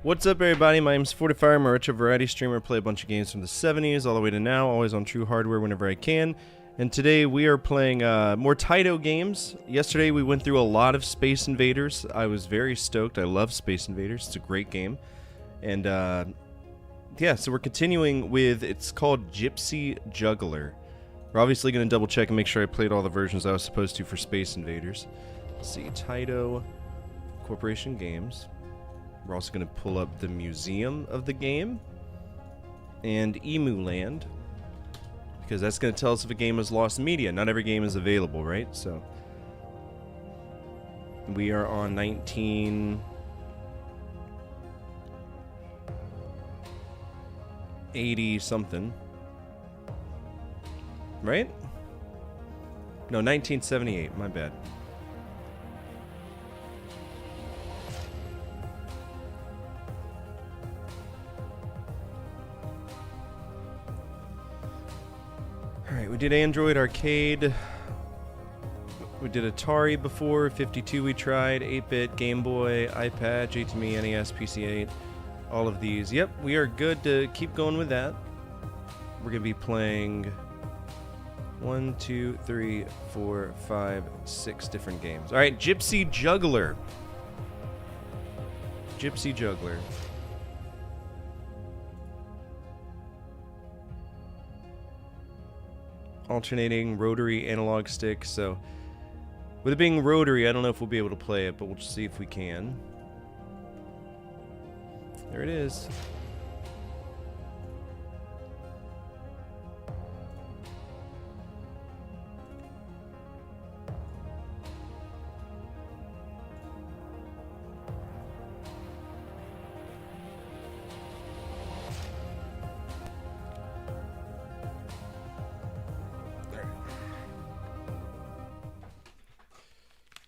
What's up, everybody? My name's 45. I'm a retro variety streamer. Play a bunch of games from the 70s all the way to now, always on true hardware whenever I can. And today we are playing more Taito games. Yesterday we went through a lot of Space Invaders. I was very stoked. I love Space Invaders. It's a great game. And Yeah, so we're continuing with, it's called Gypsy Juggler. We're obviously going to double check and make sure I played all the versions I was supposed to for Space Invaders. Let's see, Taito Corporation Games. We're also going to pull up the museum of the game and Emu Land, because that's going to tell us if a game has lost media. Not every game is available, right? So we are on 1980 something, right? No, 1978, my bad. Alright, we did Android Arcade. We did Atari before, 52 we tried, 8-bit, Game Boy, iPad, JTME, NES, PC-8, all of these. Yep, we are good to keep going with that. We're going to be playing 1, 2, 3, 4, 5, 6 different games. Alright, Gypsy Juggler. Gypsy Juggler. Alternating rotary analog stick, so with it being rotary, I don't know if we'll be able to play it, but we'll just see if we can. There it is.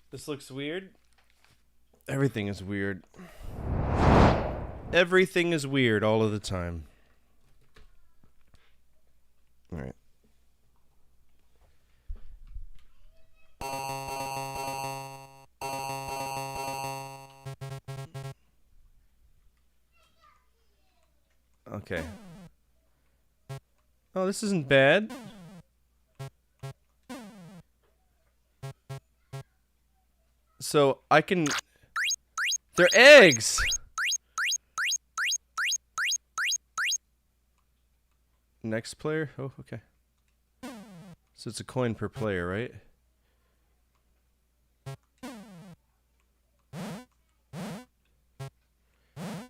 This looks weird. Everything is weird. Everything is weird all of the time. All right. Okay. Oh, this isn't bad. So I can... They're eggs! Next player? Oh, okay. So it's a coin per player, right?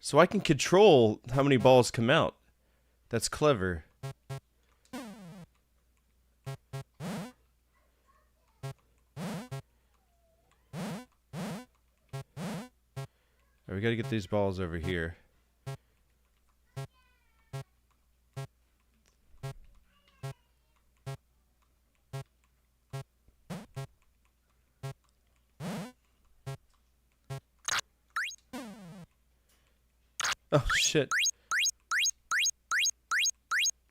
So I can control how many balls come out. That's clever. Alright, we gotta get these balls over here. Oh, shit.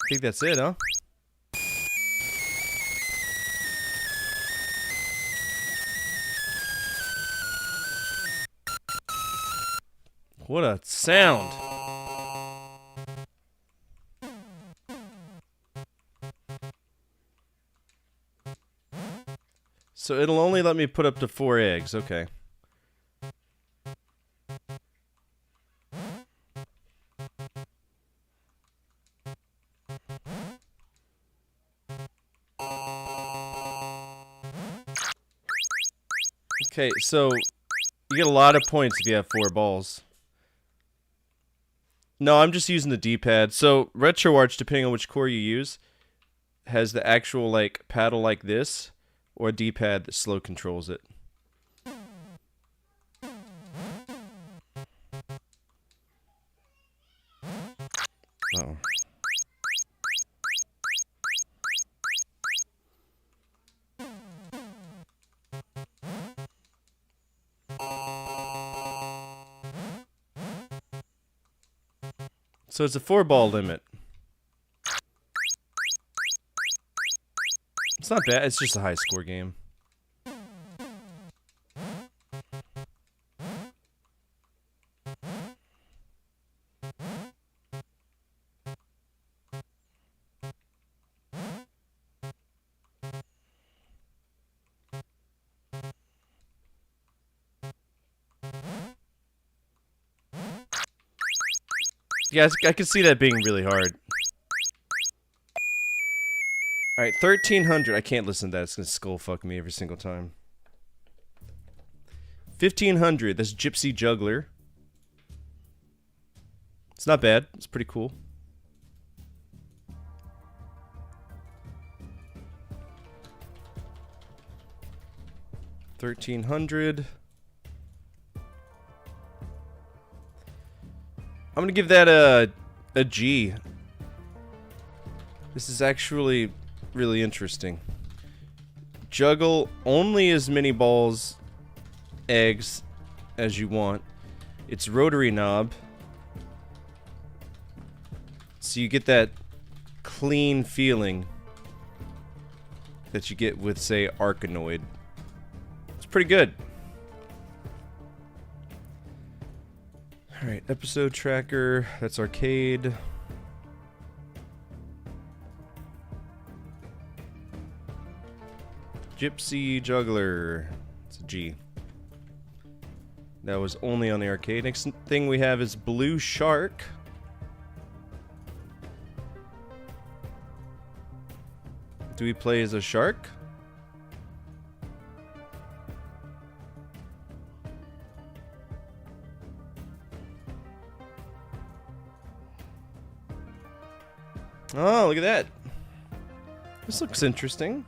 I think that's it, huh? What a sound! So it'll only let me put up to 4 eggs, okay. Okay, so you get a lot of points if you have 4 balls. No, I'm just using the D-pad. So RetroArch, depending on which core you use, has the actual like paddle like this, or a D-pad that slow controls it. Oh. So it's a 4-ball limit. It's not bad, it's just a high score game. Yeah, I can see that being really hard. Alright, 1300. I can't listen to that. It's gonna skull fuck me every single time. 1500. That's Gypsy Juggler. It's not bad. It's pretty cool. $1,300. I'm gonna give that a G. This is actually really interesting. Juggle only as many balls, eggs, as you want. It's rotary knob. So you get that clean feeling that you get with, say, Arkanoid. It's pretty good. Alright, episode tracker. That's arcade. Gypsy Juggler. It's a G. That was only on the arcade. Next thing we have is Blue Shark. Do we play as a shark? Oh, look at that. This looks interesting.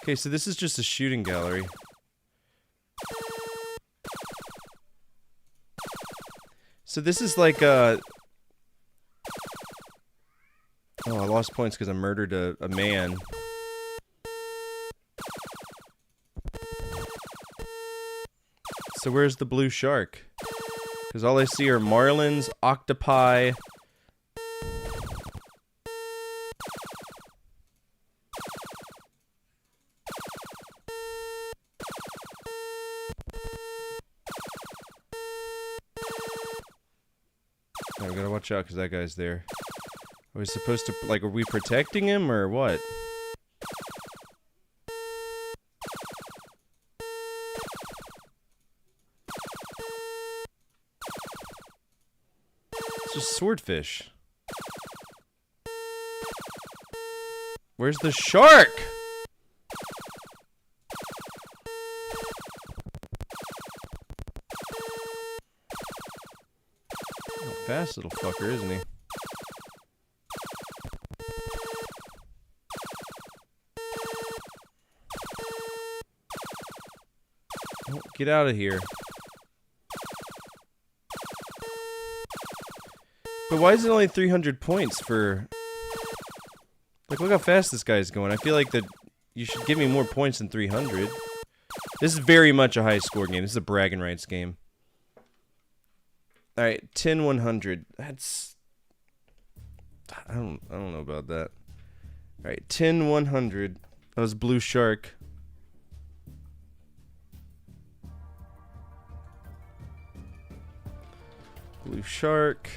Okay, so this is just a shooting gallery. So this is like oh, I lost points because I murdered a man. So where's the blue shark? Because all I see are marlins, octopi. Oh, we gotta watch out because that guy's there. Are we supposed to, like, are we protecting him or what? It's just swordfish. Where's the shark? Oh, fast little fucker, isn't he? Oh, get out of here. But why is it only 300 points for... Like, look how fast this guy's going. I feel like that you should give me more points than 300. This is very much a high score game. This is a bragging rights game. Alright, 10-100. That's... I don't know about that. Alright, 10-100. That was Blue Shark. Blue Shark.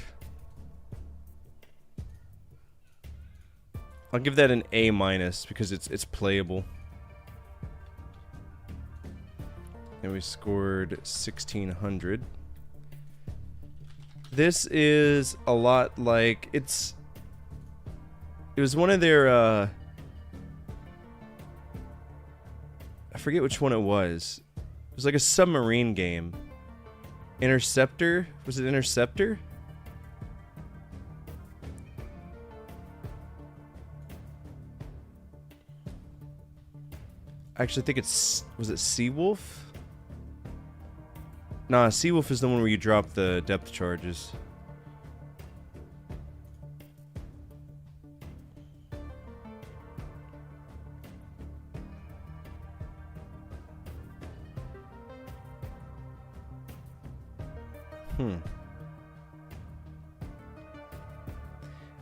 I'll give that an A- because it's playable. And we scored 1600. This is a lot like it was one of their I forget which one it was. It was like a submarine game. Interceptor? Was it Interceptor? Actually, I think it's... Was it Seawolf? Nah, Seawolf is the one where you drop the depth charges.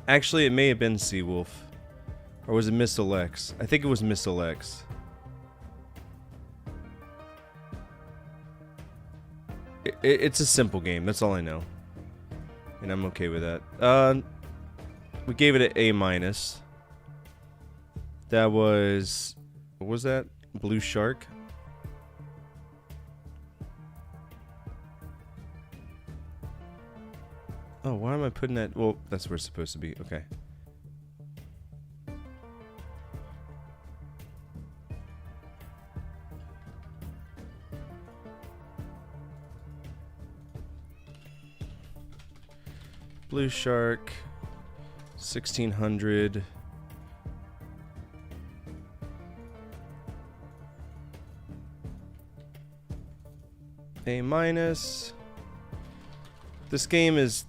Actually, it may have been Seawolf. Or was it Missile X? I think it was Missile X. It's a simple game, that's all I know. And I'm okay with that. We gave it an A-. That That was... What was that? Blue shark? Oh, why am I putting that? Well, that's where it's supposed to be. Okay. Blue shark. 1600. A minus. This game is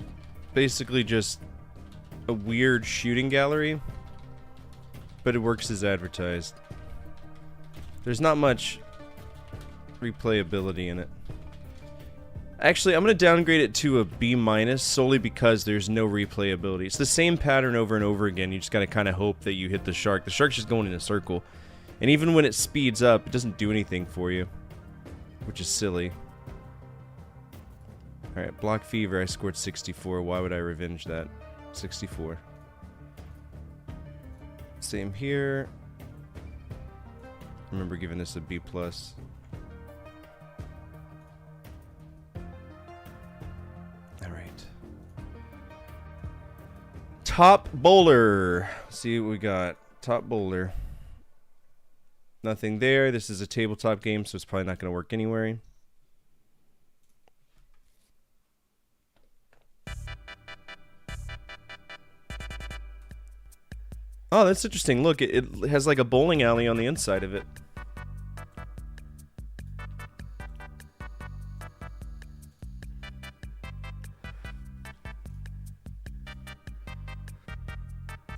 basically just a weird shooting gallery, but it works as advertised. There's not much replayability in it. Actually, I'm going to downgrade it to a B minus solely because there's no replayability. It's the same pattern over and over again. You just got to kind of hope that you hit the shark. The shark's just going in a circle. And even when it speeds up, it doesn't do anything for you, which is silly. Alright, Block Fever, I scored 64. Why would I revenge that? 64. Same here. I remember giving this a B+. Alright. Top Bowler. See what we got. Top Bowler. Nothing there. This is a tabletop game, so it's probably not going to work anywhere. Oh, that's interesting. Look, it has like a bowling alley on the inside of it.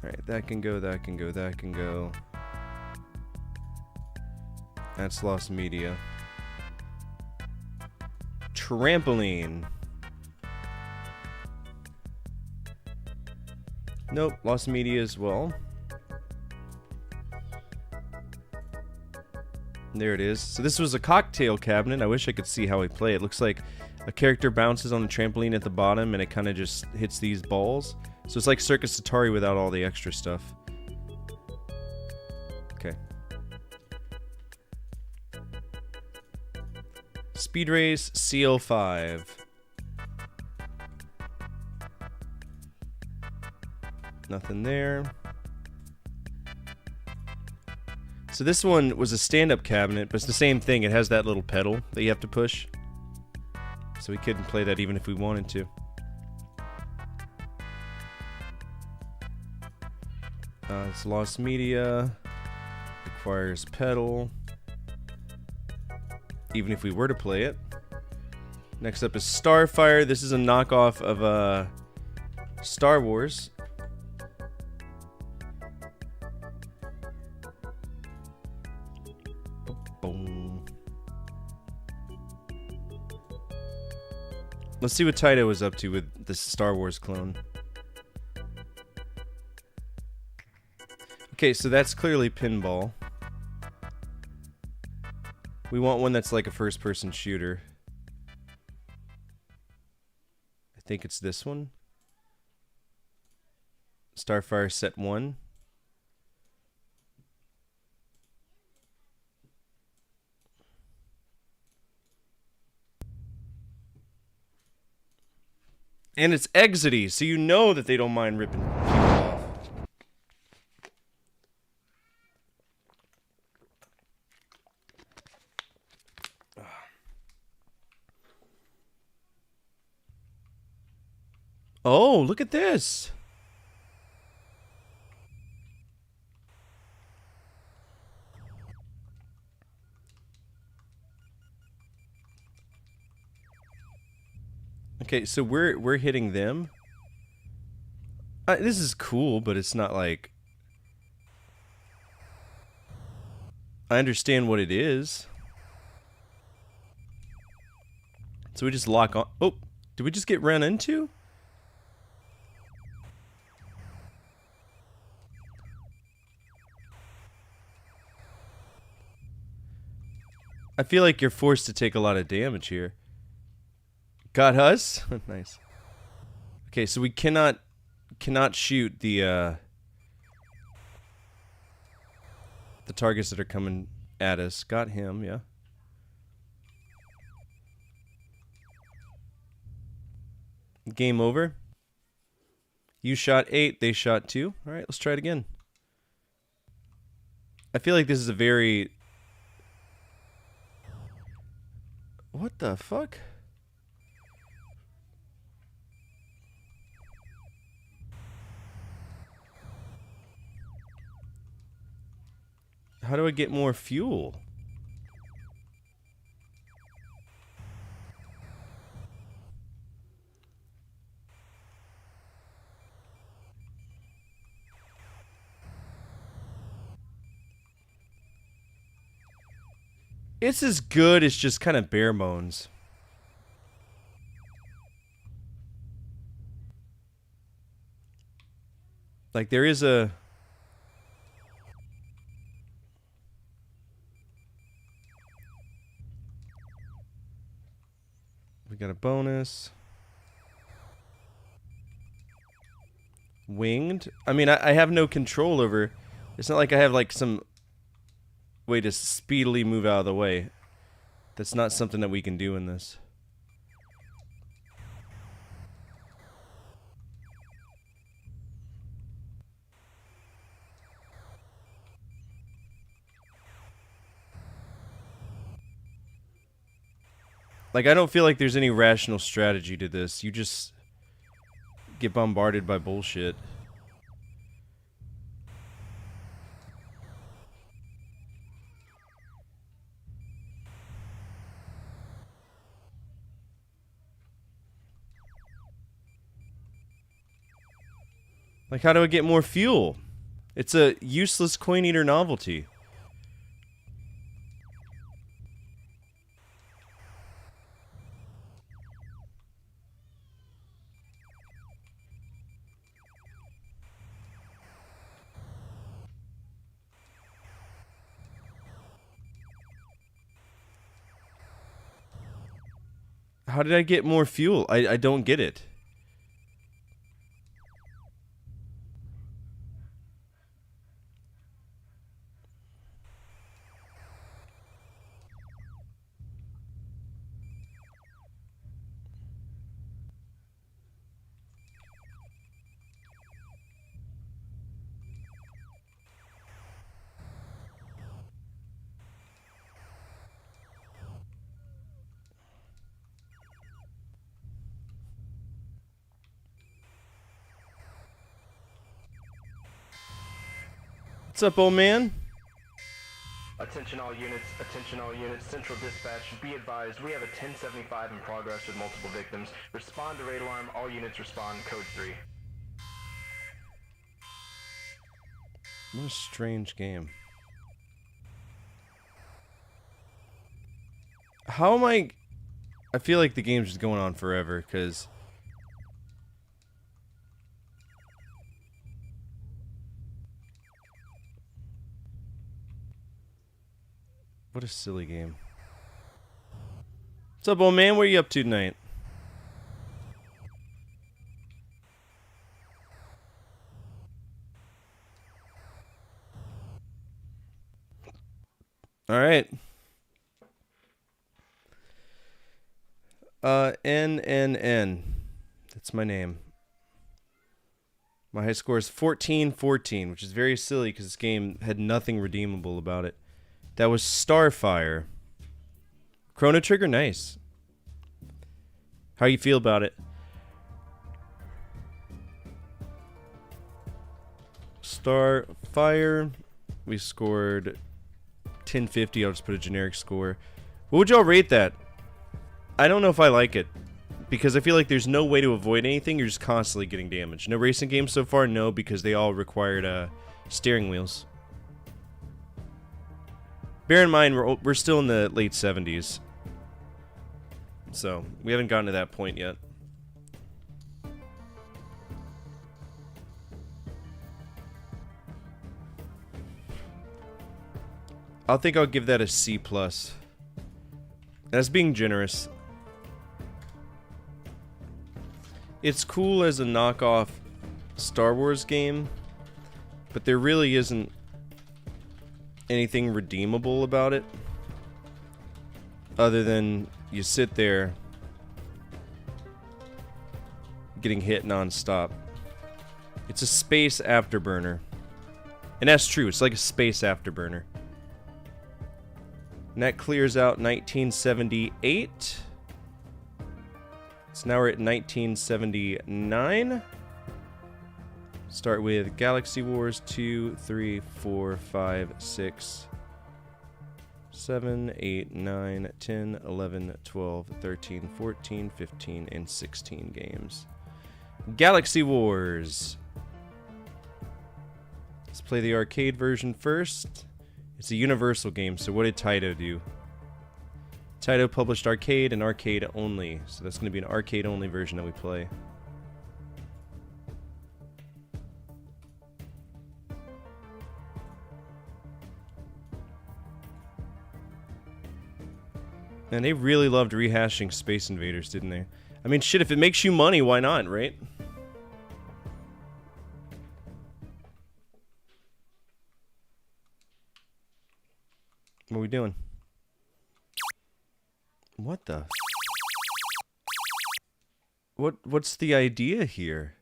Alright, that can go, that can go, that can go. That's lost media. Trampoline. Nope, lost media as well. There it is. So this was a cocktail cabinet. I wish I could see how we play it. Looks like a character bounces on the trampoline at the bottom and it kind of just hits these balls. So it's like Circus Atari without all the extra stuff. Okay. Speed Race CL5. Nothing there. So this one was a stand-up cabinet, but it's the same thing. It has that little pedal that you have to push. So we couldn't play that even if we wanted to. It's lost media. Requires pedal. Even if we were to play it. Next up is Starfire. This is a knockoff of Star Wars. Boom. Let's see what Taito was up to with this Star Wars clone. Okay, so that's clearly pinball. We want one that's like a first-person shooter. I think it's this one. Starfire Set 1. And it's exity, so you know that they don't mind ripping people off. Oh, look at this. Okay, so we're hitting them. This is cool, but it's not like... I understand what it is. So we just lock on... Oh, did we just get ran into? I feel like you're forced to take a lot of damage here. Got us? Nice. Okay, so we cannot shoot the the targets that are coming at us. Got him, yeah. Game over. You shot 8, they shot 2. Alright, let's try it again. I feel like this is a very... What the fuck? How do I get more fuel? It's as good as just kind of bare bones. Like there is a... We got a bonus. Winged? I mean, I have no control over... It's not like I have like some way to speedily move out of the way. That's not something that we can do in this. Like, I don't feel like there's any rational strategy to this. You just get bombarded by bullshit. Like, how do I get more fuel? It's a useless coin eater novelty. How did I get more fuel? I don't get it. What's up, old man? Attention all units, Central Dispatch, be advised, we have a 1075 in progress with multiple victims. Respond to raid alarm, all units respond, code 3. What a strange game. How am I feel like the game's just going on forever, because... What a silly game. What's up, old man? What are you up to tonight? Alright. N. That's my name. My high score is 14-14, which is very silly because this game had nothing redeemable about it. That was Starfire. Chrono Trigger, nice. How you feel about it? Starfire. We scored 1050. I'll just put a generic score. What would y'all rate that? I don't know if I like it, because I feel like there's no way to avoid anything. You're just constantly getting damaged. No racing games so far? No, because they all required steering wheels. Bear in mind, we're still in the late 70s. So, we haven't gotten to that point yet. I think I'll give that a C+. That's being generous. It's cool as a knockoff Star Wars game, but there really isn't anything redeemable about it. Other than you sit there getting hit non-stop. It's a space afterburner. And that's true, it's like a space afterburner. And that clears out 1978. So now we're at 1979. Start with Galaxy Wars 2, 3, 4, 5, 6, 7, 8, 9, 10, 11, 12, 13, 14, 15, and 16 games. Galaxy Wars. Let's play the arcade version first. It's a universal game, so what did Taito do? Taito published arcade and arcade only, so that's going to be an arcade only version that we play. And they really loved rehashing Space Invaders, didn't they? I mean, shit, if it makes you money, why not, right? What are we doing? What the? What's the idea here?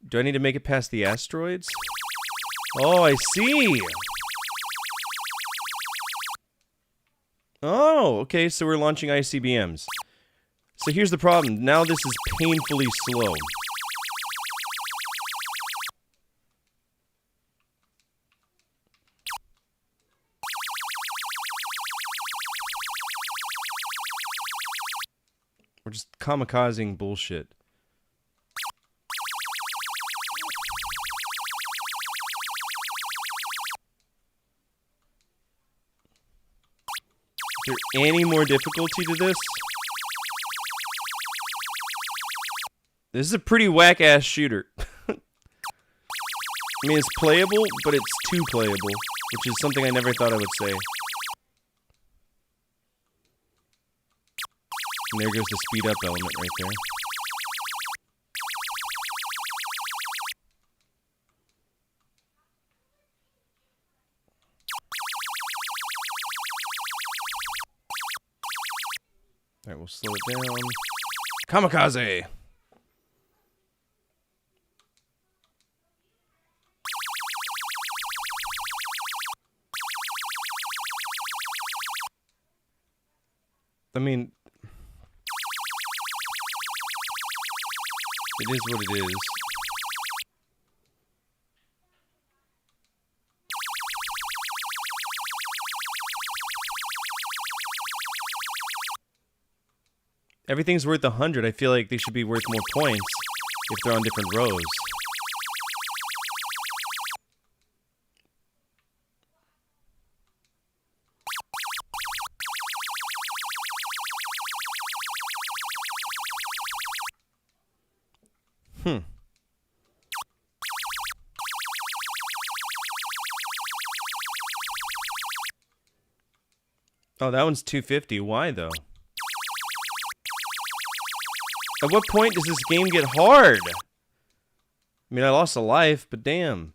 Do I need to make it past the asteroids? Oh, I see! Oh, okay, so we're launching ICBMs. So here's the problem. Now this is painfully slow. We're just kamikazing bullshit. Is there any more difficulty to this? This is a pretty whack-ass shooter. I mean, it's playable, but it's too playable, which is something I never thought I would say. And there goes the speed-up element right there. Alright, we'll slow it down. Kamikaze! I mean, it is what it is. Everything's worth 100. I feel like they should be worth more points if they're on different rows. Oh, that one's 250. Why, though? At what point does this game get hard? I mean, I lost a life, but damn.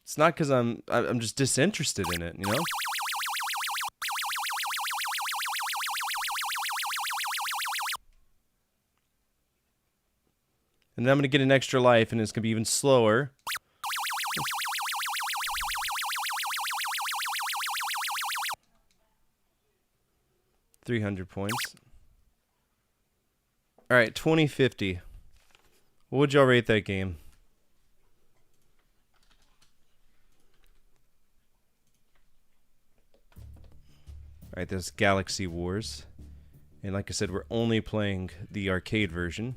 It's not because I'm just disinterested in it, you know? And then I'm going to get an extra life, and it's going to be even slower. 300 points. Alright, 2050. What would y'all rate that game? Alright, there's Galaxy Wars. And like I said, we're only playing the arcade version.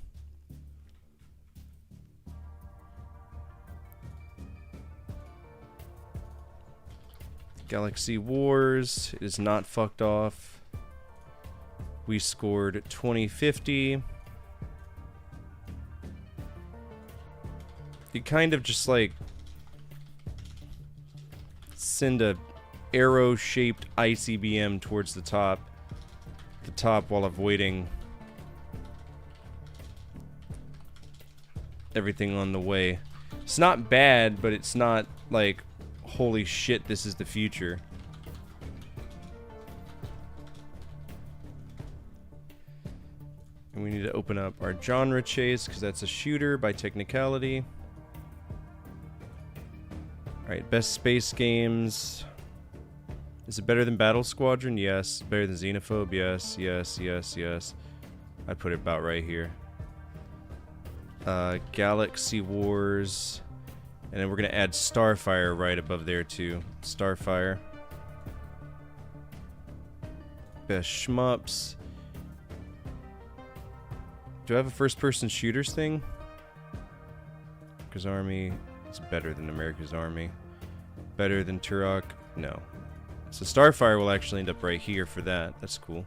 Galaxy Wars. It is not fucked off. We scored 2050. You kind of just like send a arrow-shaped ICBM towards the top while avoiding everything on the way. It's not bad, but it's not like, holy shit, this is the future. And we need to open up our genre chase, because that's a shooter by technicality. Alright, best space games. Is it better than Battle Squadron? Yes. Better than Xenophobe? Yes, yes, yes, yes. I'd put it about right here. Galaxy Wars. And then we're going to add Starfire right above there too. Starfire. Best shmups. Do I have a first-person shooters thing? America's Army is better than America's Army. Better than Turok? No. So Starfire will actually end up right here for that. That's cool.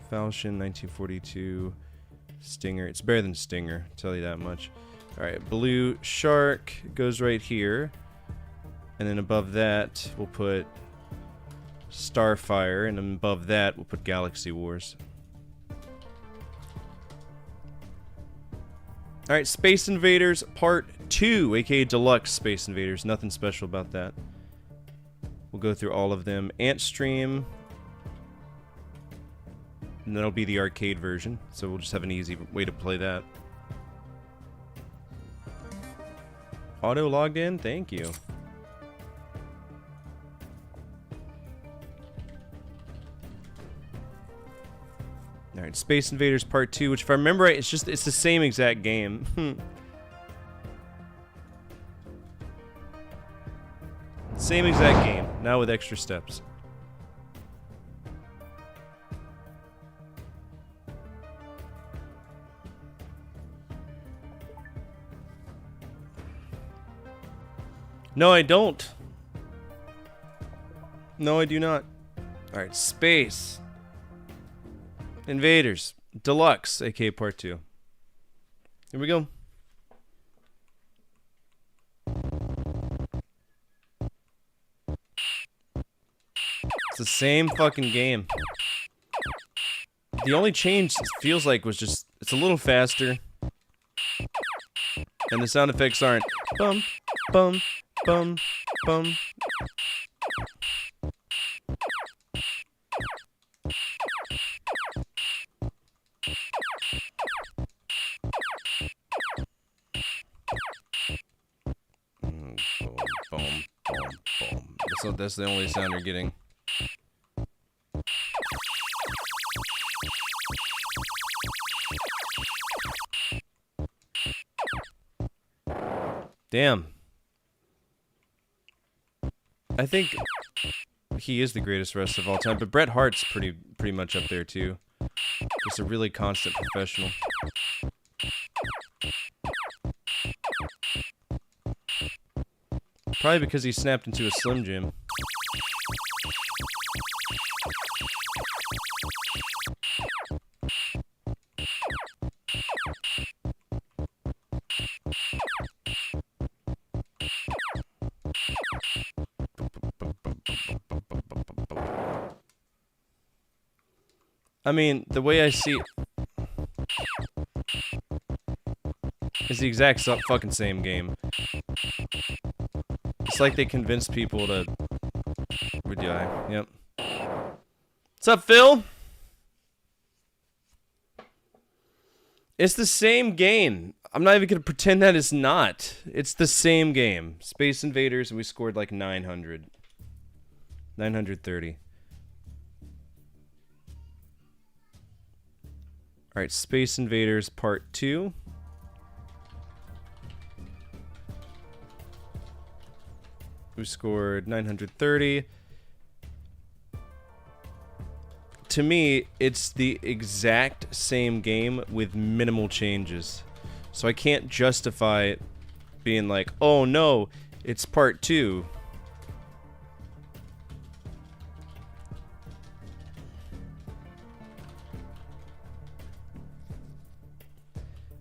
Falchion, 1942. Stinger. It's better than Stinger, I'll tell you that much. Alright, Blue Shark goes right here. And then above that, we'll put Starfire. And then above that, we'll put Galaxy Wars. Alright, Space Invaders Part 2, aka Deluxe Space Invaders. Nothing special about that. We'll go through all of them. Antstream. And that'll be the arcade version, so we'll just have an easy way to play that. Auto logged in? Thank you. Alright, Space Invaders Part 2, which if I remember right, it's the same exact game. Same exact game, now with extra steps. No, I don't. No, I do not. Alright, Space Invaders Deluxe, aka Part 2. Here we go. It's the same fucking game. The only change it feels like was just, it's a little faster. And the sound effects aren't bum, bum, bum, bum. Boom, boom, boom, boom. That's the only sound you're getting. Damn. I think he is the greatest wrestler of all time, but Bret Hart's pretty much up there too. Just a really constant professional. Probably because he snapped into a Slim Jim. I mean, the way I see it is the exact fucking same game. It's like they convinced people to die. Yep. What's up, Phil? It's the same game. I'm not even gonna pretend that it's not. It's the same game. Space Invaders, and we scored like 900. 930. Alright, Space Invaders Part 2. We scored 930. To me, it's the exact same game with minimal changes. So I can't justify it being like, oh no, it's Part 2.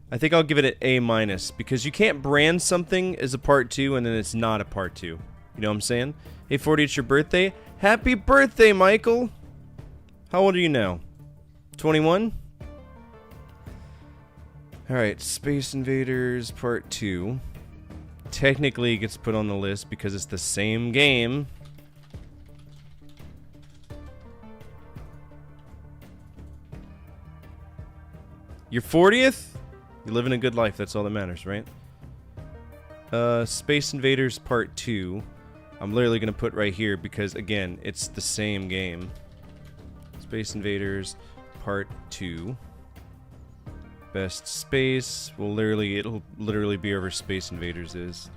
I think I'll give it an A-, because you can't brand something as a Part 2 and then it's not a Part 2. You know what I'm saying? Hey, 40, it's your birthday. Happy birthday, Michael. How old are you now? 21? Alright, Space Invaders Part 2. Technically, it gets put on the list because it's the same game. Your 40th? You're living a good life, that's all that matters, right? Space Invaders Part 2. I'm literally going to put right here because, again, it's the same game. Space Invaders Part 2. Best space. Well, it'll literally be wherever Space Invaders is.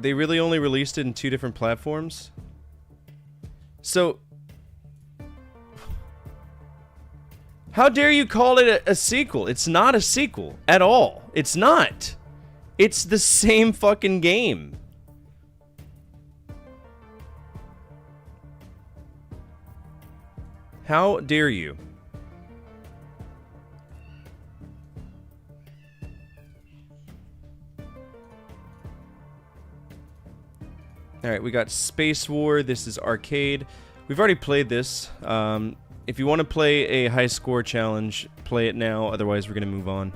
They really only released it in 2 different platforms. So, how dare you call it a sequel? It's not a sequel at all. It's not. It's the same fucking game. How dare you? Alright, we got Space War. This is arcade. We've already played this. If you want to play a high score challenge, play it now. Otherwise, we're going to move on.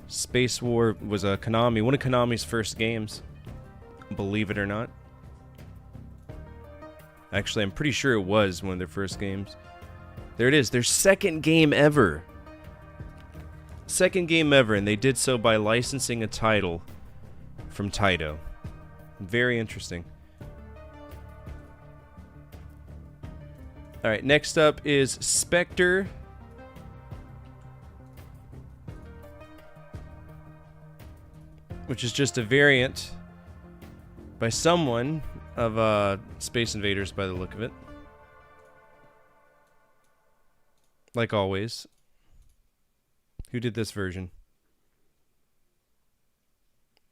Space War was a Konami, one of Konami's first games. Believe it or not. Actually, I'm pretty sure it was one of their first games. There it is. Their second game ever. Second game ever, and they did so by licensing a title from Taito. Very interesting. Alright, next up is Spectre. Which is just a variant by someone of Space Invaders by the look of it. Like always. Who did this version?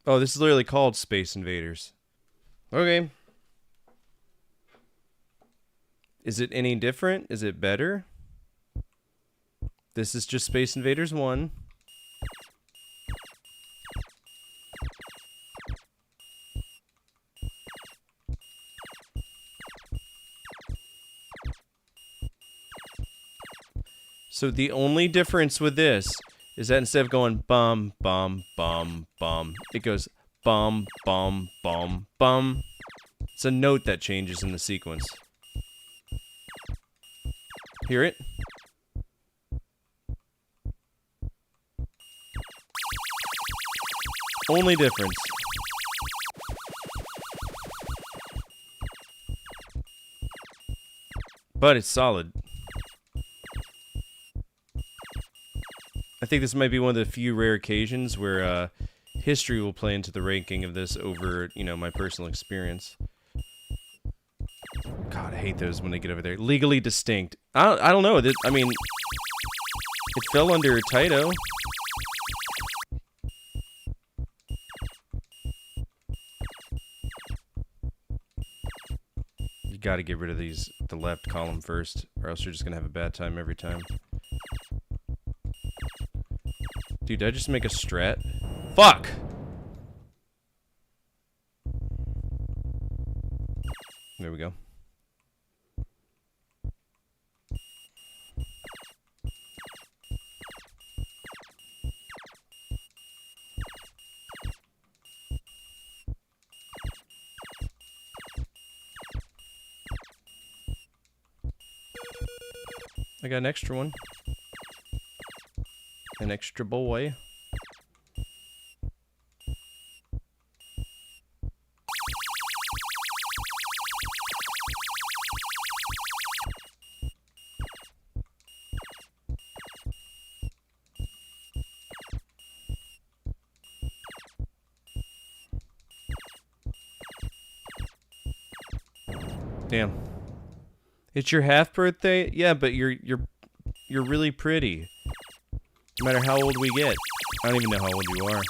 Oh, this is literally called Space Invaders. Okay. Is it any different? Is it better? This is just Space Invaders 1. So the only difference with this is that instead of going bum, bum, bum, bum, it goes bum, bum, bum, bum. It's a note that changes in the sequence. Hear it? Only difference. But it's solid. I think this might be one of the few rare occasions where history will play into the ranking of this over, you know, my personal experience. God, I hate those when they get over there. Legally distinct. I don't know. I mean, it fell under Taito. You gotta get rid of the left column first, or else you're just gonna have a bad time every time. Dude, did I just make a strat? Fuck! There we go. I got an extra one. An extra boy. Damn. It's your half birthday? Yeah, but you're really pretty. No matter how old we get. I don't even know how old you are.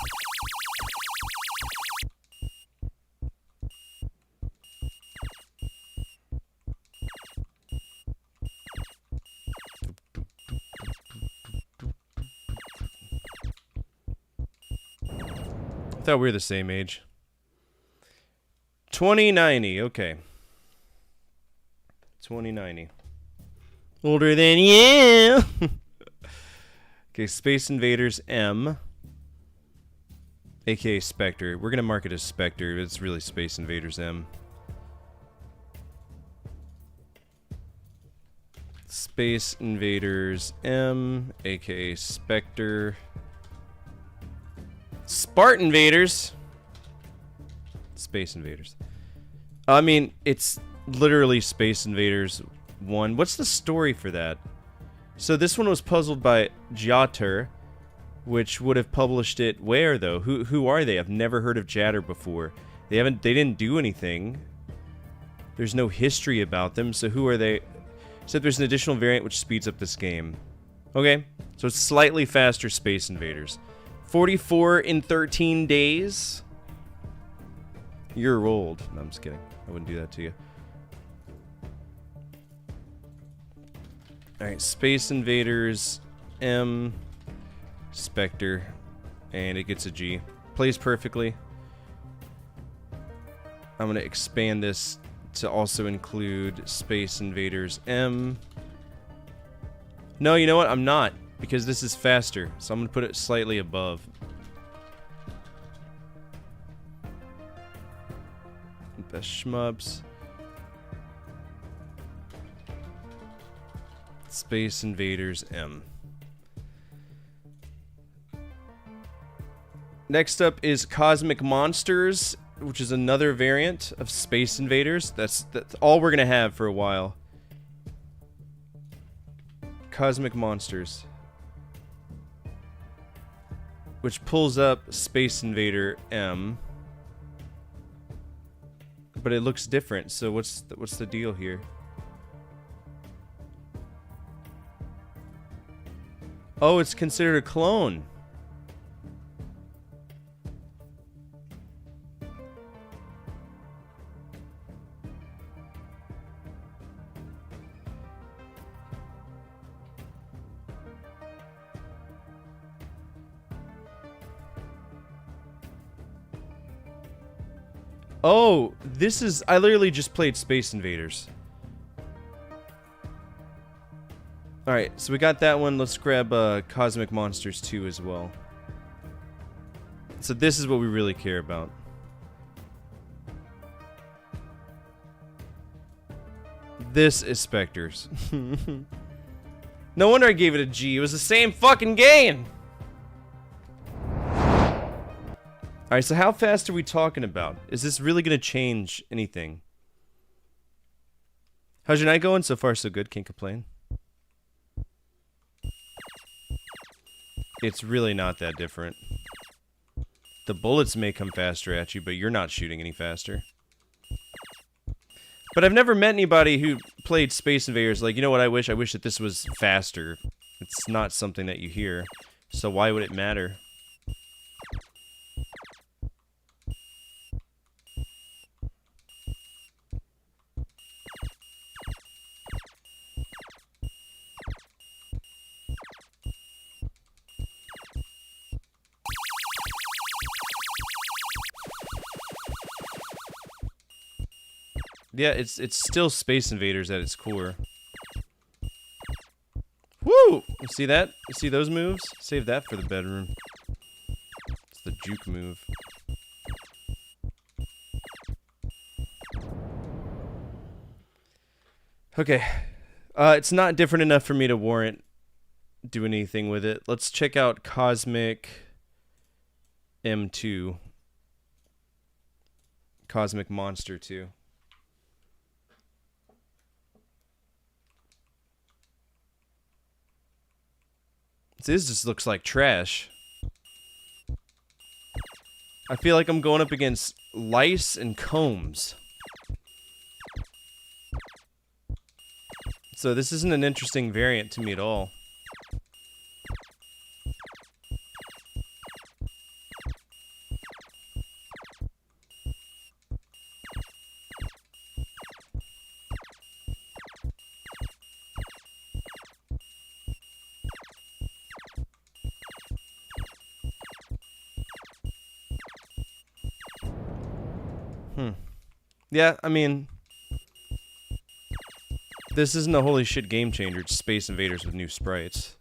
I thought we were the same age. 2090, okay. 2090. Older than you! Okay, Space Invaders M. AKA Spectre. We're gonna mark it as Spectre. It's really Space Invaders M. Space Invaders M, aka Spectre. Spartan Invaders. Space Invaders. I mean, it's literally Space Invaders 1. What's the story for that? So this one was puzzled by Jatter, which would have published it where though? Who are they? I've never heard of Jatter before. They didn't do anything. There's no history about them, so who are they? Except there's an additional variant which speeds up this game. Okay, so it's slightly faster Space Invaders. 44 in 13 days? You're old. No, I'm just kidding. I wouldn't do that to you. Alright, Space Invaders M, Spectre, and it gets a G. Plays perfectly. I'm going to expand this to also include Space Invaders M. No, you know what? I'm not, because this is faster, so I'm going to put it slightly above. Best shmups. Space Invaders M. Next up is Cosmic Monsters, which is another variant of Space Invaders. That's all we're gonna have for a while. Cosmic Monsters, which pulls up Space Invader M, but it looks different. So what's the deal here? Oh, it's considered a clone. Oh, this is... I literally just played Space Invaders. Alright, so we got that one. Let's grab Cosmic Monsters 2 as well. So this is what we really care about. This is Spectres. No wonder I gave it a G. It was the same fucking game! Alright, so how fast are we talking about? Is this really gonna change anything? How's your night going? So far, so good. Can't complain. It's really not that different. The bullets may come faster at you, but you're not shooting any faster. But I've never met anybody who played Space Invaders like, you know what I wish? I wish that this was faster. It's not something that you hear. So why would it matter? Yeah, it's still Space Invaders at its core. Woo! You see that? You see those moves? Save that for the bedroom. It's the juke move. Okay. It's not different enough for me to warrant doing anything with it. Let's check out Cosmic M2. Cosmic Monster 2. This just looks like trash. I feel like I'm going up against lice and combs. So this isn't an interesting variant to me at all. Yeah, I mean, this isn't a holy shit game changer. It's Space Invaders with new sprites.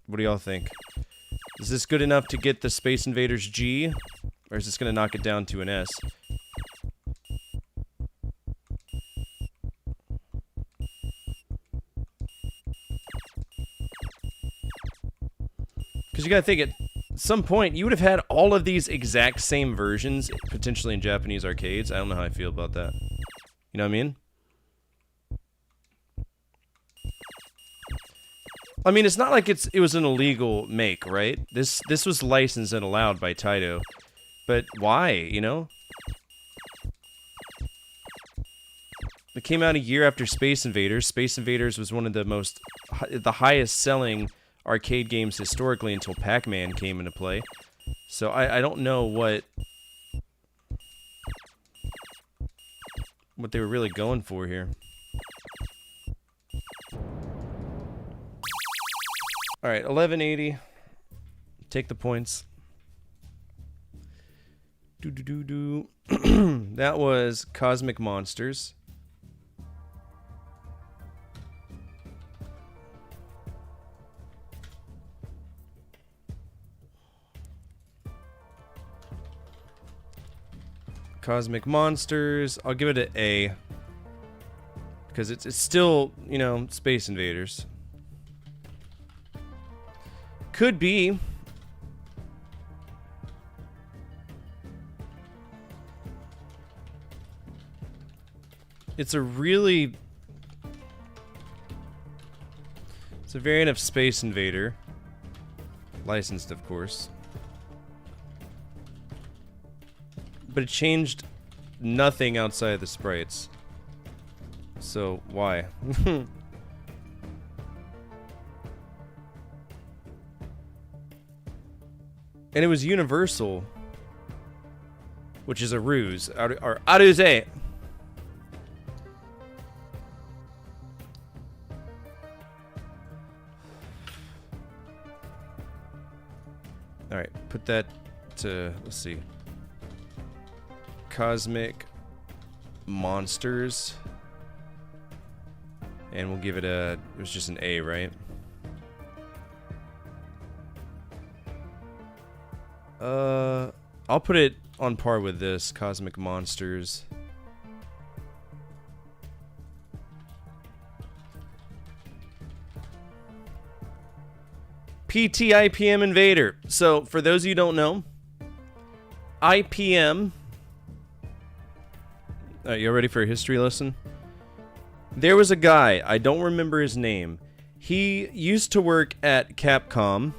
What do y'all think? Is this good enough to get the Space Invaders G? Or is this going to knock it down to an S? Because you gotta think, at some point, you would have had all of these exact same versions, potentially in Japanese arcades. I don't know how I feel about that. You know what I mean? I mean, it's not like it was an illegal make, right? This was licensed and allowed by Taito. But why, you know? It came out a year after Space Invaders. Space Invaders was one of the highest selling arcade games historically until Pac-Man came into play. So I don't know what they were really going for here. Alright, 1180. Take the points. That was Cosmic Monsters. Cosmic Monsters. I'll give it an A. Because it's still, you know, Space Invaders. Could be. It's a variant of Space Invader. Licensed, of course. But it changed nothing outside of the sprites. So, why? And it was Universal, which is a ruse. Or Aruze! Alright, put that to, let's see. Cosmic Monsters. And we'll give it it was just an A, right? I'll put it on par with this, Cosmic Monsters. PT IPM Invader. So, for those of you who don't know, IPM... you ready for a history lesson? There was a guy, I don't remember his name. He used to work at Capcom,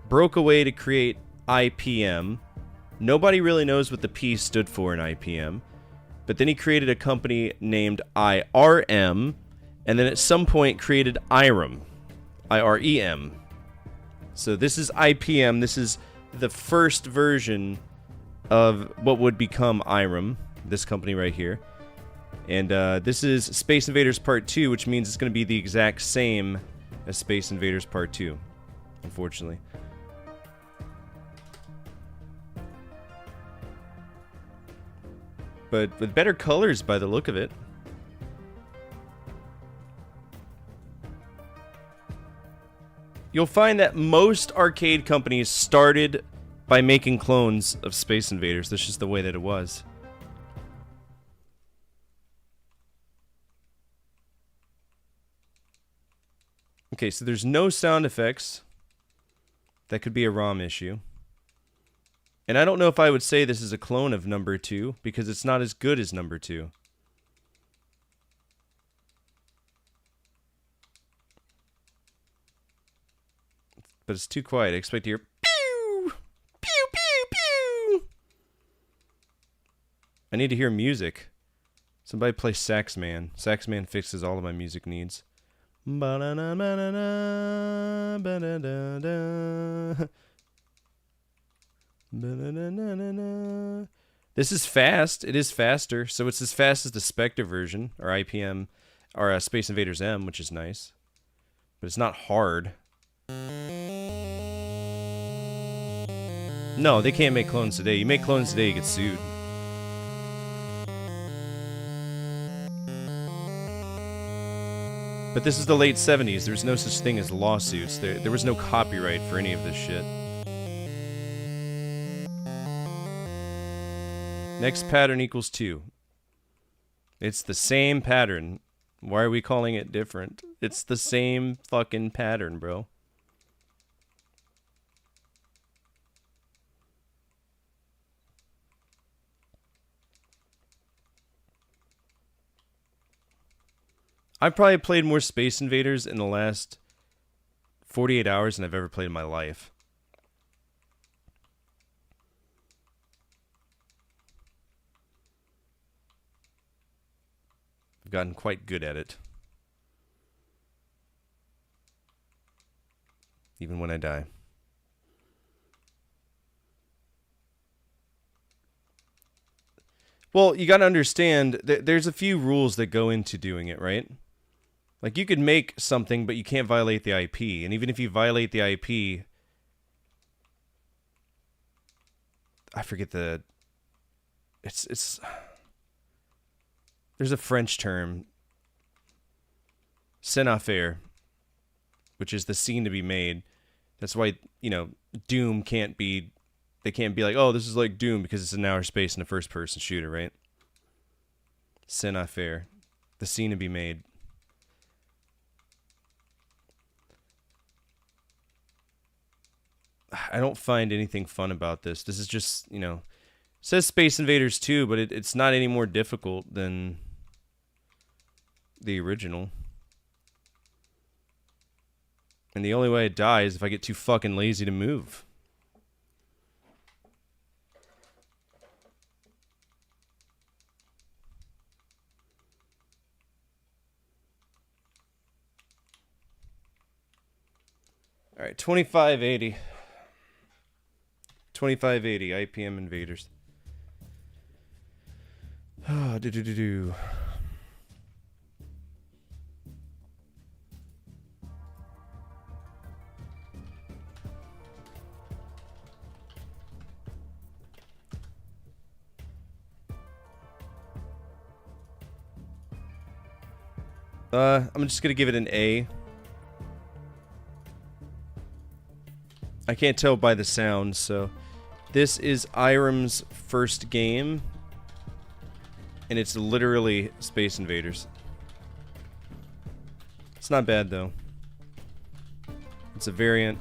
broke away to create IPM. Nobody really knows what the P stood for in IPM. But then he created a company named IRM, and then at some point created IREM. IREM. So this is IPM. This is the first version of what would become IREM, this company right here. And this is Space Invaders Part 2, which means it's going to be the exact same as Space Invaders Part 2, unfortunately. But with better colors by the look of it. You'll find that most arcade companies started by making clones of Space Invaders. That's just the way that it was. Okay, so there's no sound effects. That could be a ROM issue. And I don't know if I would say this is a clone of number 2, because it's not as good as number 2. But it's too quiet. I expect to hear pew! Pew, pew, pew! I need to hear music. Somebody play Saxman. Saxman fixes all of my music needs. Ba-da-na-na-na-na, ba-da-da-da. Ba-da-da-da-da-da. This is fast. It is faster. So it's as fast as the Spectre version, or IPM, or Space Invaders M, which is nice. But it's not hard. No, they can't make clones today. You make clones today, you get sued. But this is the late 70s. There's no such thing as lawsuits. There was no copyright for any of this shit. Next pattern equals 2. It's the same pattern. Why are we calling it different? It's the same fucking pattern, bro. I've probably played more Space Invaders in the last 48 hours than I've ever played in my life. I've gotten quite good at it. Even when I die. Well, you gotta understand, there's a few rules that go into doing it, right? Like, you could make something, but you can't violate the IP. And even if you violate the IP... I forget the... It's... There's a French term. Scène à faire. Which is the scene to be made. That's why, you know, Doom can't be... They can't be like, oh, this is like Doom because it's in outer space and a first-person shooter, right? Scène à faire. The scene to be made. I don't find anything fun about this. This is just, you know... It says Space Invaders 2, but it's not any more difficult than the original. And the only way I die is if I get too fucking lazy to move. Alright, 2580. 2580 IPM Invaders. Ah, do. I'm just gonna give it an A. I can't tell by the sound, so... This is Irem's first game. And it's literally Space Invaders. It's not bad, though. It's a variant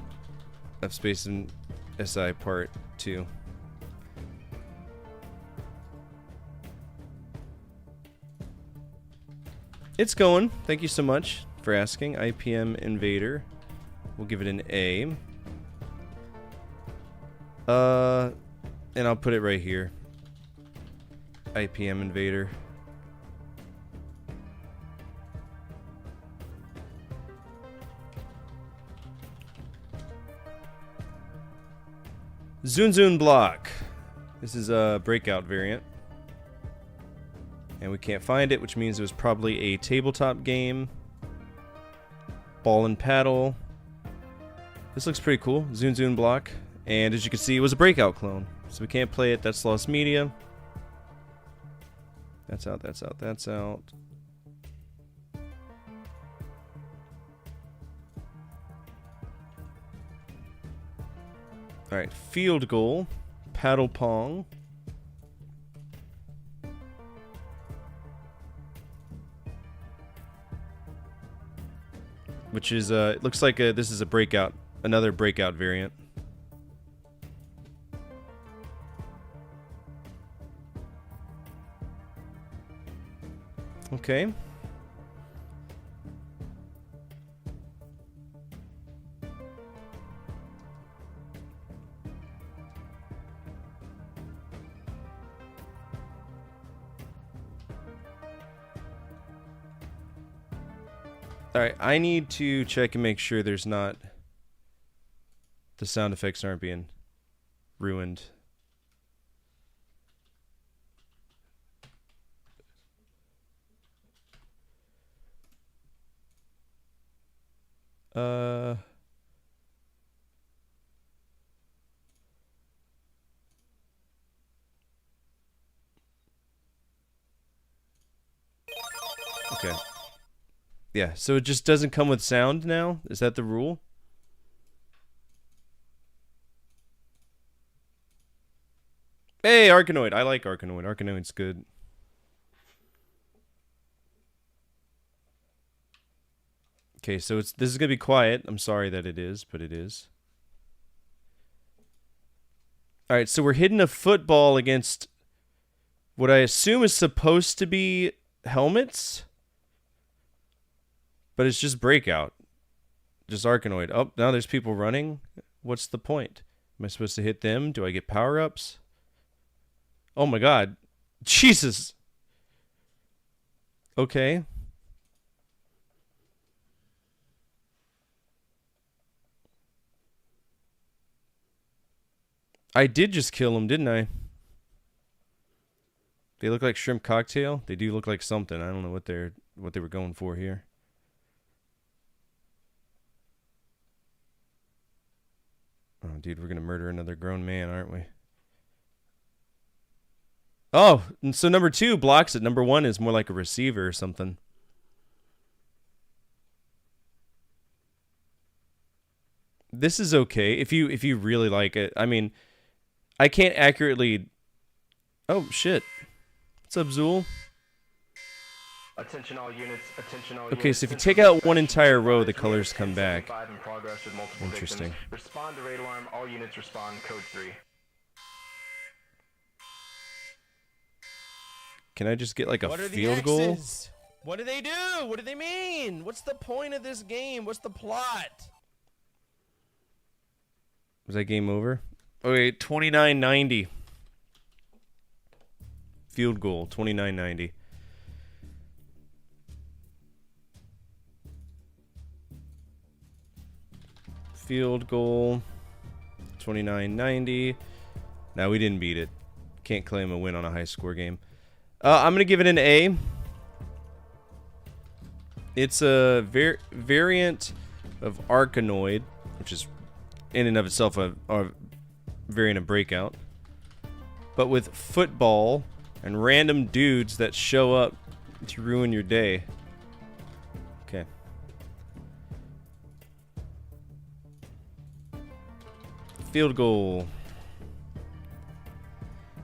of Space and SI Part 2. It's going. Thank you so much for asking. IPM Invader. We'll give it an A. And I'll put it right here. IPM Invader. Zun Block. This is a breakout variant. And we can't find it, which means it was probably a tabletop game. Ball and paddle. This looks pretty cool. Zun Block. And as you can see, it was a breakout clone. So we can't play it. That's lost media. That's out, that's out, that's out. Alright, field goal. Paddle pong. Which is, it looks like this is a breakout, another breakout variant. Okay. Alright, I need to check and make sure there's not... The sound effects aren't being ruined. Okay. Yeah, so it just doesn't come with sound now? Is that the rule? Hey, Arkanoid. I like Arkanoid. Arkanoid's good. Okay, so this is going to be quiet. I'm sorry that it is, but it is. All right, so we're hitting a football against what I assume is supposed to be helmets, but it's just Breakout. Just Arkanoid. Oh, now there's people running. What's the point? Am I supposed to hit them? Do I get power-ups? Oh my god. Jesus. Okay. I did just kill him, didn't I? They look like shrimp cocktail. They do look like something. I don't know what they were going for here. Oh, dude, we're gonna murder another grown man, aren't we? Oh, and so number 2 blocks it. Number 1 is more like a receiver or something. This is okay if you really like it. I mean, I can't accurately. Oh shit! What's up, Zool? Attention all units. Attention all Okay, units. so if you take out one entire row, the colors come back. In progress with multiple Interesting. victims. Respond to raid alarm. All units respond. Code 3. Can I just get like a field goal? What do they do? What do they mean? What's the point of this game? What's the plot? Was that game over? Okay, 29-90. Field goal, 29-90. Field goal, 29-90. Now we didn't beat it. Can't claim a win on a high score game. I'm gonna give it an A. It's a variant of Arkanoid, which is in and of itself a variant of Breakout, but with football and random dudes that show up to ruin your day. Okay. Field goal.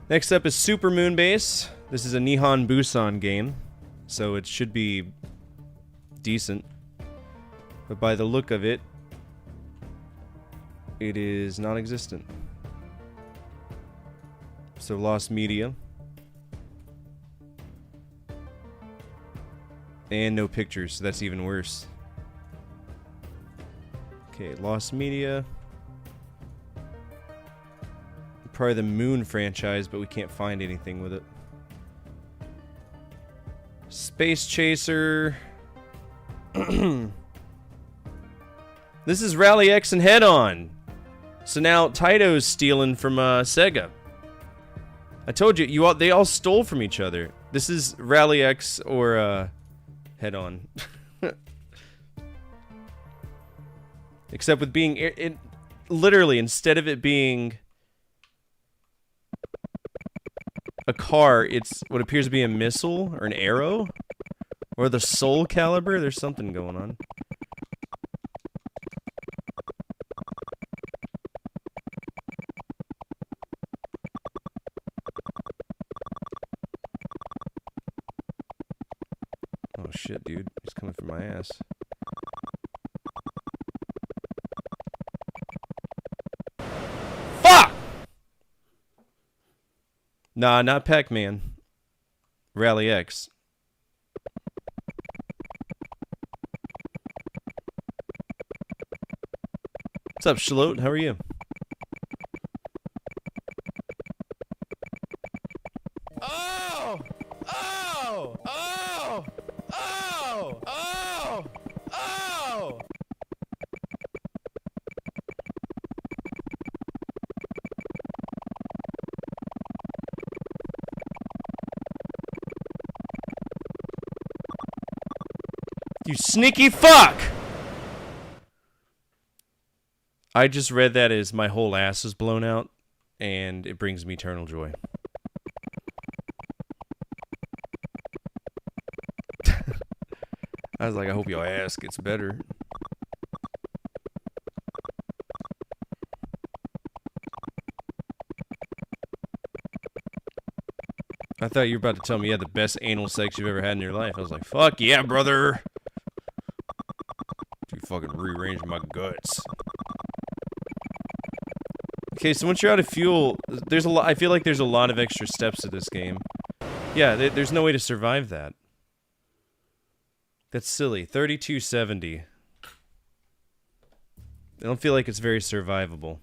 Next up is Super Moonbase. This is a Nihon Busan game, so it should be decent. But by the look of it, it is non-existent. So lost media. And no pictures, so that's even worse. Okay, lost media. Probably the Moon franchise, but we can't find anything with it. Space Chaser. This is Rally X and Head On. So now Taito's stealing from Sega. I told you, they all stole from each other. This is Rally X or Head On. Except with being it literally, instead of it being a car, it's what appears to be a missile or an arrow or the Soul Calibur. There's something going on. Oh shit, dude. He's coming for my ass. Fuck! Nah, not Pac-Man. Rally X. What's up, Shalote? How are you? Oh! Oh! Oh! Oh! Oh! Oh! You sneaky fuck! I just read that as my whole ass is blown out, and it brings me eternal joy. I was like, I hope your ass gets better. I thought you were about to tell me you had the best anal sex you've ever had in your life. I was like, fuck yeah, brother. You fucking rearranged my guts. Okay, so once you're out of fuel, there's a lot. I feel like there's a lot of extra steps to this game. Yeah, there's no way to survive that. That's silly. 3270. I don't feel like it's very survivable.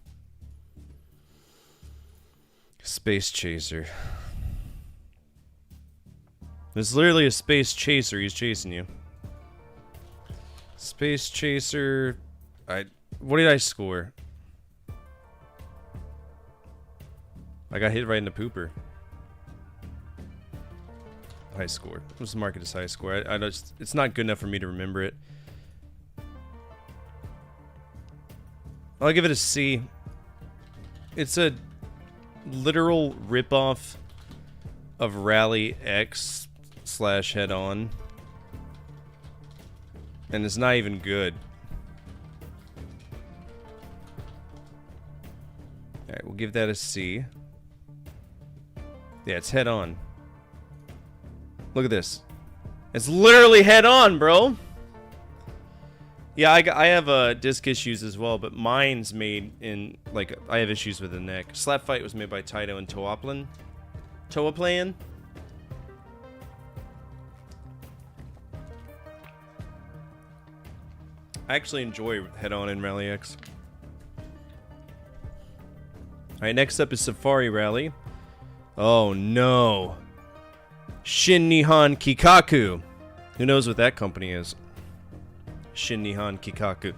Space chaser. It's literally a space chaser. He's chasing you. Space chaser. What did I score? I got hit right in the pooper. High score. Let's mark it as high score. It's not good enough for me to remember it. I'll give it a C. It's a literal ripoff of Rally X / Head On. And it's not even good. Alright, we'll give that a C. Yeah, it's Head On. Look at this. It's literally Head On, bro. Yeah, I have disc issues as well, but mine's made in, like, I have issues with the neck. Slap Fight was made by Taito and Toaplan. I actually enjoy Head On and Rally X. Alright, next up is Safari Rally. Oh no. Shin Nihon Kikaku. Who knows what that company is? Shin Nihon Kikaku.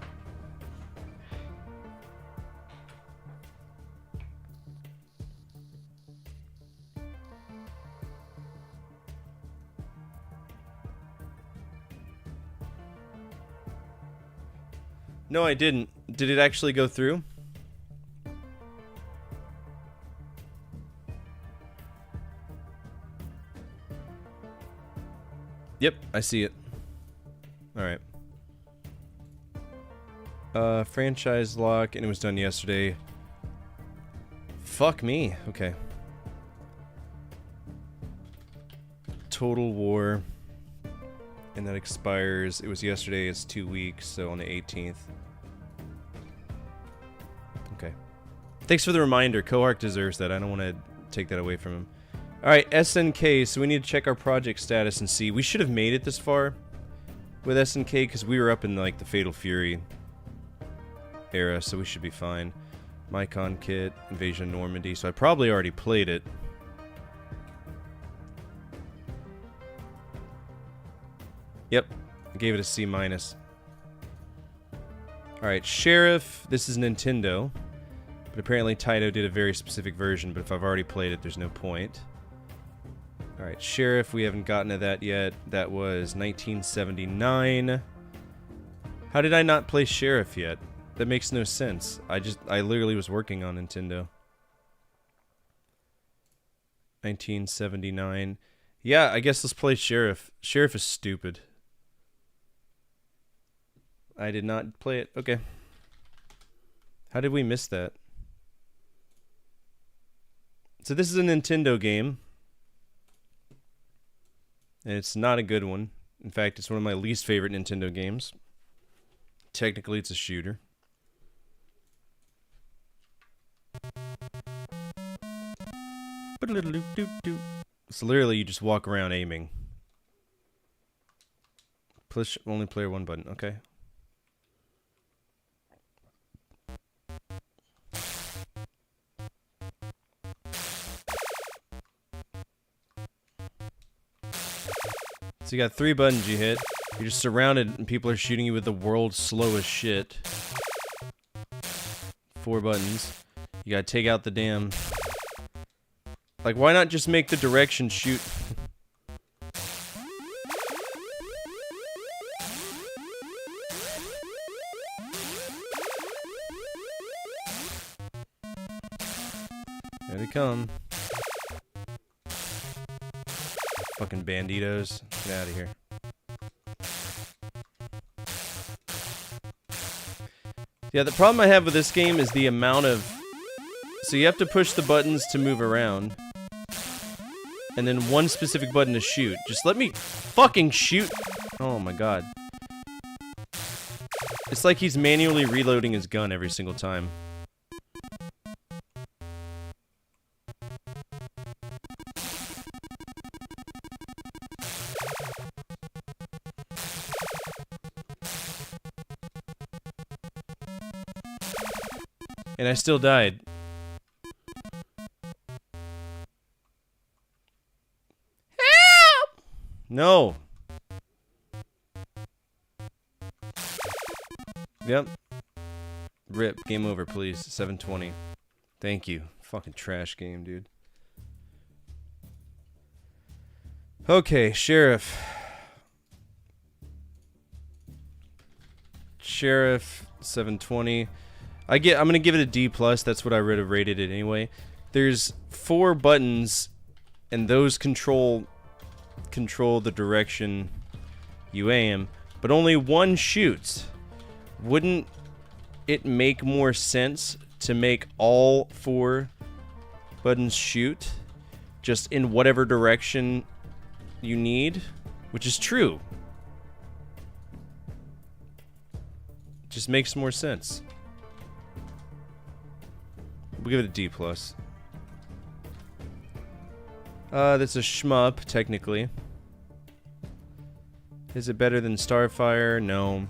No, I didn't. Did it actually go through? Yep, I see it. Alright. Franchise lock, and it was done yesterday. Fuck me. Okay. Total War. And that expires. It was yesterday, it's 2 weeks, so on the 18th. Okay. Thanks for the reminder. Kohark deserves that. I don't want to take that away from him. Alright, SNK, so we need to check our project status and see. We should have made it this far with SNK because we were up in like the Fatal Fury era, so we should be fine. Mycon kit, Invasion of Normandy, so I probably already played it. Yep, I gave it a C-. Alright, Sheriff, this is Nintendo, but apparently Taito did a very specific version, but if I've already played it, there's no point. Alright, Sheriff, we haven't gotten to that yet. That was 1979. How did I not play Sheriff yet? That makes no sense. I literally was working on Nintendo. 1979. Yeah, I guess let's play Sheriff. Sheriff is stupid. I did not play it. Okay. How did we miss that? So this is a Nintendo game. And it's not a good one. In fact, it's one of my least favorite Nintendo games. Technically, it's a shooter. So literally, you just walk around aiming. Push only player one button. Okay. So you got 3 buttons you hit. You're just surrounded and people are shooting you with the world's slowest shit. 4 buttons. You gotta take out the damn... Like, why not just make the direction shoot? There they come. Fucking banditos. Get out of here. Yeah, the problem I have with this game is the amount of... So you have to push the buttons to move around. And then one specific button to shoot. Just let me fucking shoot! Oh my god. It's like he's manually reloading his gun every single time. And I still died. Help! No. Yep. RIP. Game over, please. 720. Thank you. Fucking trash game, dude. Okay, Sheriff. Sheriff, 720. I'm gonna give it a D+. That's what I would have rated it anyway. There's 4 buttons, and those control the direction you aim, but only one shoots. Wouldn't it make more sense to make all 4 buttons shoot, just in whatever direction you need? Which is true. Just makes more sense. We'll give it a D+. That's a shmup, technically. Is it better than Starfire? No.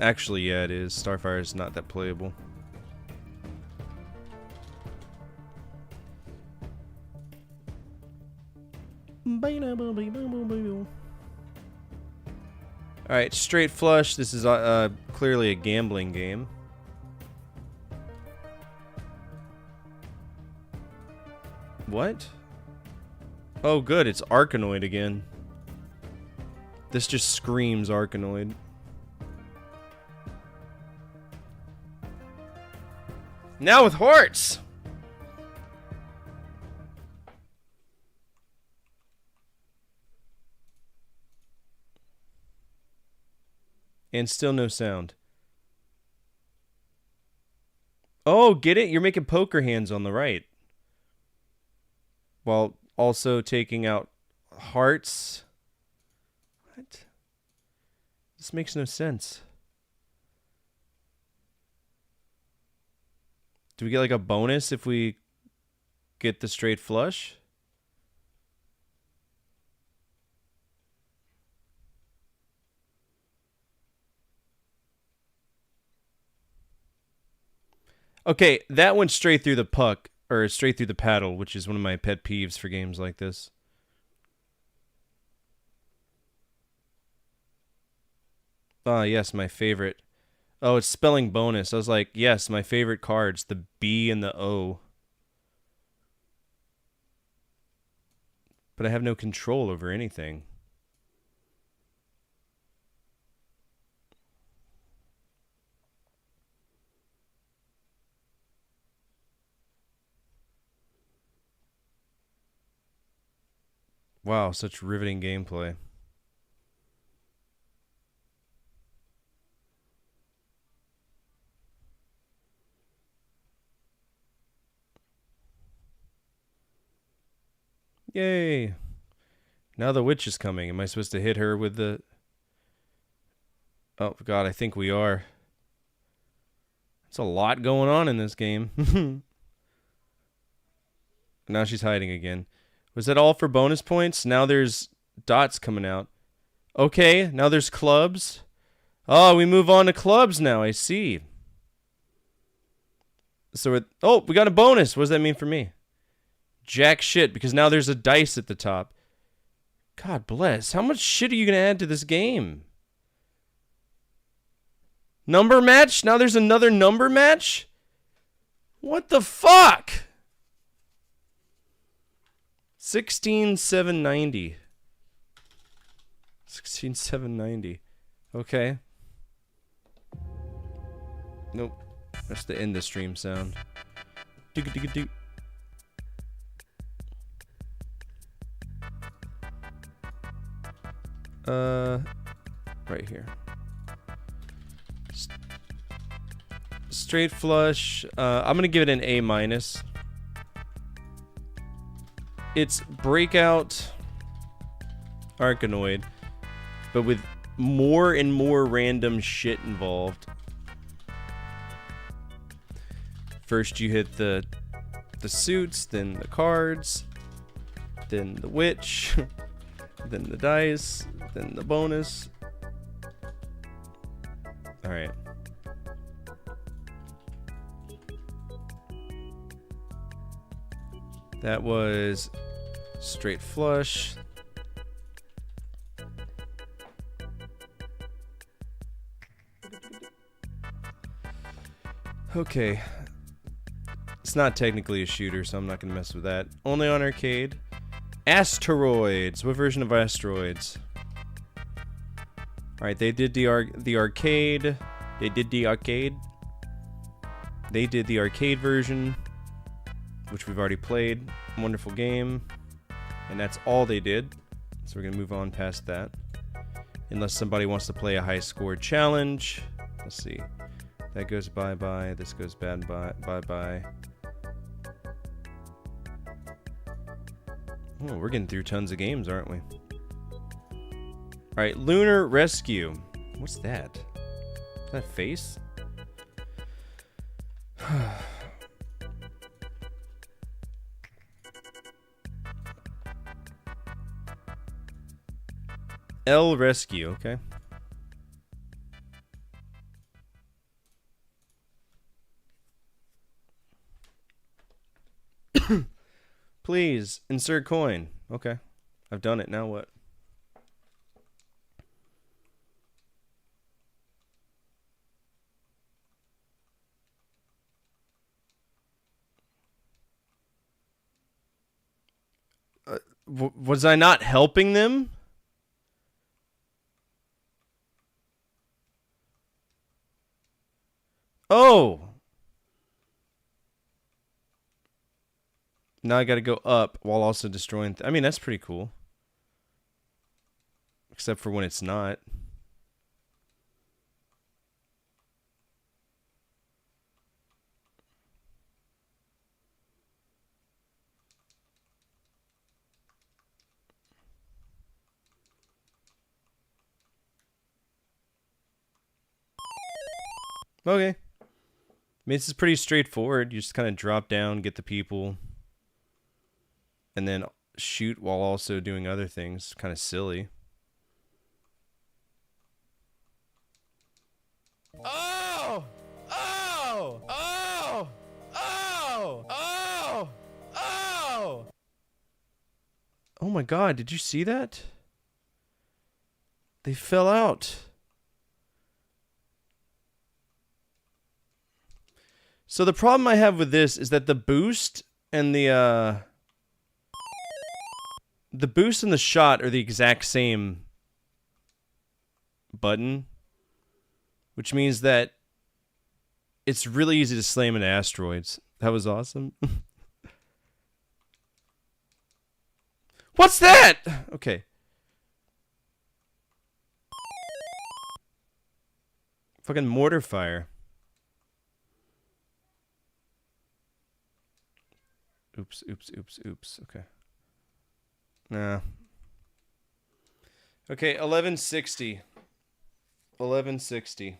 Actually, yeah, it is. Starfire is not that playable. Alright, Straight Flush. This is clearly a gambling game. What? Oh, good. It's Arkanoid again. This just screams Arkanoid. Now with hearts! And still no sound. Oh, get it? You're making poker hands on the right. While also taking out hearts. What? This makes no sense. Do we get like a bonus if we get the straight flush? Okay, that went straight through the puck, or straight through the paddle, which is one of my pet peeves for games like this. Ah, yes, my favorite. Oh, it's spelling bonus. I was like, yes, my favorite cards, the B and the O. But I have no control over anything. Wow, such riveting gameplay. Yay. Now the witch is coming. Am I supposed to hit her with the... Oh, God, I think we are. There's a lot going on in this game. Now she's hiding again. Was that all for bonus points? Now there's dots coming out. Okay, now there's clubs. Oh, we move on to clubs now. I see. So, oh, we got a bonus. What does that mean for me? Jack shit, because now there's a dice at the top. God bless. How much shit are you going to add to this game? Number match? Now there's another number match? What the fuck? 16,790. 16,790. Okay. Nope. That's the end of stream sound. Doo-ga-doo-ga-doo. Right here. Straight flush. I'm gonna give it an A minus. It's Breakout Arkanoid, but with more and more random shit involved. First you hit the suits, then the cards, then the witch, then the dice, then the bonus. Alright. That was straight flush. Okay. It's not technically a shooter, so I'm not going to mess with that. Only on arcade. Asteroids. What version of Asteroids? Alright, they did the arcade. They did the arcade. They did the arcade version, which we've already played. Wonderful game. And that's all they did. So we're going to move on past that. Unless somebody wants to play a high score challenge. Let's see. That goes bye-bye. This goes bye-bye. Oh, we're getting through tons of games, aren't we? Alright, Lunar Rescue. What's that? Is that face? L Rescue, okay. Please, insert coin. Okay. I've done it, now what? Was I not helping them? Oh! Now I gotta go up while also destroying... I mean, that's pretty cool. Except for when it's not. Okay. I mean, this is pretty straightforward. You just kind of drop down, get the people, and then shoot while also doing other things. Kind of silly. Oh! Oh! Oh! Oh! Oh! Oh! Oh my god, did you see that? They fell out. So the problem I have with this is that the boost and the boost and the shot are the exact same button, which means that it's really easy to slam into asteroids. That was awesome. What's that? Okay. Fucking mortar fire. Oops, oops, oops, oops. Okay. Nah. Okay, 1160. 1160.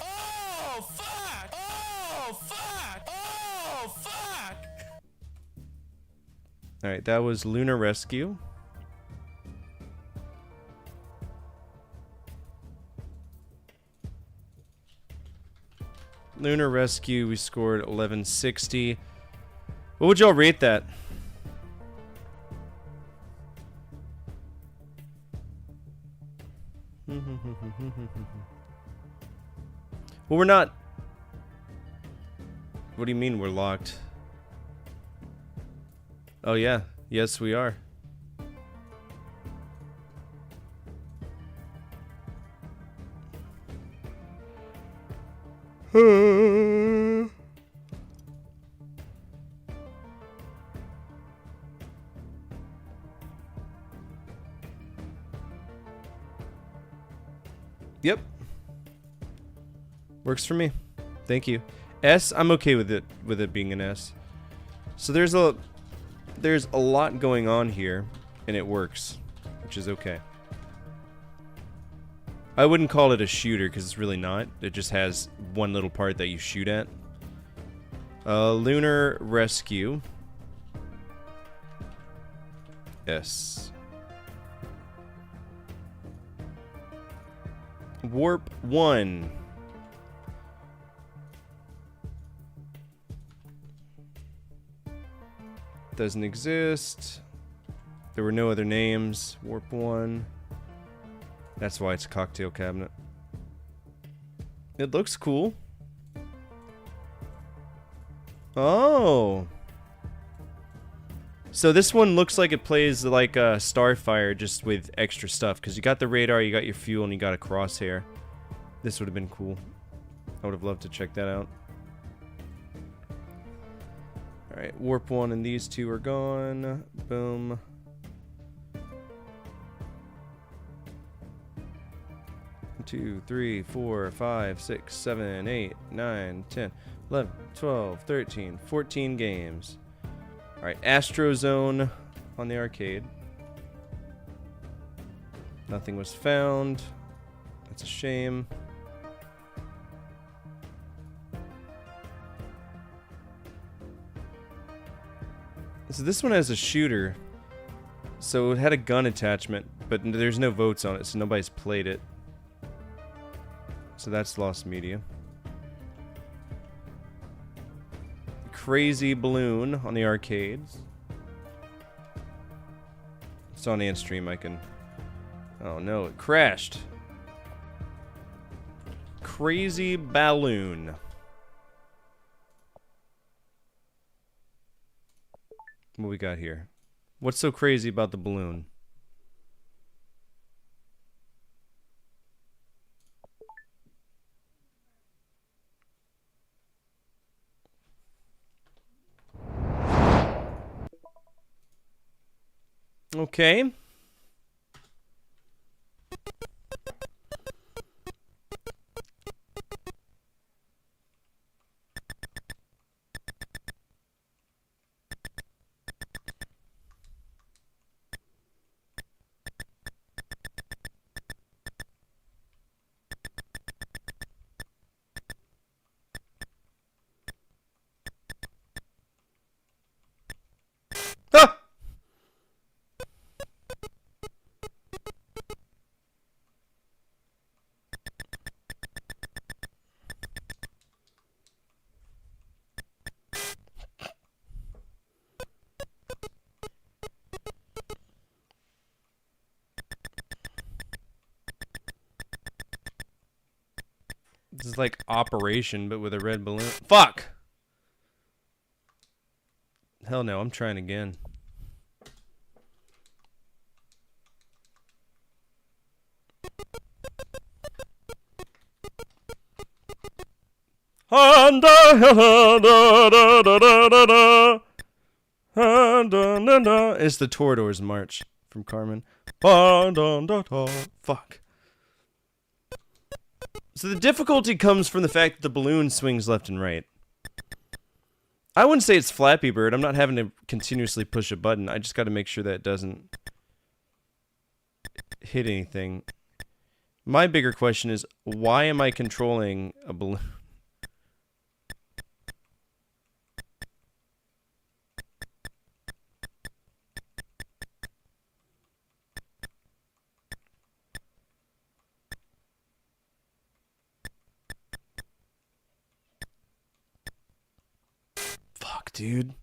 Oh, fuck! Oh, fuck! Oh, fuck! Alright, that was Lunar Rescue. Lunar Rescue, we scored 1160. What would y'all rate that? Well, we're not... What do you mean we're locked? Oh yeah, yes we are. Yep. Works for me. Thank you. S, I'm okay with it being an S. So there's a lot going on here, and it works, which is okay. I wouldn't call it a shooter because it's really not. It just has one little part that you shoot at. Lunar Rescue. S. Warp 1. Doesn't exist. There were no other names. Warp 1. That's why it's a cocktail cabinet. It looks cool. Oh. So this one looks like it plays like a Starfire, just with extra stuff. Because you got the radar, you got your fuel, and you got a crosshair. This would have been cool. I would have loved to check that out. Alright, Warp 1 and these two are gone. Boom. Two, 3, 4, 5, 6, 7, 8, 9, 10, 11, 12, 13, 14 games. Alright, Astro Zone on the arcade. Nothing was found. That's a shame. So this one has a shooter. So it had a gun attachment, but there's no votes on it, so nobody's played it. So that's lost media. Crazy Balloon on the arcades. It's on and stream. I can. Oh no, it crashed. Crazy Balloon. What we got here? What's so crazy about the balloon? Okay. Ah! This is like Operation, but with a red balloon. Fuck! Hell no, I'm trying again. It's the Toreador's March from Carmen. Fuck. So the difficulty comes from the fact that the balloon swings left and right. I wouldn't say it's Flappy Bird. I'm not having to continuously push a button. I just got to make sure that it doesn't hit anything. My bigger question is, why am I controlling a balloon? Fuck, dude.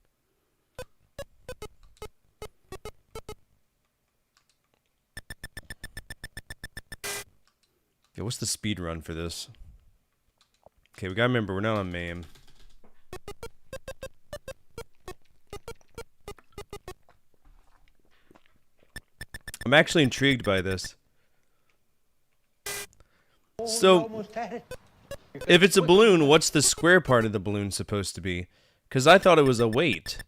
Okay, what's the speed run for this? Okay, we gotta remember, we're not on MAME. I'm actually intrigued by this. So, if it's a balloon, what's the square part of the balloon supposed to be? Because I thought it was a weight.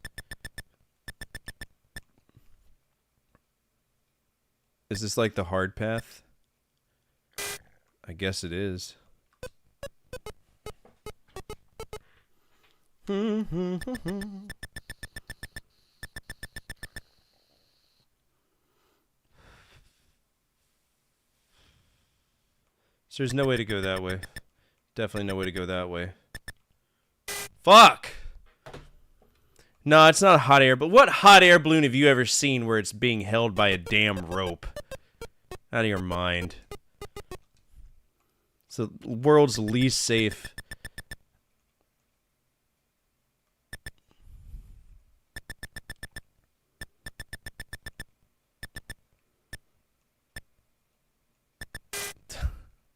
Is this like the hard path? I guess it is. So there's no way to go that way. Definitely no way to go that way. Fuck! No, it's not a hot air, but what hot air balloon have you ever seen where it's being held by a damn rope? Out of your mind. It's the world's least safe.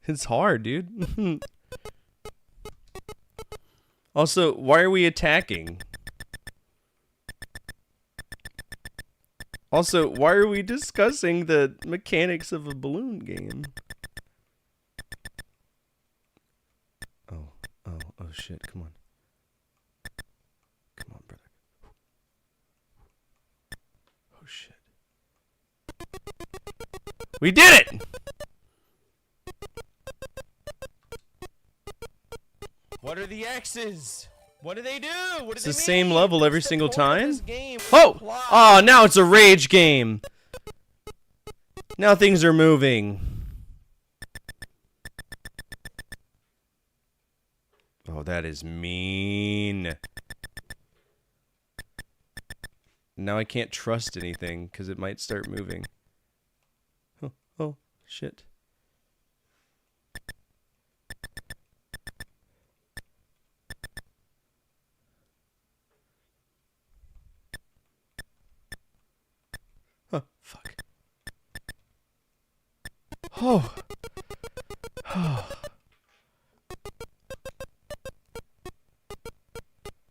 It's hard, dude. Also, why are we attacking? Also, why are we discussing the mechanics of a balloon game? Oh shit, come on. Come on, brother. Oh shit. We did it! What are the X's? What do they do? What do It's they the same mean? level every What's the single point of time? this game? What's Oh! the plot? Oh, now it's a rage game! Now things are moving. Oh, that is mean. Now I can't trust anything, because it might start moving. Oh, shit. Oh, fuck. Oh.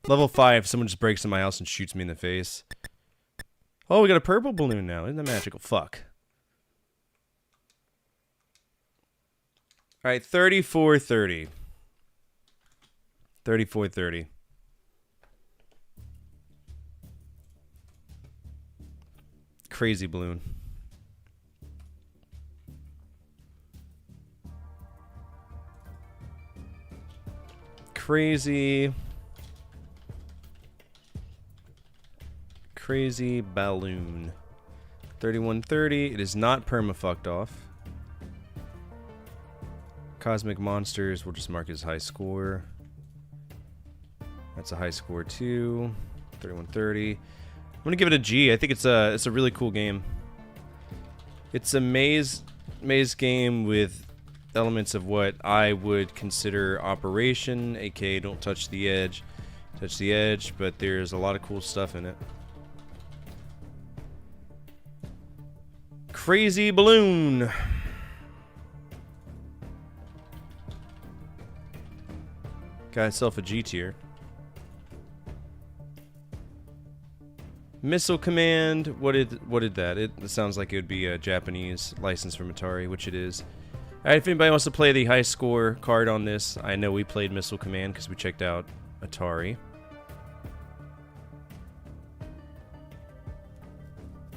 Level 5, someone just breaks in my house and shoots me in the face. Oh, we got a purple balloon now. Isn't that magical? Fuck. Alright, 34-30. 34-30. Crazy balloon. Crazy balloon. 31-30. It is not perma-fucked off. Cosmic monsters, we'll just mark as high score. That's a high score too. 31-30. I'm gonna give it a G. I think it's a really cool game. It's a maze game with elements of what I would consider operation, aka don't touch the edge. Touch the edge, but there's a lot of cool stuff in it. Crazy balloon. Got itself a G tier. Missile Command. What did that? It sounds like it would be a Japanese license from Atari, which it is. Alright, if anybody wants to play the high score card on this, I know we played Missile Command because we checked out Atari.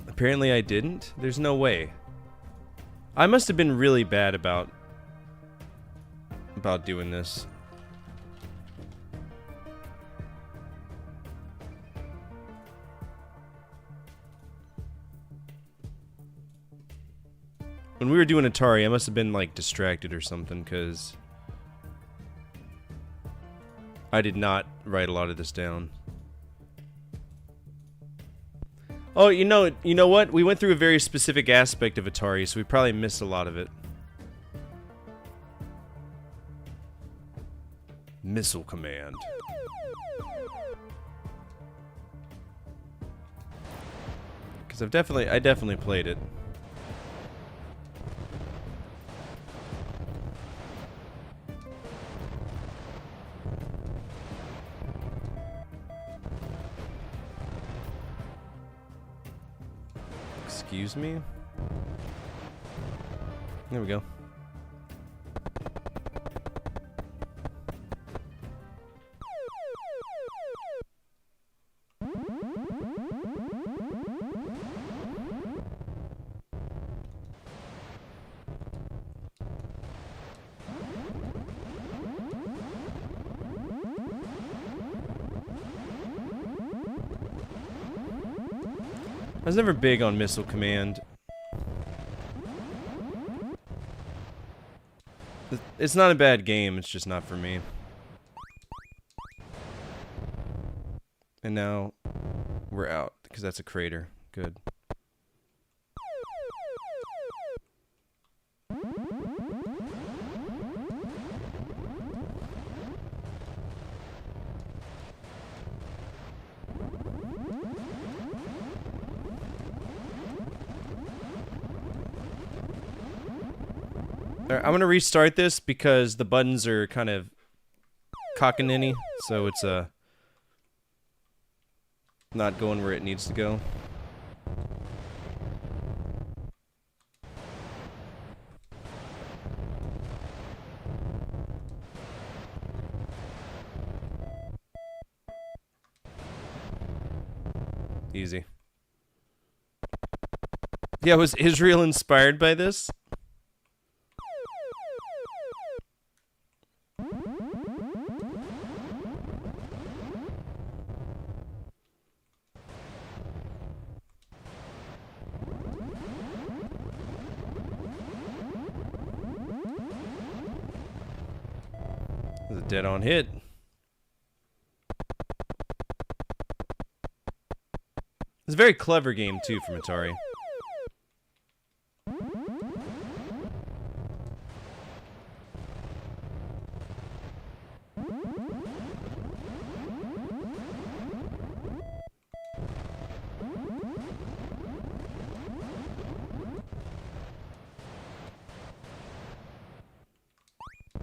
Apparently I didn't. There's no way. I must have been really bad about doing this. When we were doing Atari, I must have been like distracted or something because I did not write a lot of this down. Oh, you know what? We went through a very specific aspect of Atari, so we probably missed a lot of it. Missile Command. Because I definitely played it. Excuse me? There we go. I was never big on Missile Command. It's not a bad game, it's just not for me. And now we're out, because that's a crater. Good. Alright, I'm gonna restart this because the buttons are kind of cockaninny, so it's not going where it needs to go. Easy. Yeah, was Israel inspired by this? This is a dead-on hit. It's a very clever game, too, from Atari.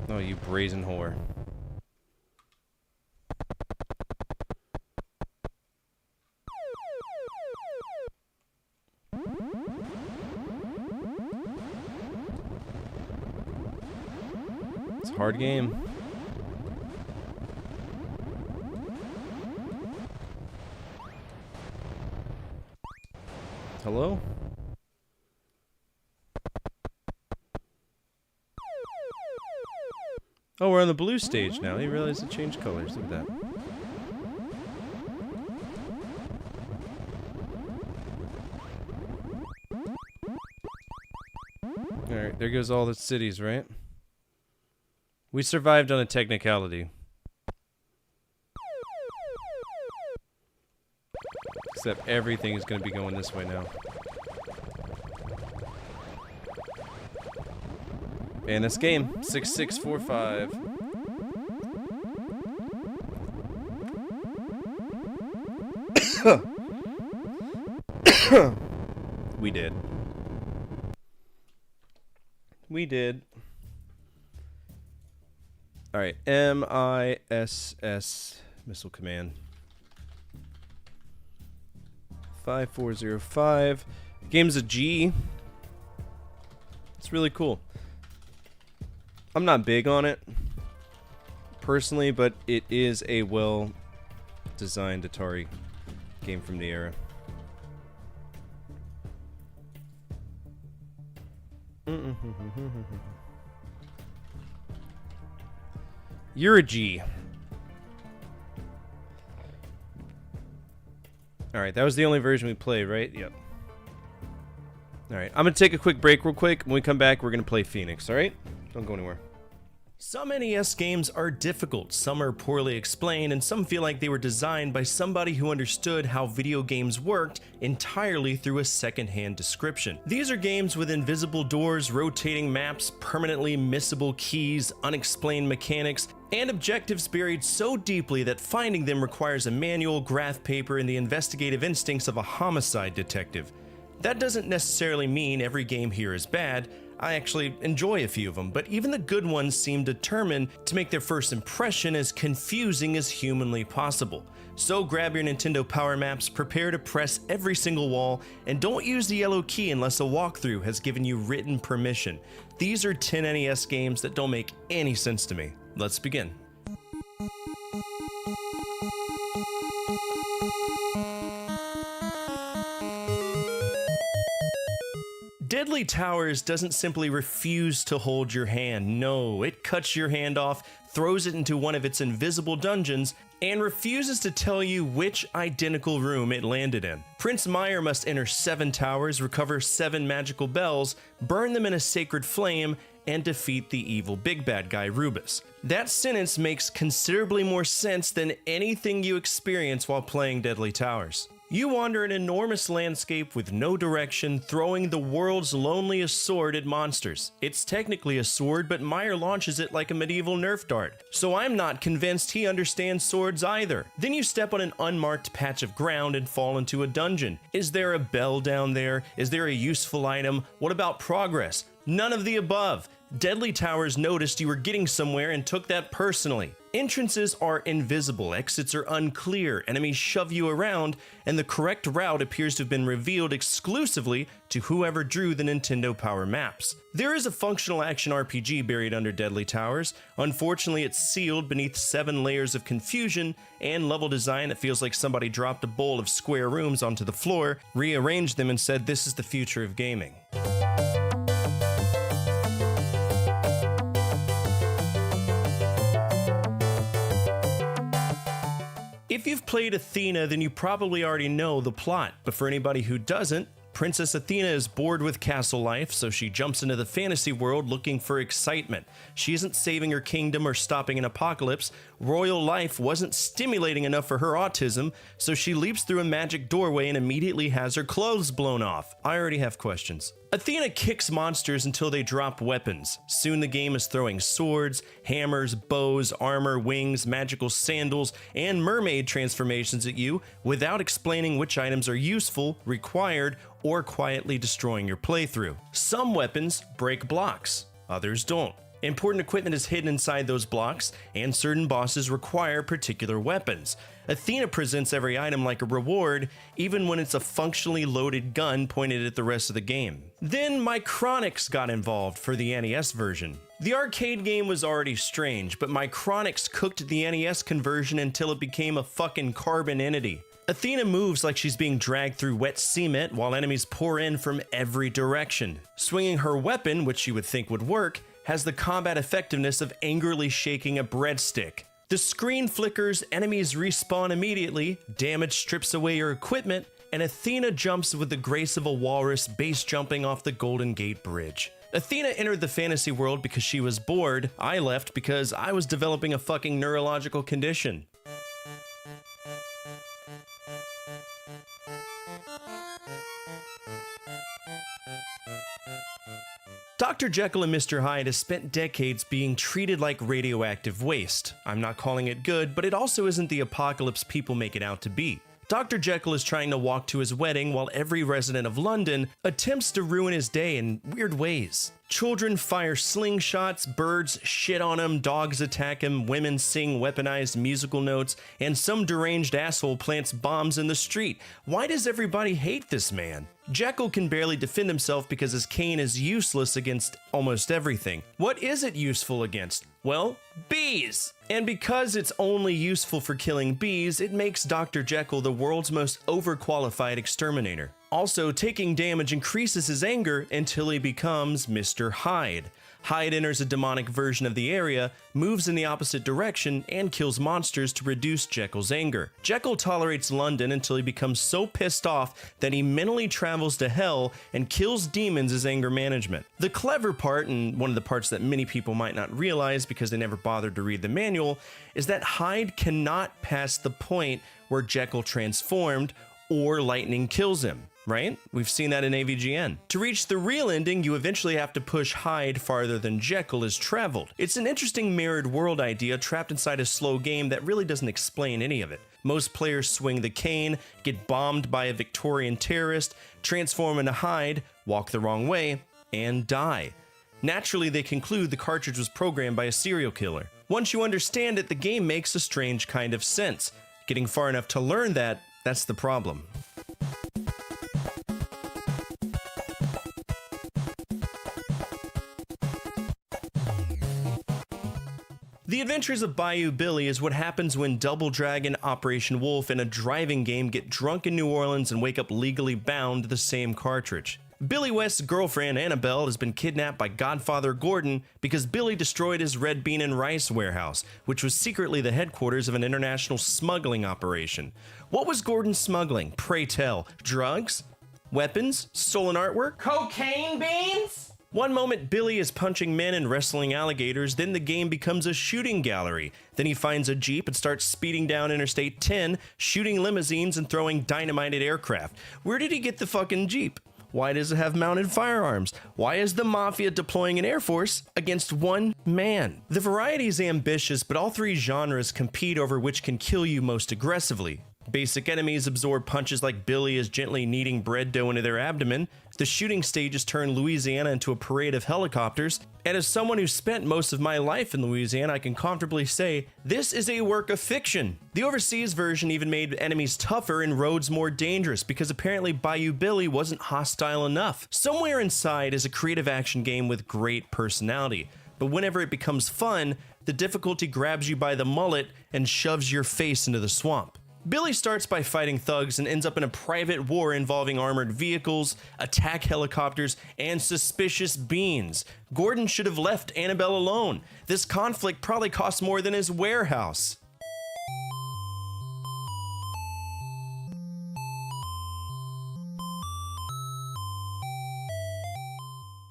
Oh, you brazen whore. It's a hard game. Hello? Oh, we're on the blue stage now. I realized it changed colors. Look at that. Alright, there goes all the cities, right? We survived on a technicality. Except everything is going to be going this way now. And this game, 6645. We did. We did. Alright, MISS Missile Command. 5405. Game's a G. It's really cool. I'm not big on it, personally, but it is a well-designed Atari game from the era. You're a G. Alright, that was the only version we played, right? Yep. Alright, I'm gonna take a quick break real quick. When we come back, we're gonna play Phoenix, alright? Don't go anywhere. Some NES games are difficult, some are poorly explained, and some feel like they were designed by somebody who understood how video games worked entirely through a second-hand description. These are games with invisible doors, rotating maps, permanently missable keys, unexplained mechanics, and objectives buried so deeply that finding them requires a manual, graph paper, and the investigative instincts of a homicide detective. That doesn't necessarily mean every game here is bad. I actually enjoy a few of them, but even the good ones seem determined to make their first impression as confusing as humanly possible. So grab your Nintendo Power Maps, prepare to press every single wall, and don't use the yellow key unless a walkthrough has given you written permission. These are 10 NES games that don't make any sense to me. Let's begin. Deadly Towers doesn't simply refuse to hold your hand. No, it cuts your hand off, throws it into one of its invisible dungeons, and refuses to tell you which identical room it landed in. Prince Meyer must enter 7 towers, recover 7 magical bells, burn them in a sacred flame, and defeat the evil big bad guy Rubus. That sentence makes considerably more sense than anything you experience while playing Deadly Towers. You wander an enormous landscape with no direction, throwing the world's loneliest sword at monsters. It's technically a sword, but Meyer launches it like a medieval Nerf dart. So I'm not convinced he understands swords either. Then you step on an unmarked patch of ground and fall into a dungeon. Is there a bell down there? Is there a useful item? What about progress? None of the above. Deadly Towers noticed you were getting somewhere and took that personally. Entrances are invisible, exits are unclear, enemies shove you around, and the correct route appears to have been revealed exclusively to whoever drew the Nintendo Power Maps. There is a functional action RPG buried under Deadly Towers. Unfortunately, it's sealed beneath 7 layers of confusion and level design that feels like somebody dropped a bowl of square rooms onto the floor, rearranged them, and said this is the future of gaming. If you've played Athena, then you probably already know the plot, but for anybody who doesn't, Princess Athena is bored with castle life, so she jumps into the fantasy world looking for excitement. She isn't saving her kingdom or stopping an apocalypse. Royal life wasn't stimulating enough for her autism, so she leaps through a magic doorway and immediately has her clothes blown off. I already have questions. Athena kicks monsters until they drop weapons. Soon the game is throwing swords, hammers, bows, armor, wings, magical sandals, and mermaid transformations at you without explaining which items are useful, required, or quietly destroying your playthrough. Some weapons break blocks, others don't. Important equipment is hidden inside those blocks, and certain bosses require particular weapons. Athena presents every item like a reward, even when it's a functionally loaded gun pointed at the rest of the game. Then Micronix got involved for the NES version. The arcade game was already strange, but Micronix cooked the NES conversion until it became a fucking carbon entity. Athena moves like she's being dragged through wet cement while enemies pour in from every direction. Swinging her weapon, which you would think would work, has the combat effectiveness of angrily shaking a breadstick. The screen flickers, enemies respawn immediately, damage strips away your equipment, and Athena jumps with the grace of a walrus base jumping off the Golden Gate Bridge. Athena entered the fantasy world because she was bored. I left because I was developing a fucking neurological condition. Dr. Jekyll and Mr. Hyde has spent decades being treated like radioactive waste. I'm not calling it good, but it also isn't the apocalypse people make it out to be. Dr. Jekyll is trying to walk to his wedding while every resident of London attempts to ruin his day in weird ways. Children fire slingshots, birds shit on him, dogs attack him, women sing weaponized musical notes, and some deranged asshole plants bombs in the street. Why does everybody hate this man? Jekyll can barely defend himself because his cane is useless against almost everything. What is it useful against? Well, bees! And because it's only useful for killing bees, it makes Dr. Jekyll the world's most overqualified exterminator. Also, taking damage increases his anger until he becomes Mr. Hyde. Hyde enters a demonic version of the area, moves in the opposite direction, and kills monsters to reduce Jekyll's anger. Jekyll tolerates London until he becomes so pissed off that he mentally travels to hell and kills demons as anger management. The clever part, and one of the parts that many people might not realize because they never bothered to read the manual, is that Hyde cannot pass the point where Jekyll transformed or lightning kills him. Right? We've seen that in AVGN. To reach the real ending, you eventually have to push Hyde farther than Jekyll has traveled. It's an interesting mirrored world idea trapped inside a slow game that really doesn't explain any of it. Most players swing the cane, get bombed by a Victorian terrorist, transform into Hyde, walk the wrong way, and die. Naturally, they conclude the cartridge was programmed by a serial killer. Once you understand it, the game makes a strange kind of sense. Getting far enough to learn that's the problem. The Adventures of Bayou Billy is what happens when Double Dragon, Operation Wolf, and a driving game get drunk in New Orleans and wake up legally bound to the same cartridge. Billy West's girlfriend Annabelle has been kidnapped by Godfather Gordon because Billy destroyed his red bean and rice warehouse, which was secretly the headquarters of an international smuggling operation. What was Gordon smuggling? Pray tell. Drugs? Weapons? Stolen artwork? Cocaine beans? One moment Billy is punching men and wrestling alligators, then the game becomes a shooting gallery. Then he finds a Jeep and starts speeding down Interstate 10, shooting limousines and throwing dynamite at aircraft. Where did he get the fucking Jeep? Why does it have mounted firearms? Why is the Mafia deploying an air force against one man? The variety is ambitious, but all three genres compete over which can kill you most aggressively. Basic enemies absorb punches like Billy is gently kneading bread dough into their abdomen. The shooting stages turn Louisiana into a parade of helicopters. And as someone who spent most of my life in Louisiana, I can comfortably say, this is a work of fiction. The overseas version even made enemies tougher and roads more dangerous because apparently Bayou Billy wasn't hostile enough. Somewhere Inside is a creative action game with great personality. But whenever it becomes fun, the difficulty grabs you by the mullet and shoves your face into the swamp. Billy starts by fighting thugs and ends up in a private war involving armored vehicles, attack helicopters, and suspicious beans. Gordon should have left Annabelle alone. This conflict probably cost more than his warehouse.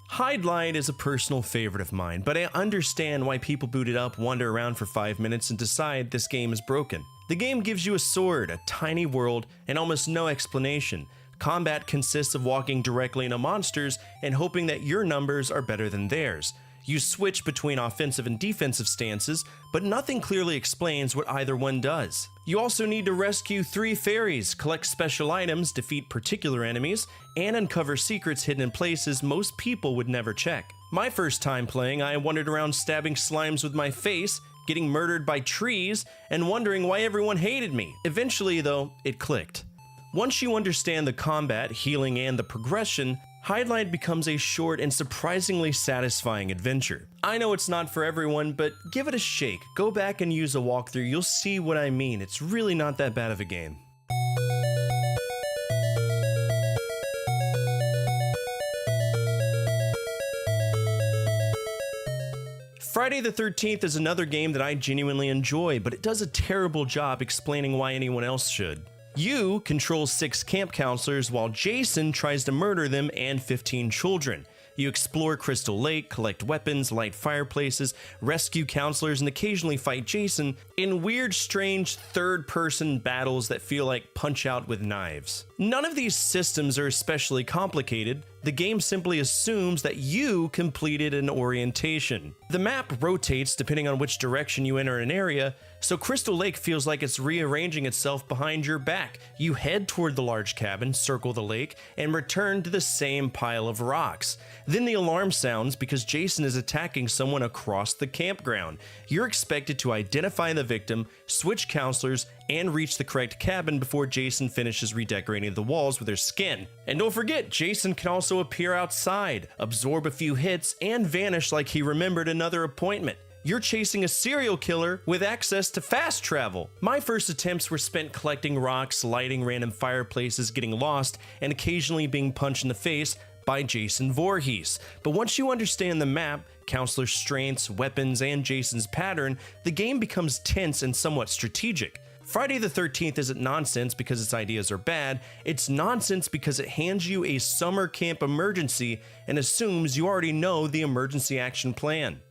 Hide Light is a personal favorite of mine, but I understand why people boot it up, wander around for 5 minutes, and decide this game is broken. The game gives you a sword, a tiny world, and almost no explanation. Combat consists of walking directly into monsters and hoping that your numbers are better than theirs. You switch between offensive and defensive stances, but nothing clearly explains what either one does. You also need to rescue 3 fairies, collect special items, defeat particular enemies, and uncover secrets hidden in places most people would never check. My first time playing, I wandered around stabbing slimes with my face, getting murdered by trees, and wondering why everyone hated me. Eventually, though, it clicked. Once you understand the combat, healing, and the progression, Hide Light becomes a short and surprisingly satisfying adventure. I know it's not for everyone, but give it a shake. Go back and use a walkthrough, you'll see what I mean. It's really not that bad of a game. Friday the 13th is another game that I genuinely enjoy, but it does a terrible job explaining why anyone else should. You control 6 camp counselors while Jason tries to murder them and 15 children. You explore Crystal Lake, collect weapons, light fireplaces, rescue counselors, and occasionally fight Jason in weird, strange third-person battles that feel like Punch-Out with knives. None of these systems are especially complicated. The game simply assumes that you completed an orientation. The map rotates depending on which direction you enter an area, so Crystal Lake feels like it's rearranging itself behind your back. You head toward the large cabin, circle the lake, and return to the same pile of rocks. Then the alarm sounds because Jason is attacking someone across the campground. You're expected to identify the victim, switch counselors, and reach the correct cabin before Jason finishes redecorating the walls with her skin. And don't forget, Jason can also appear outside, absorb a few hits, and vanish like he remembered another appointment. You're chasing a serial killer with access to fast travel. My first attempts were spent collecting rocks, lighting random fireplaces, getting lost, and occasionally being punched in the face by Jason Voorhees. But once you understand the map, counselor strengths, weapons, and Jason's pattern, the game becomes tense and somewhat strategic. Friday the 13th isn't nonsense because its ideas are bad, it's nonsense because it hands you a summer camp emergency and assumes you already know the emergency action plan.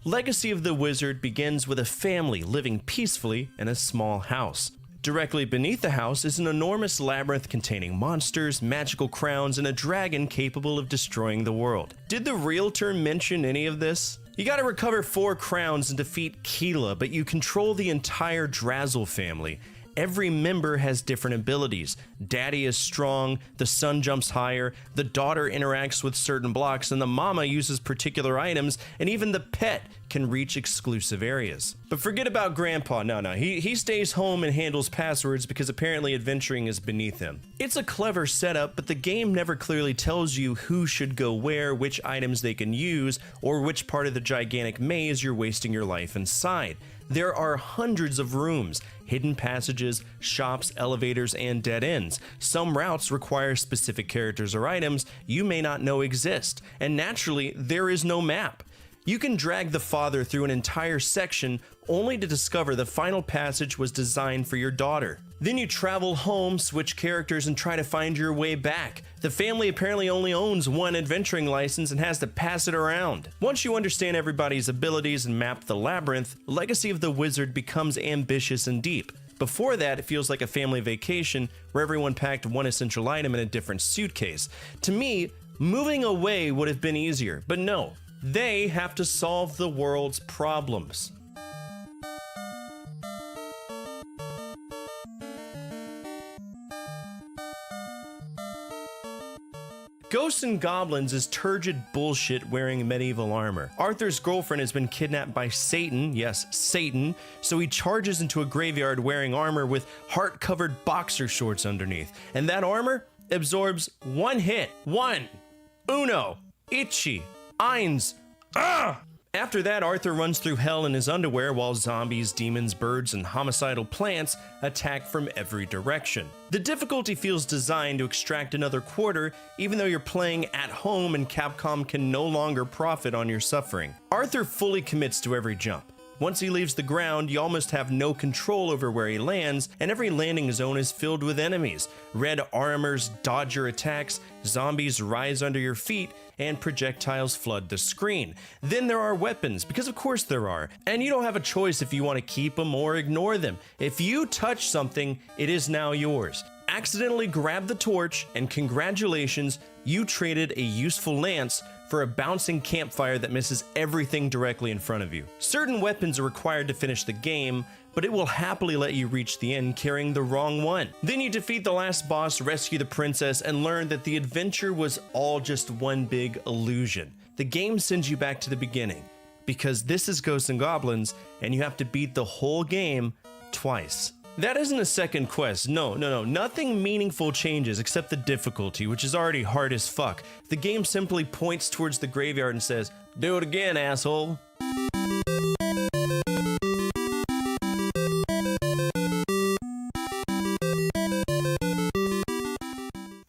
Legacy of the Wizard begins with a family living peacefully in a small house. Directly beneath the house is an enormous labyrinth containing monsters, magical crowns, and a dragon capable of destroying the world. Did the realtor mention any of this? You gotta recover 4 crowns and defeat Keela, but you control the entire Drazzle family. Every member has different abilities. Daddy is strong, the son jumps higher, the daughter interacts with certain blocks, and the mama uses particular items, and even the pet can reach exclusive areas. But forget about Grandpa, no, he stays home and handles passwords because apparently adventuring is beneath him. It's a clever setup, but the game never clearly tells you who should go where, which items they can use, or which part of the gigantic maze you're wasting your life inside. There are hundreds of rooms, hidden passages, shops, elevators, and dead ends. Some routes require specific characters or items you may not know exist, and naturally, there is no map. You can drag the father through an entire section only to discover the final passage was designed for your daughter. Then you travel home, switch characters, and try to find your way back. The family apparently only owns one adventuring license and has to pass it around. Once you understand everybody's abilities and map the labyrinth, Legacy of the Wizard becomes ambitious and deep. Before that, it feels like a family vacation where everyone packed one essential item in a different suitcase. To me, moving away would have been easier, but no. They have to solve the world's problems. Ghosts and Goblins is turgid bullshit wearing medieval armor. Arthur's girlfriend has been kidnapped by Satan, yes, Satan, so he charges into a graveyard wearing armor with heart-covered boxer shorts underneath. And that armor absorbs one hit. One. Uno. Ichi. Eins. Ah! After that, Arthur runs through hell in his underwear while zombies, demons, birds, and homicidal plants attack from every direction. The difficulty feels designed to extract another quarter, even though you're playing at home and Capcom can no longer profit on your suffering. Arthur fully commits to every jump. Once he leaves the ground, you almost have no control over where he lands, and every landing zone is filled with enemies. Red armors dodge your attacks, zombies rise under your feet, and projectiles flood the screen. Then there are weapons, because of course there are, and you don't have a choice if you want to keep them or ignore them. If you touch something, it is now yours. Accidentally grab the torch, and congratulations, you traded a useful lance for a bouncing campfire that misses everything directly in front of you. Certain weapons are required to finish the game, but it will happily let you reach the end carrying the wrong one. Then you defeat the last boss, rescue the princess, and learn that the adventure was all just one big illusion. The game sends you back to the beginning, because this is Ghosts and Goblins, and you have to beat the whole game twice. That isn't a second quest, no, nothing meaningful changes except the difficulty, which is already hard as fuck. The game simply points towards the graveyard and says, "Do it again, asshole."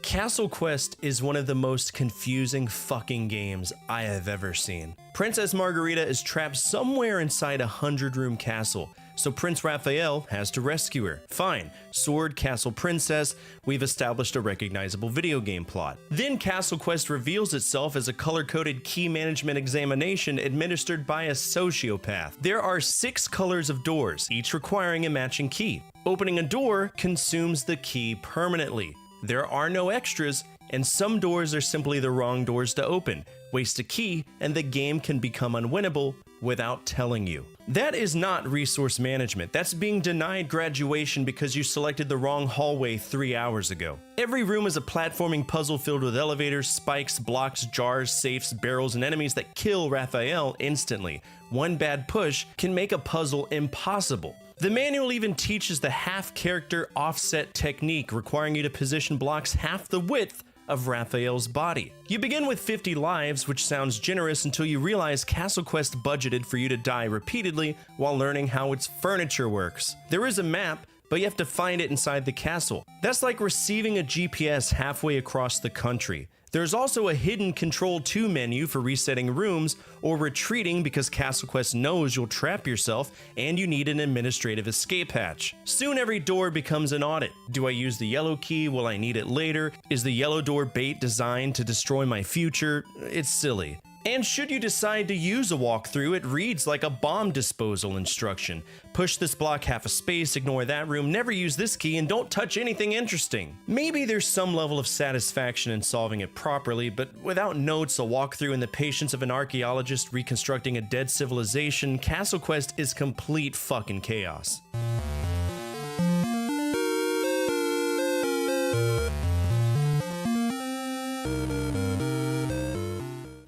Castle Quest is one of the most confusing fucking games I have ever seen. Princess Margarita is trapped somewhere inside a 100-room castle, so Prince Raphael has to rescue her. Fine, sword, castle, princess, we've established a recognizable video game plot. Then Castle Quest reveals itself as a color-coded key management examination administered by a sociopath. There are 6 colors of doors, each requiring a matching key. Opening a door consumes the key permanently. There are no extras, and some doors are simply the wrong doors to open. Waste a key, and the game can become unwinnable without telling you. That is not resource management. That's being denied graduation because you selected the wrong hallway 3 hours ago. Every room is a platforming puzzle filled with elevators, spikes, blocks, jars, safes, barrels, and enemies that kill Raphael instantly. One bad push can make a puzzle impossible. The manual even teaches the half-character offset technique, requiring you to position blocks half the width of Raphael's body. You begin with 50 lives, which sounds generous until you realize Castle Quest budgeted for you to die repeatedly while learning how its furniture works. There is a map, but you have to find it inside the castle. That's like receiving a GPS halfway across the country. There's also a hidden Control 2 menu for resetting rooms or retreating because Castle Quest knows you'll trap yourself and you need an administrative escape hatch. Soon every door becomes an audit. Do I use the yellow key? Will I need it later? Is the yellow door bait designed to destroy my future? It's silly. And should you decide to use a walkthrough, it reads like a bomb disposal instruction. Push this block half a space, ignore that room, never use this key, and don't touch anything interesting. Maybe there's some level of satisfaction in solving it properly, but without notes, a walkthrough, and the patience of an archaeologist reconstructing a dead civilization, Castle Quest is complete fucking chaos.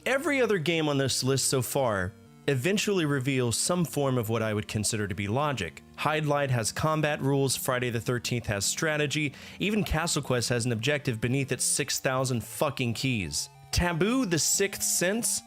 Every other game on this list so far eventually reveal some form of what I would consider to be logic. Hide Light has combat rules, Friday the 13th has strategy, even Castle Quest has an objective beneath its 6,000 fucking keys. Taboo: The Sixth Sense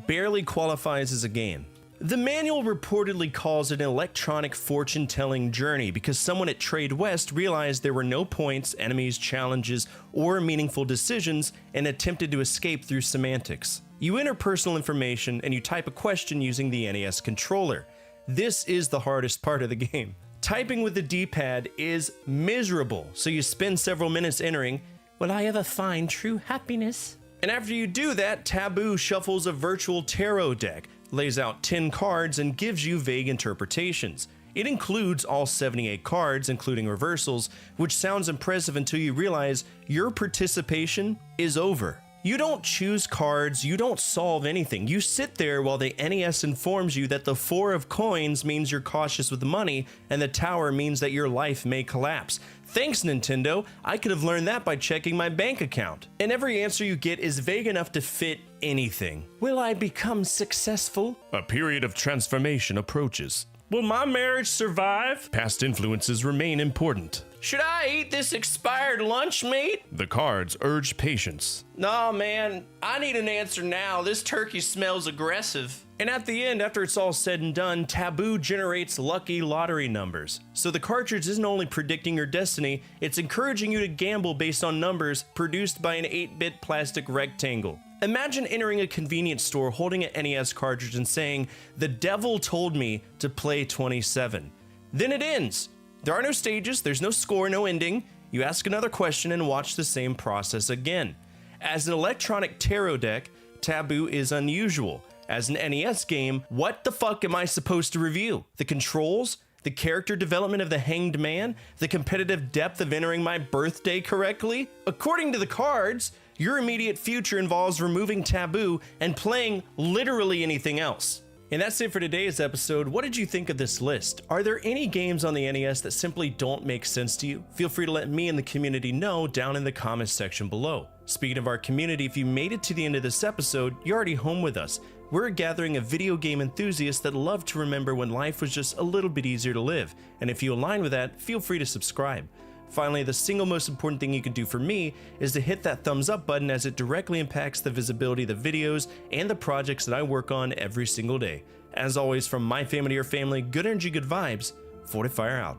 barely qualifies as a game. The manual reportedly calls it an electronic fortune-telling journey because someone at Trade West realized there were no points, enemies, challenges, or meaningful decisions and attempted to escape through semantics. You enter personal information and you type a question using the NES controller. This is the hardest part of the game. Typing with the D-pad is miserable, so you spend several minutes entering, "Will I ever find true happiness?" And after you do that, Taboo shuffles a virtual tarot deck, lays out 10 cards, and gives you vague interpretations. It includes all 78 cards, including reversals, which sounds impressive until you realize your participation is over. You don't choose cards, you don't solve anything. You sit there while the NES informs you that the 4 of coins means you're cautious with money, and the tower means that your life may collapse. Thanks, Nintendo. I could have learned that by checking my bank account. And every answer you get is vague enough to fit anything. Will I become successful? A period of transformation approaches. Will my marriage survive? Past influences remain important. Should I eat this expired lunch meat? The cards urge patience. Nah, man, I need an answer now. This turkey smells aggressive. And at the end, after it's all said and done, Taboo generates lucky lottery numbers. So the cartridge isn't only predicting your destiny, it's encouraging you to gamble based on numbers produced by an 8-bit plastic rectangle. Imagine entering a convenience store holding an NES cartridge and saying, "The devil told me to play 27. Then it ends. There are no stages, there's no score, no ending. You ask another question and watch the same process again. As an electronic tarot deck, Taboo is unusual. As an NES game, what the fuck am I supposed to review? The controls? The character development of the Hanged Man? The competitive depth of entering my birthday correctly? According to the cards, your immediate future involves removing Taboo and playing literally anything else. And that's it for today's episode. What did you think of this list? Are there any games on the NES that simply don't make sense to you? Feel free to let me and the community know down in the comments section below. Speaking of our community, if you made it to the end of this episode, you're already home with us. We're a gathering of video game enthusiasts that love to remember when life was just a little bit easier to live. And if you align with that, feel free to subscribe. Finally, the single most important thing you can do for me is to hit that thumbs up button, as it directly impacts the visibility of the videos and the projects that I work on every single day. As always, from my family to your family, good energy, good vibes. Fortifire out.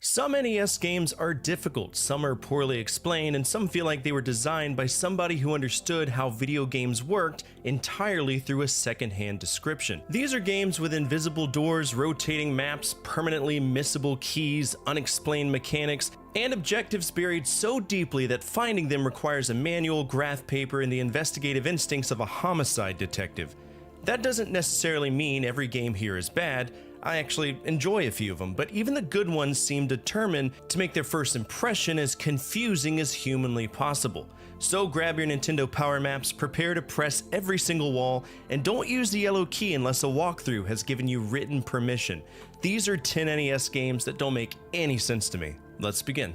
Some NES games are difficult, some are poorly explained, and some feel like they were designed by somebody who understood how video games worked entirely through a secondhand description. These are games with invisible doors, rotating maps, permanently missable keys, unexplained mechanics, and objectives buried so deeply that finding them requires a manual, graph paper, and the investigative instincts of a homicide detective. That doesn't necessarily mean every game here is bad. I actually enjoy a few of them, but even the good ones seem determined to make their first impression as confusing as humanly possible. So grab your Nintendo Power Maps, prepare to press every single wall, and don't use the yellow key unless a walkthrough has given you written permission. These are 10 NES games that don't make any sense to me. Let's begin.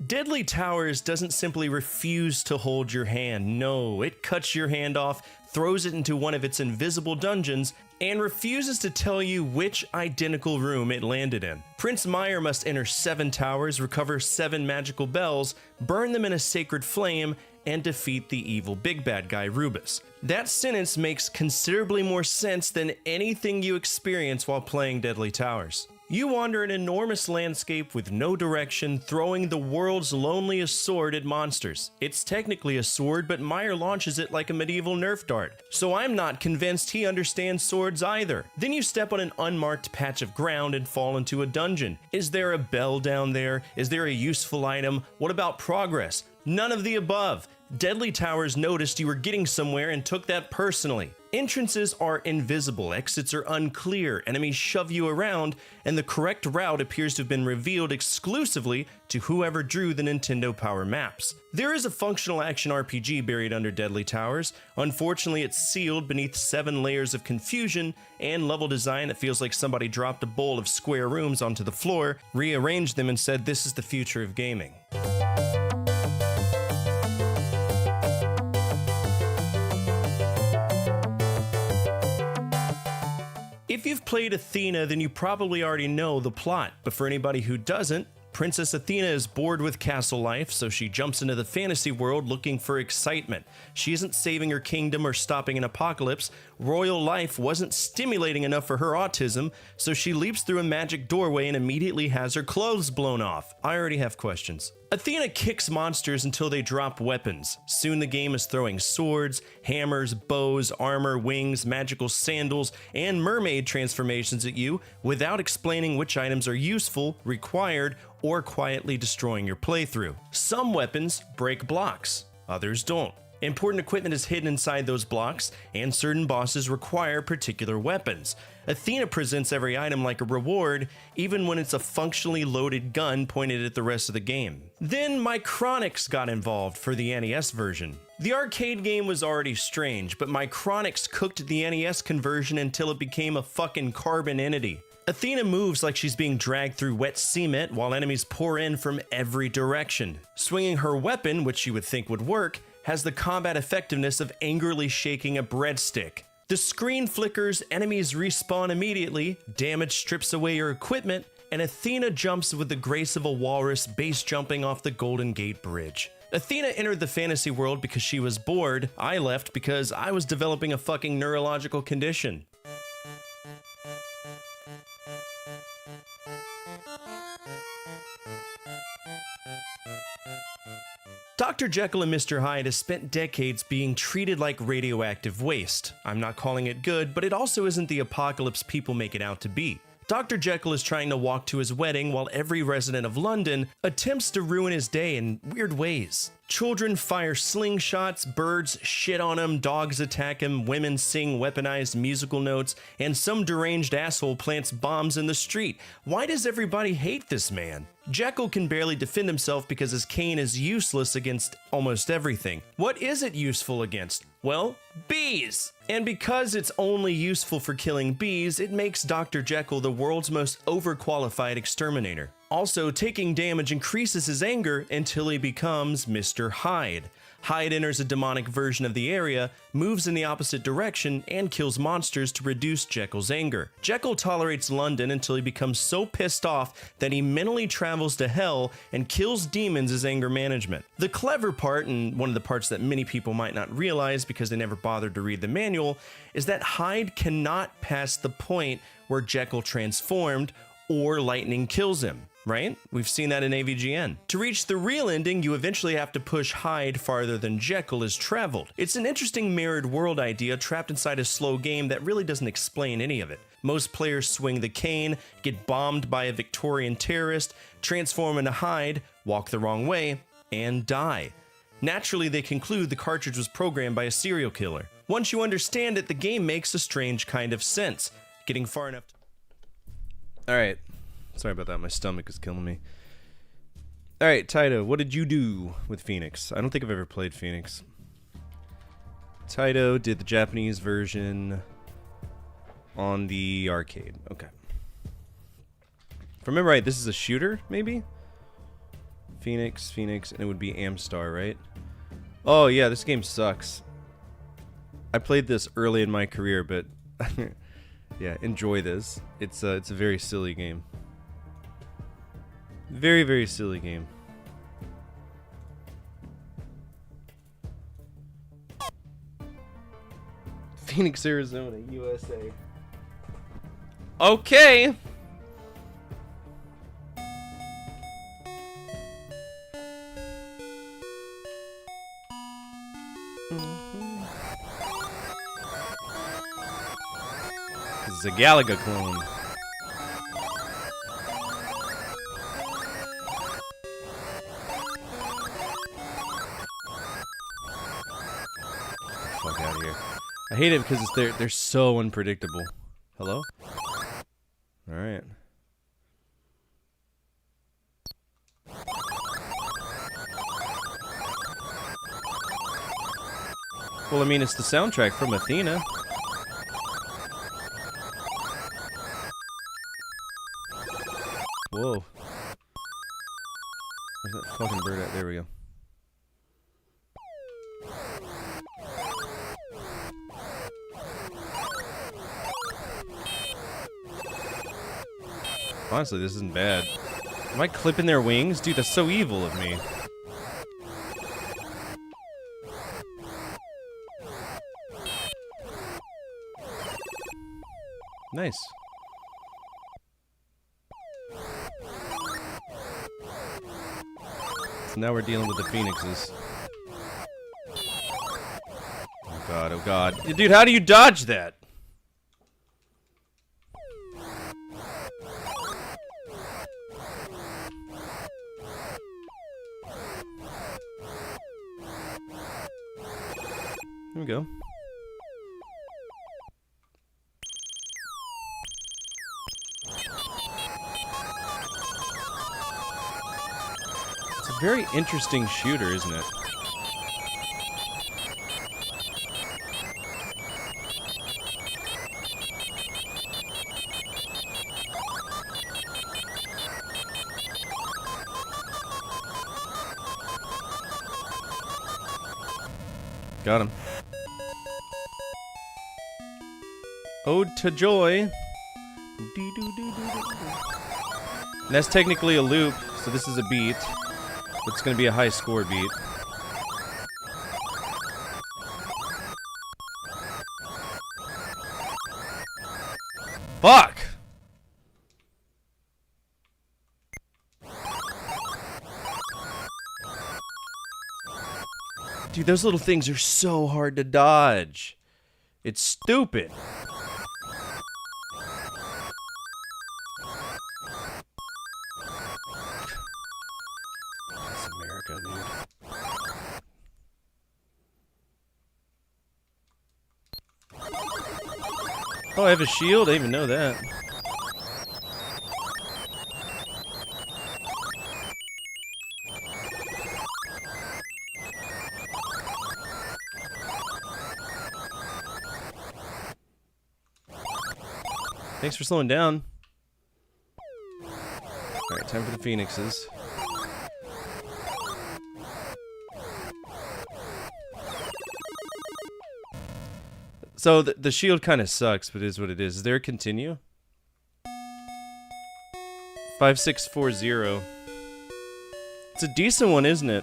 Deadly Towers doesn't simply refuse to hold your hand. No, it cuts your hand off, throws it into one of its invisible dungeons, and refuses to tell you which identical room it landed in. Prince Meyer must enter 7 towers, recover 7 magical bells, burn them in a sacred flame, and defeat the evil big bad guy Rubus. That sentence makes considerably more sense than anything you experience while playing Deadly Towers. You wander an enormous landscape with no direction, throwing the world's loneliest sword at monsters. It's technically a sword, but Meyer launches it like a medieval Nerf dart, so I'm not convinced he understands swords either. Then you step on an unmarked patch of ground and fall into a dungeon. Is there a bell down there? Is there a useful item? What about progress? None of the above. Deadly Towers noticed you were getting somewhere and took that personally. Entrances are invisible, exits are unclear, enemies shove you around, and the correct route appears to have been revealed exclusively to whoever drew the Nintendo Power Maps. There is a functional action RPG buried under Deadly Towers. Unfortunately, it's sealed beneath 7 layers of confusion and level design that feels like somebody dropped a bowl of square rooms onto the floor, rearranged them, and said this is the future of gaming. If you've played Athena, then you probably already know the plot, but for anybody who doesn't, Princess Athena is bored with castle life, so she jumps into the fantasy world looking for excitement. She isn't saving her kingdom or stopping an apocalypse. Royal life wasn't stimulating enough for her autism, so she leaps through a magic doorway and immediately has her clothes blown off. I already have questions. Athena kicks monsters until they drop weapons. Soon the game is throwing swords, hammers, bows, armor, wings, magical sandals, and mermaid transformations at you without explaining which items are useful, required, or quietly destroying your playthrough. Some weapons break blocks, others don't. Important equipment is hidden inside those blocks, and certain bosses require particular weapons. Athena presents every item like a reward, even when it's a functionally loaded gun pointed at the rest of the game. Then Micronix got involved for the NES version. The arcade game was already strange, but Micronix cooked the NES conversion until it became a fucking carbon entity. Athena moves like she's being dragged through wet cement while enemies pour in from every direction. Swinging her weapon, which you would think would work, has the combat effectiveness of angrily shaking a breadstick. The screen flickers, enemies respawn immediately, damage strips away your equipment, and Athena jumps with the grace of a walrus base jumping off the Golden Gate Bridge. Athena entered the fantasy world because she was bored. I left because I was developing a fucking neurological condition. Dr. Jekyll and Mr. Hyde has spent decades being treated like radioactive waste. I'm not calling it good, but it also isn't the apocalypse people make it out to be. Dr. Jekyll is trying to walk to his wedding while every resident of London attempts to ruin his day in weird ways. Children fire slingshots, birds shit on him, dogs attack him, women sing weaponized musical notes, and some deranged asshole plants bombs in the street. Why does everybody hate this man? Jekyll can barely defend himself because his cane is useless against almost everything. What is it useful against? Well, bees! And because it's only useful for killing bees, it makes Dr. Jekyll the world's most overqualified exterminator. Also, taking damage increases his anger until he becomes Mr. Hyde. Hyde enters a demonic version of the area, moves in the opposite direction, and kills monsters to reduce Jekyll's anger. Jekyll tolerates London until he becomes so pissed off that he mentally travels to hell and kills demons as anger management. The clever part, and one of the parts that many people might not realize because they never bothered to read the manual, is that Hyde cannot pass the point where Jekyll transformed or lightning kills him. Right? We've seen that in AVGN. To reach the real ending, you eventually have to push Hyde farther than Jekyll has traveled. It's an interesting mirrored world idea trapped inside a slow game that really doesn't explain any of it. Most players swing the cane, get bombed by a Victorian terrorist, transform into Hyde, walk the wrong way, and die. Naturally, they conclude the cartridge was programmed by a serial killer. Once you understand it, the game makes a strange kind of sense. Getting far enough to... Alright. Sorry about that, my stomach is killing me. Alright, Taito, what did you do with Phoenix? I don't think I've ever played Phoenix. Taito did the Japanese version on the arcade. Okay. If I remember right, this is a shooter, maybe? Phoenix, and it would be Amstar, right? Oh yeah, this game sucks. I played this early in my career, but yeah, enjoy this. It's a very silly game. Very, very silly game. Phoenix, Arizona, USA. Okay. This is a Galaga clone. Fuck out of here. I hate it because they're so unpredictable. Hello? Alright. Well, I mean, it's the soundtrack from Athena. Whoa. Where's that fucking bird at? There we go. Honestly, this isn't bad. Am I clipping their wings? Dude, that's so evil of me. Nice. So now we're dealing with the phoenixes. Oh god, oh god. Dude, how do you dodge that? Here we go. It's a very interesting shooter, isn't it? Got him. Ode to Joy. And that's technically a loop, so this is a beat. It's gonna be a high score beat. Fuck! Dude, those little things are so hard to dodge. It's stupid. It's America, dude. Oh, I have a shield? I didn't even know that. Thanks for slowing down. Alright, time for the phoenixes. So the shield kind of sucks, but it is what it is. Is there a continue? 5640. It's a decent one, isn't it?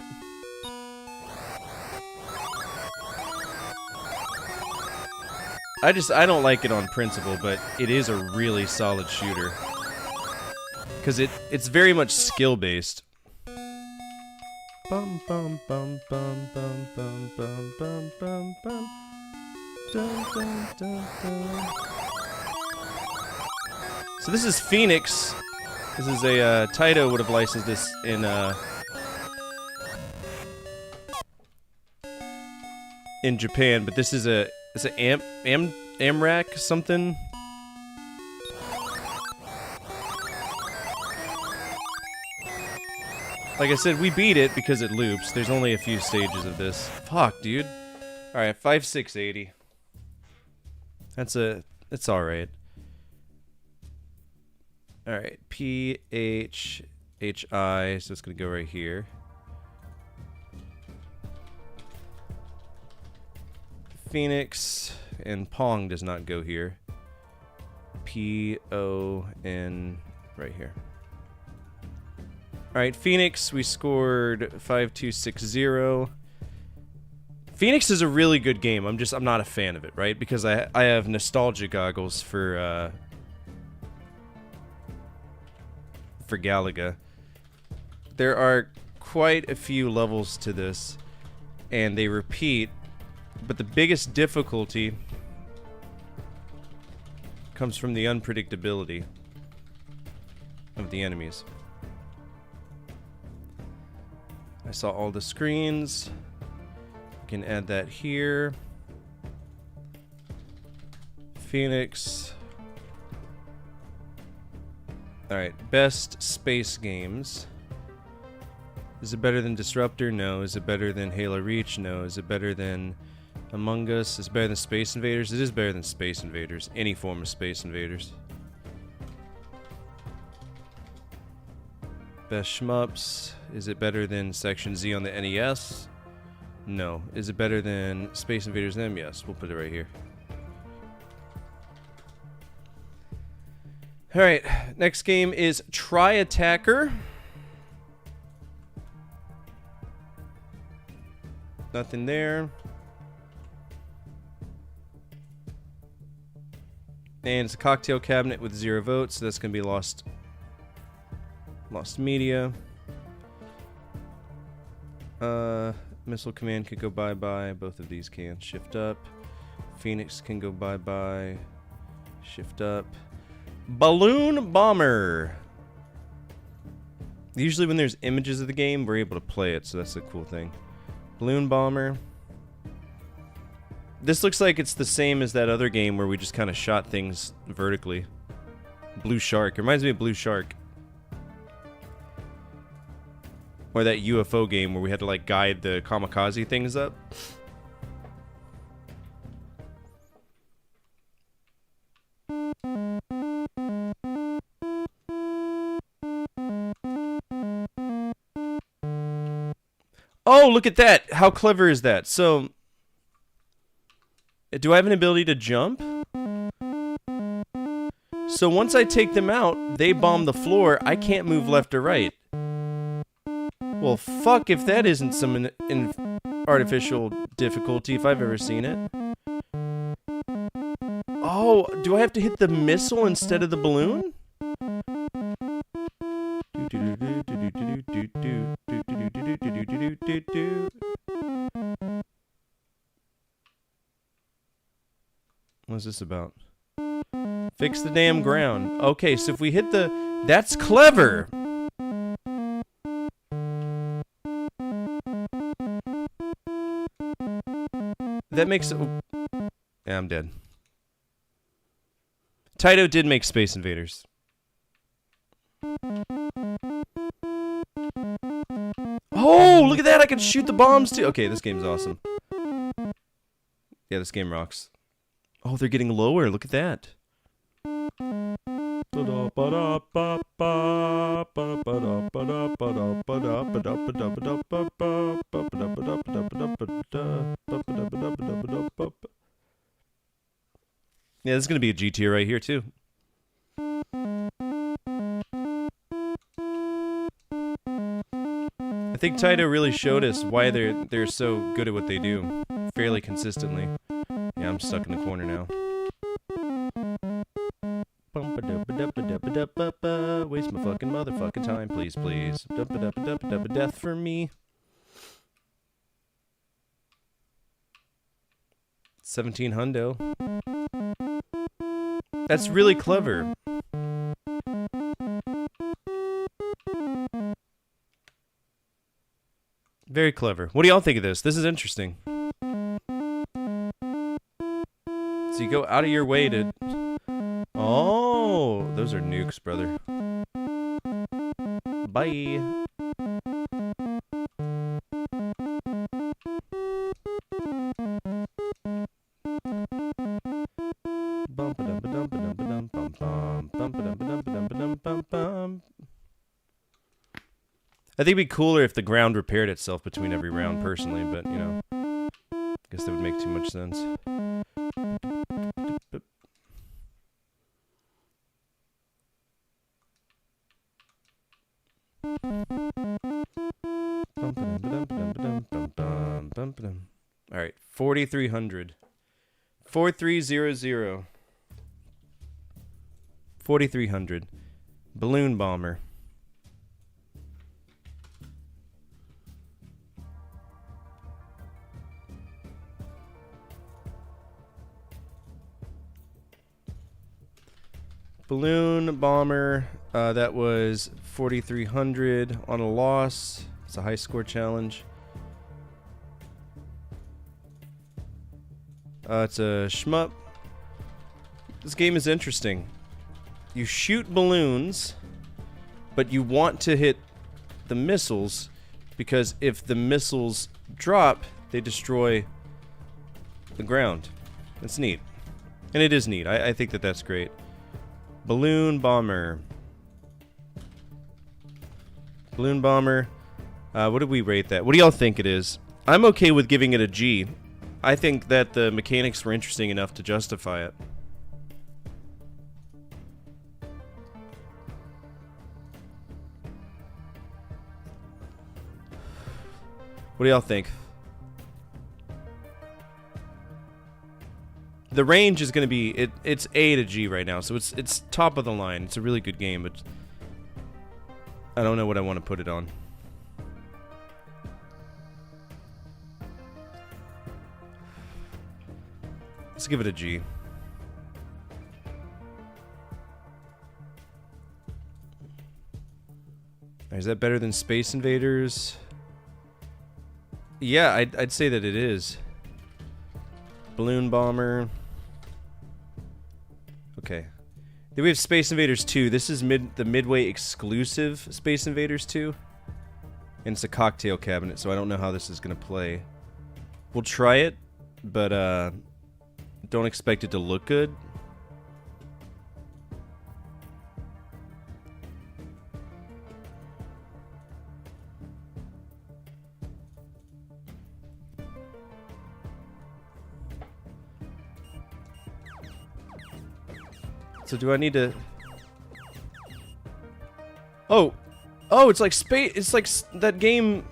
I don't like it on principle, but it is a really solid shooter. Cause it's very much skill based. Bum bum bum bum bum bum bum bum bum bum. Dun, dun, dun, dun. So this is Phoenix. This is a Taito would have licensed this in Japan, but this is it's an Amrak something. Like I said, we beat it because it loops. There's only a few stages of this. Fuck, dude. All right, 5680. It's all right. All right, PHHI. So it's gonna go right here. Phoenix and Pong does not go here. PON right here. All right, Phoenix. We scored 5260. Phoenix is a really good game. I'm not a fan of it, right? Because I have nostalgia goggles for Galaga. There are quite a few levels to this, and they repeat, but the biggest difficulty comes from the unpredictability of the enemies. I saw all the screens. Can add that here. Phoenix. Alright, best space games. Is it better than Disruptor? No. Is it better than Halo Reach? No. Is it better than Among Us? Is it better than Space Invaders? It is better than Space Invaders. Any form of Space Invaders. Best shmups. Is it better than Section Z on the NES? No. Is it better than Space Invaders M? Yes. We'll put it right here. Alright, next game is Try Attacker. Nothing there. And it's a cocktail cabinet with 0 votes, so that's going to be Lost Media. Missile Command could go bye-bye. Both of these can. Shift up. Phoenix can go bye-bye. Shift up. Balloon Bomber. Usually when there's images of the game, we're able to play it, so that's a cool thing. Balloon Bomber. This looks like it's the same as that other game where we just kind of shot things vertically. Blue Shark. It reminds me of Blue Shark. Or that UFO game where we had to like guide the kamikaze things up. Oh, look at that! How clever is that? So, do I have an ability to jump? So once I take them out, they bomb the floor. I can't move left or right. Well, fuck if that isn't some artificial difficulty if I've ever seen it. Oh, do I have to hit the missile instead of the balloon? What's this about? Fix the damn ground. Okay, so if we hit the... That's clever! That makes... Yeah, I'm dead. Taito did make Space Invaders. Oh, look at that! I can shoot the bombs too! Okay, this game's awesome. Yeah, this game rocks. Oh, they're getting lower. Look at that. Yeah, this is going to be a G tier right here, too. I think Taito really showed us why they're so good at what they do. Fairly consistently. Yeah, I'm stuck in the corner now. Waste my fucking motherfucking time, please, please. Death for me. 17 hundo. That's really clever. Very clever. What do y'all think of this? This is interesting. So you go out of your way to... Oh, those are nukes, brother. Bye. I think it'd be cooler if the ground repaired itself between every round, personally, but, you know, I guess that would make too much sense. All right, 4,300. 4300. 4,300. Balloon Bomber. Balloon Bomber, that was 4,300 on a loss. It's a high score challenge. It's a shmup. This game is interesting. You shoot balloons, but you want to hit the missiles because if the missiles drop, they destroy the ground. That's neat. And it is neat. I think that that's great. Balloon bomber. Balloon bomber. What did we rate that? What do y'all think it is? I'm okay with giving it a G. I think that the mechanics were interesting enough to justify it. What do y'all think? The range is going to be it's A to G right now, so it's top of the line. It's a really good game, but I don't know what I want to put it on. Let's give it a G. Is that better than Space Invaders? Yeah, I'd say that it is. Balloon Bomber. Okay. Then we have Space Invaders 2. This is the Midway exclusive Space Invaders 2. And it's a cocktail cabinet, so I don't know how this is going to play. We'll try it, but don't expect it to look good. So do I need to... Oh! Oh, it's like space... It's like that game...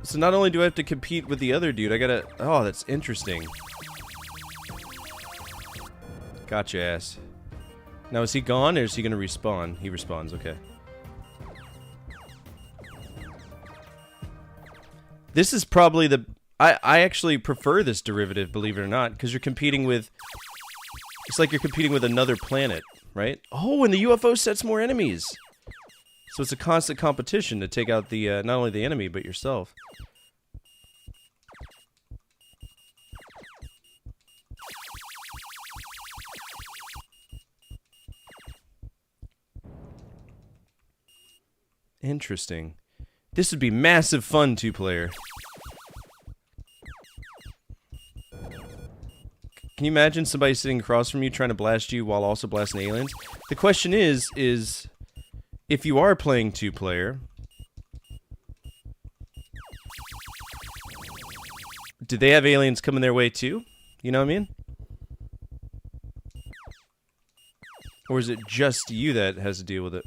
So not only do I have to compete with the other dude, I gotta... Oh, that's interesting. Gotcha, ass. Now, is he gone, or is he gonna respawn? He respawns, okay. This is probably the... I actually prefer this derivative, believe it or not, because you're competing with... It's like you're competing with another planet, right? Oh, and the UFO sets more enemies! So it's a constant competition to take out the, not only the enemy, but yourself. Interesting. This would be massive fun, two-player. Can you imagine somebody sitting across from you trying to blast you while also blasting aliens? The question is if you are playing two-player, do they have aliens coming their way too? You know what I mean? Or is it just you that has to deal with it?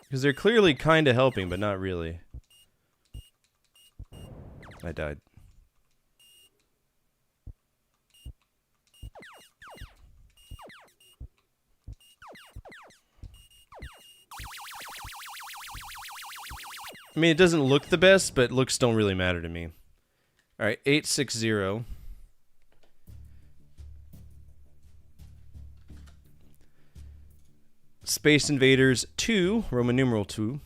Because they're clearly kind of helping, but not really. I died. I mean, it doesn't look the best, but looks don't really matter to me. Alright, 860. Space Invaders 2, Roman numeral 2.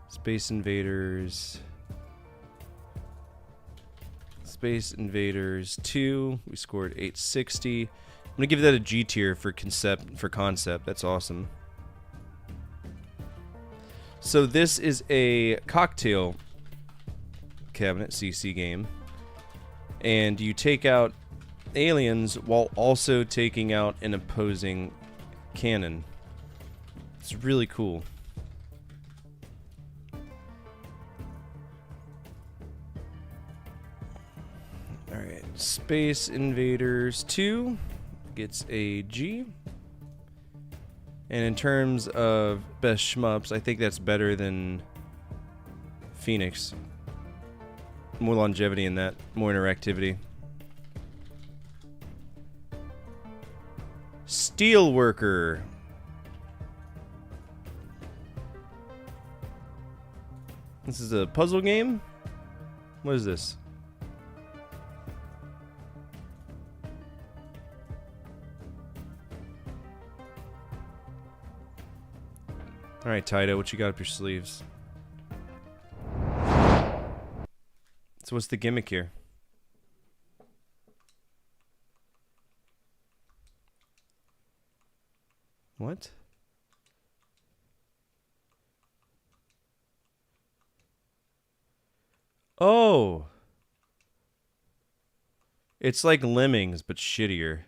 Space Invaders 2. We scored 860. I'm gonna give that a G tier for concept. That's awesome. So this is a cocktail cabinet CC game, and you take out aliens while also taking out an opposing cannon. It's really cool. Alright, Space Invaders 2 gets a G. And in terms of best shmups, I think that's better than Phoenix. More longevity in that, more interactivity. Steelworker. This is a puzzle game? What is this? Alright, Taito, what you got up your sleeves? So what's the gimmick here? What? Oh. It's like Lemmings, but shittier.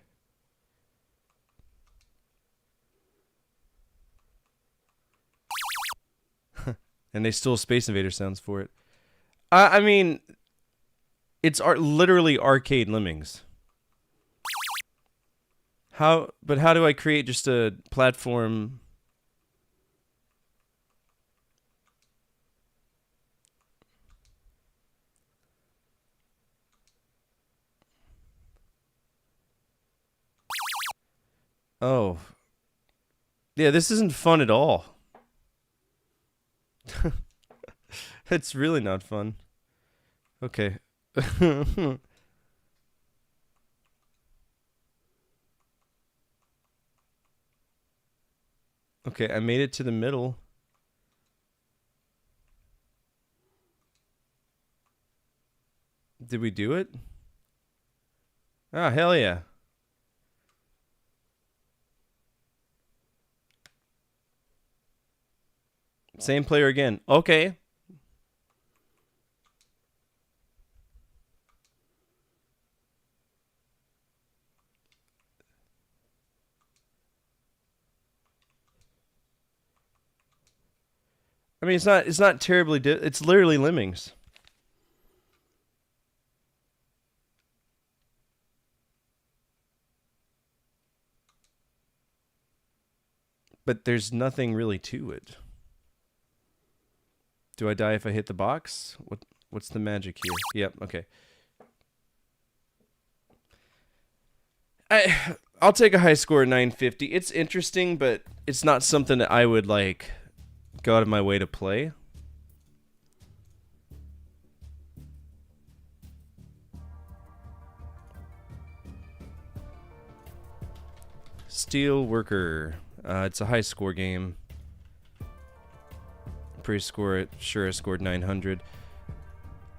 And they stole Space Invader sounds for it. I mean, it's literally arcade Lemmings. But how do I create just a platform? Oh. Yeah, this isn't fun at all. It's really not fun. Okay. Okay, I made it to the middle. Did we do it? Ah, hell yeah. Same player again. Okay. I mean, it's not terribly it's literally Lemmings. But there's nothing really to it. Do I die if I hit the box? What's the magic here? Yep, okay. I'll take a high score of 950. It's interesting, but it's not something that I would like go out of my way to play. Steel Worker. It's a high score game. Sure I scored 900.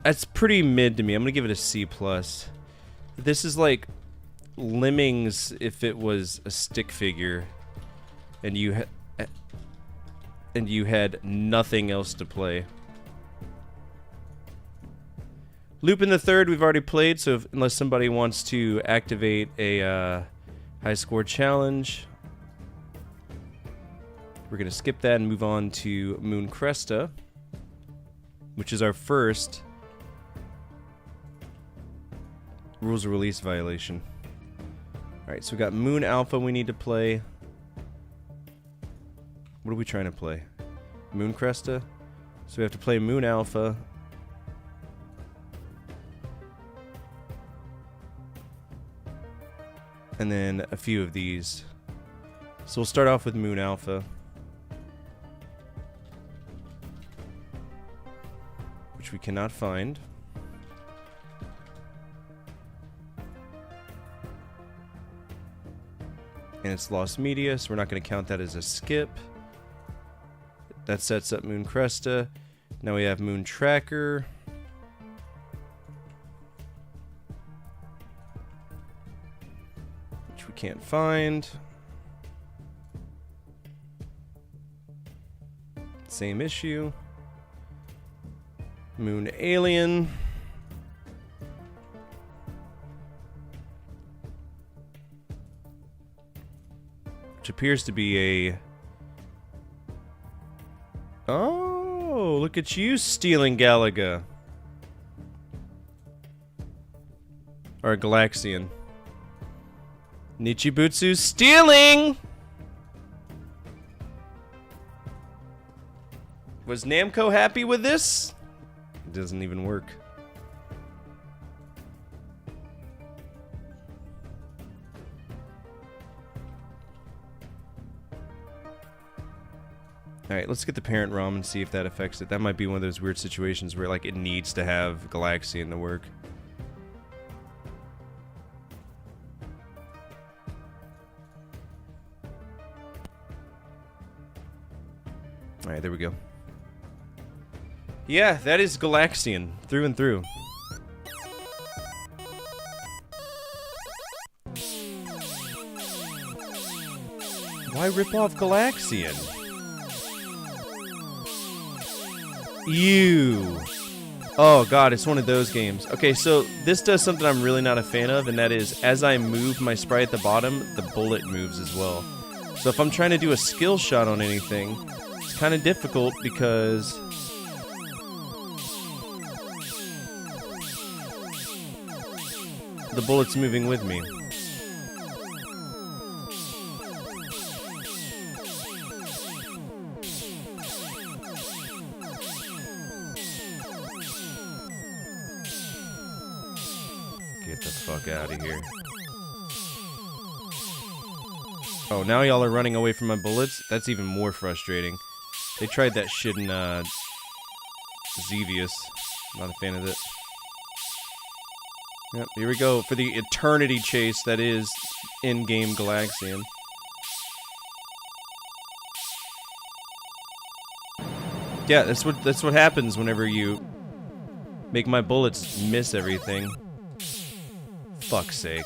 That's pretty mid to me. I'm gonna give it a C+. This is like Lemmings if it was a stick figure, and you had nothing else to play. Lupin the Third we've already played, so unless somebody wants to activate a high score challenge, we're going to skip that and move on to Moon Cresta, which is our first rules of release violation. Alright, so we got Moon Alpha we need to play. What are we trying to play? Moon Cresta? So we have to play Moon Alpha. And then a few of these. So we'll start off with Moon Alpha, which we cannot find. And it's lost media, so we're not going to count that as a skip. That sets up Moon Cresta. Now we have Moon Tracker. Which we can't find. Same issue. Moon Alien. Which appears to be a... Oh, look at you stealing Galaga. Or Galaxian. Nichibutsu stealing! Was Namco happy with this? It doesn't even work. Alright, let's get the parent ROM and see if that affects it. That might be one of those weird situations where like it needs to have Galaxian to work. Alright, there we go. Yeah, that is Galaxian, through and through. Why rip off Galaxian? Ew. Oh god, it's one of those games. Okay, so this does something I'm really not a fan of, and that is, as I move my sprite at the bottom, the bullet moves as well. So if I'm trying to do a skill shot on anything, it's kind of difficult because the bullet's moving with me. Get the fuck out of here. Oh, now y'all are running away from my bullets? That's even more frustrating. They tried that shit in, Xevious. Not a fan of it. Yep, here we go for the eternity chase that is in-game Galaxian. Yeah, that's what happens whenever you make my bullets miss everything. Fuck's sake.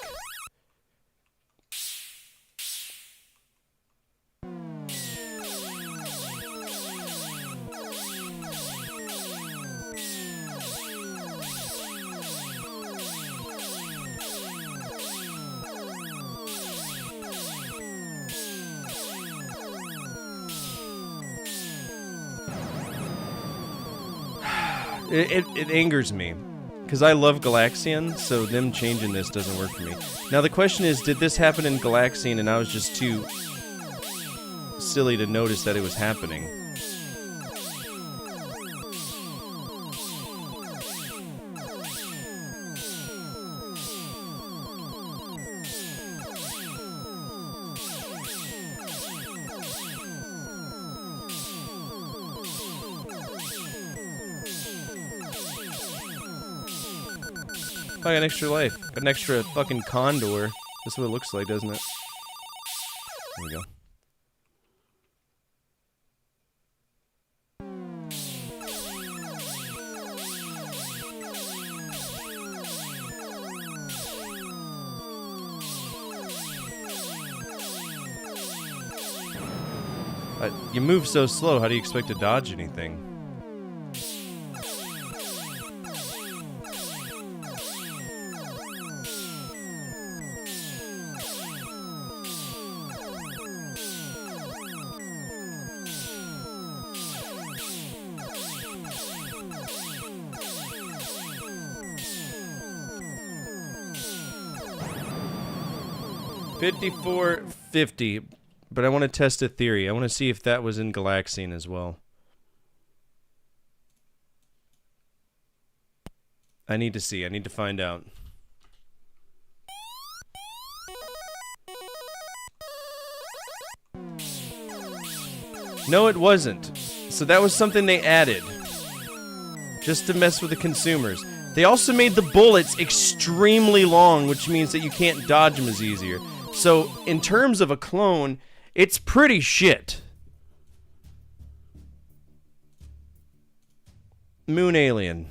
It angers me, because I love Galaxian, so them changing this doesn't work for me. Now the question is, did this happen in Galaxian and I was just too silly to notice that it was happening? I got an extra life. Got an extra fucking condor. This is what it looks like, doesn't it? There we go. You move so slow, how do you expect to dodge anything? $54.50, but I want to test a theory. I want to see if that was in Galaxian as well. I need to see. I need to find out. No, it wasn't. So that was something they added, just to mess with the consumers. They also made the bullets extremely long, which means that you can't dodge them as easier. So, in terms of a clone, it's pretty shit. Moon Alien.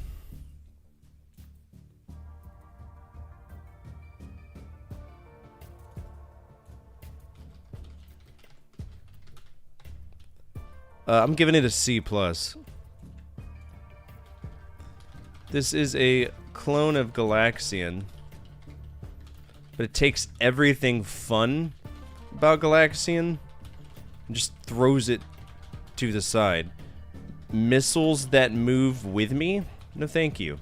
I'm giving it a C+. This is a clone of Galaxian, but it takes everything fun about Galaxian and just throws it to the side. Missiles that move with me? No thank you.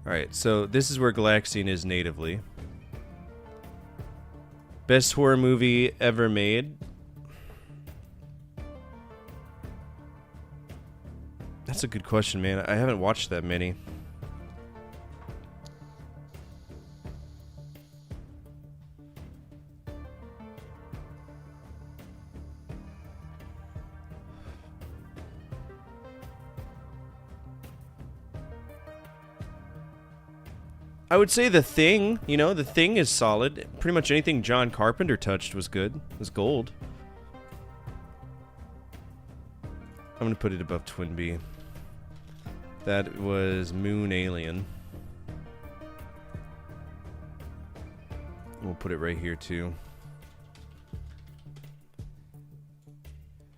Alright, so this is where Galaxian is natively. Best horror movie ever made. That's a good question, man. I haven't watched that many. I would say The Thing. You know, The Thing is solid. Pretty much anything John Carpenter touched was good. It was gold. I'm gonna put it above Twin Bee. That was Moon Alien. We'll put it right here too.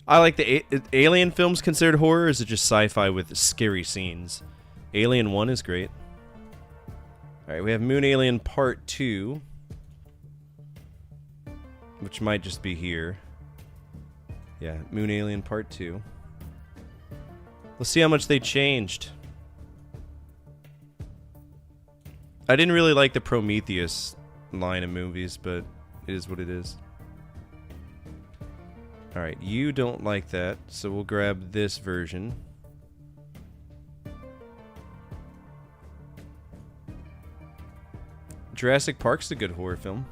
I like the Alien films considered horror, or is it just sci-fi with scary scenes? Alien 1 is great. Alright, we have Moon Alien Part 2. Which might just be here. Yeah, Moon Alien Part 2. Let's see how much they changed. I didn't really like the Prometheus line of movies, but it is what it is. Alright, you don't like that, so we'll grab this version. Jurassic Park's a good horror film.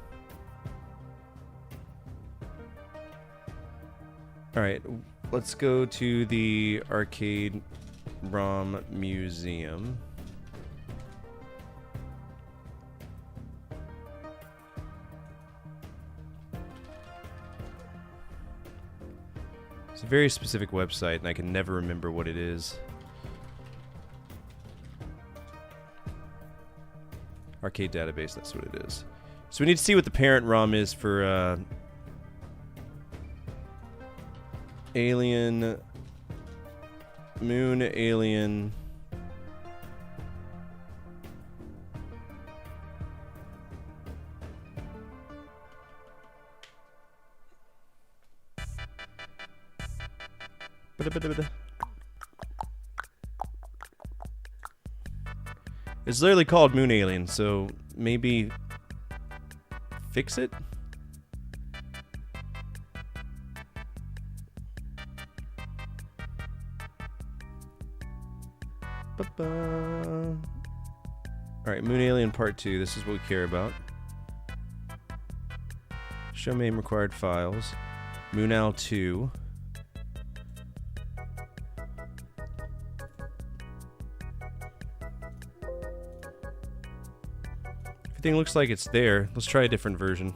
Alright, let's go to the Arcade ROM Museum. It's a very specific website, and I can never remember what it is. Arcade database, that's what it is. So we need to see what the parent ROM is for Alien, Moon Alien. It's literally called Moon Alien, so maybe fix it? Alright, Moon Alien Part 2, this is what we care about. Show main required files. Moon Al 2. Everything looks like it's there. Let's try a different version.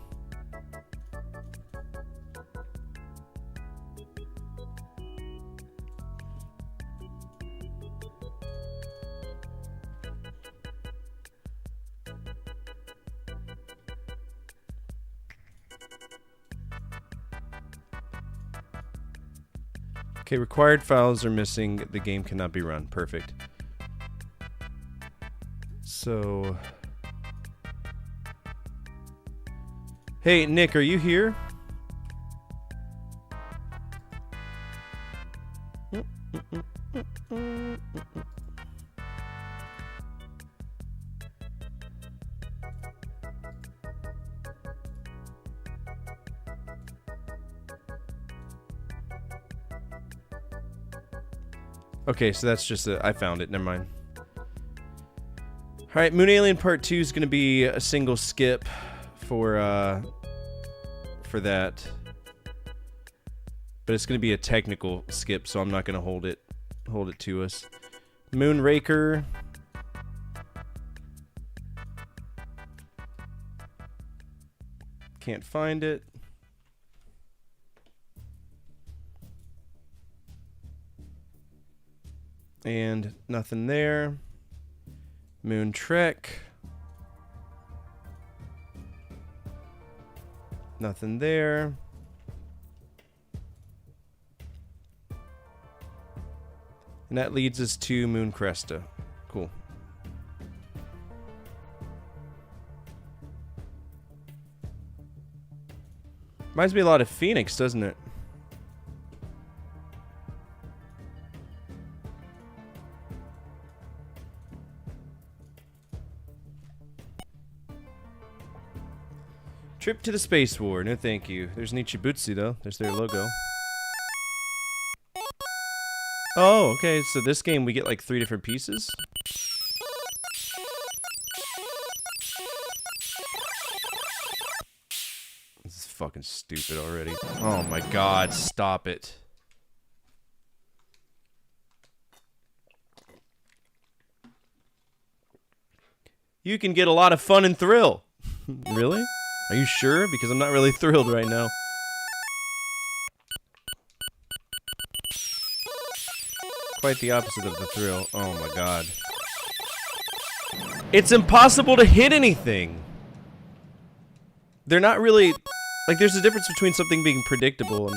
Okay, required files are missing. The game cannot be run. Perfect. So... Hey, Nick, are you here? Okay, so that's just I found it. Never mind. Alright, Moon Alien Part 2 is going to be a single skip for that. But it's going to be a technical skip, so I'm not going to hold it to us. Moonraker. Can't find it. And nothing there. Moon Trek. Nothing there. And that leads us to Moon Cresta. Cool. Reminds me a lot of Phoenix, doesn't it? Trip to the Space War. No thank you. There's Nichibutsu though. There's their logo. Oh, okay. So this game we get like 3 different pieces? This is fucking stupid already. Oh my god, stop it. You can get a lot of fun and thrill. Really? Are you sure? Because I'm not really thrilled right now. Quite the opposite of the thrill. Oh my god. It's impossible to hit anything! they're not really, like, there's a difference between something being predictable and,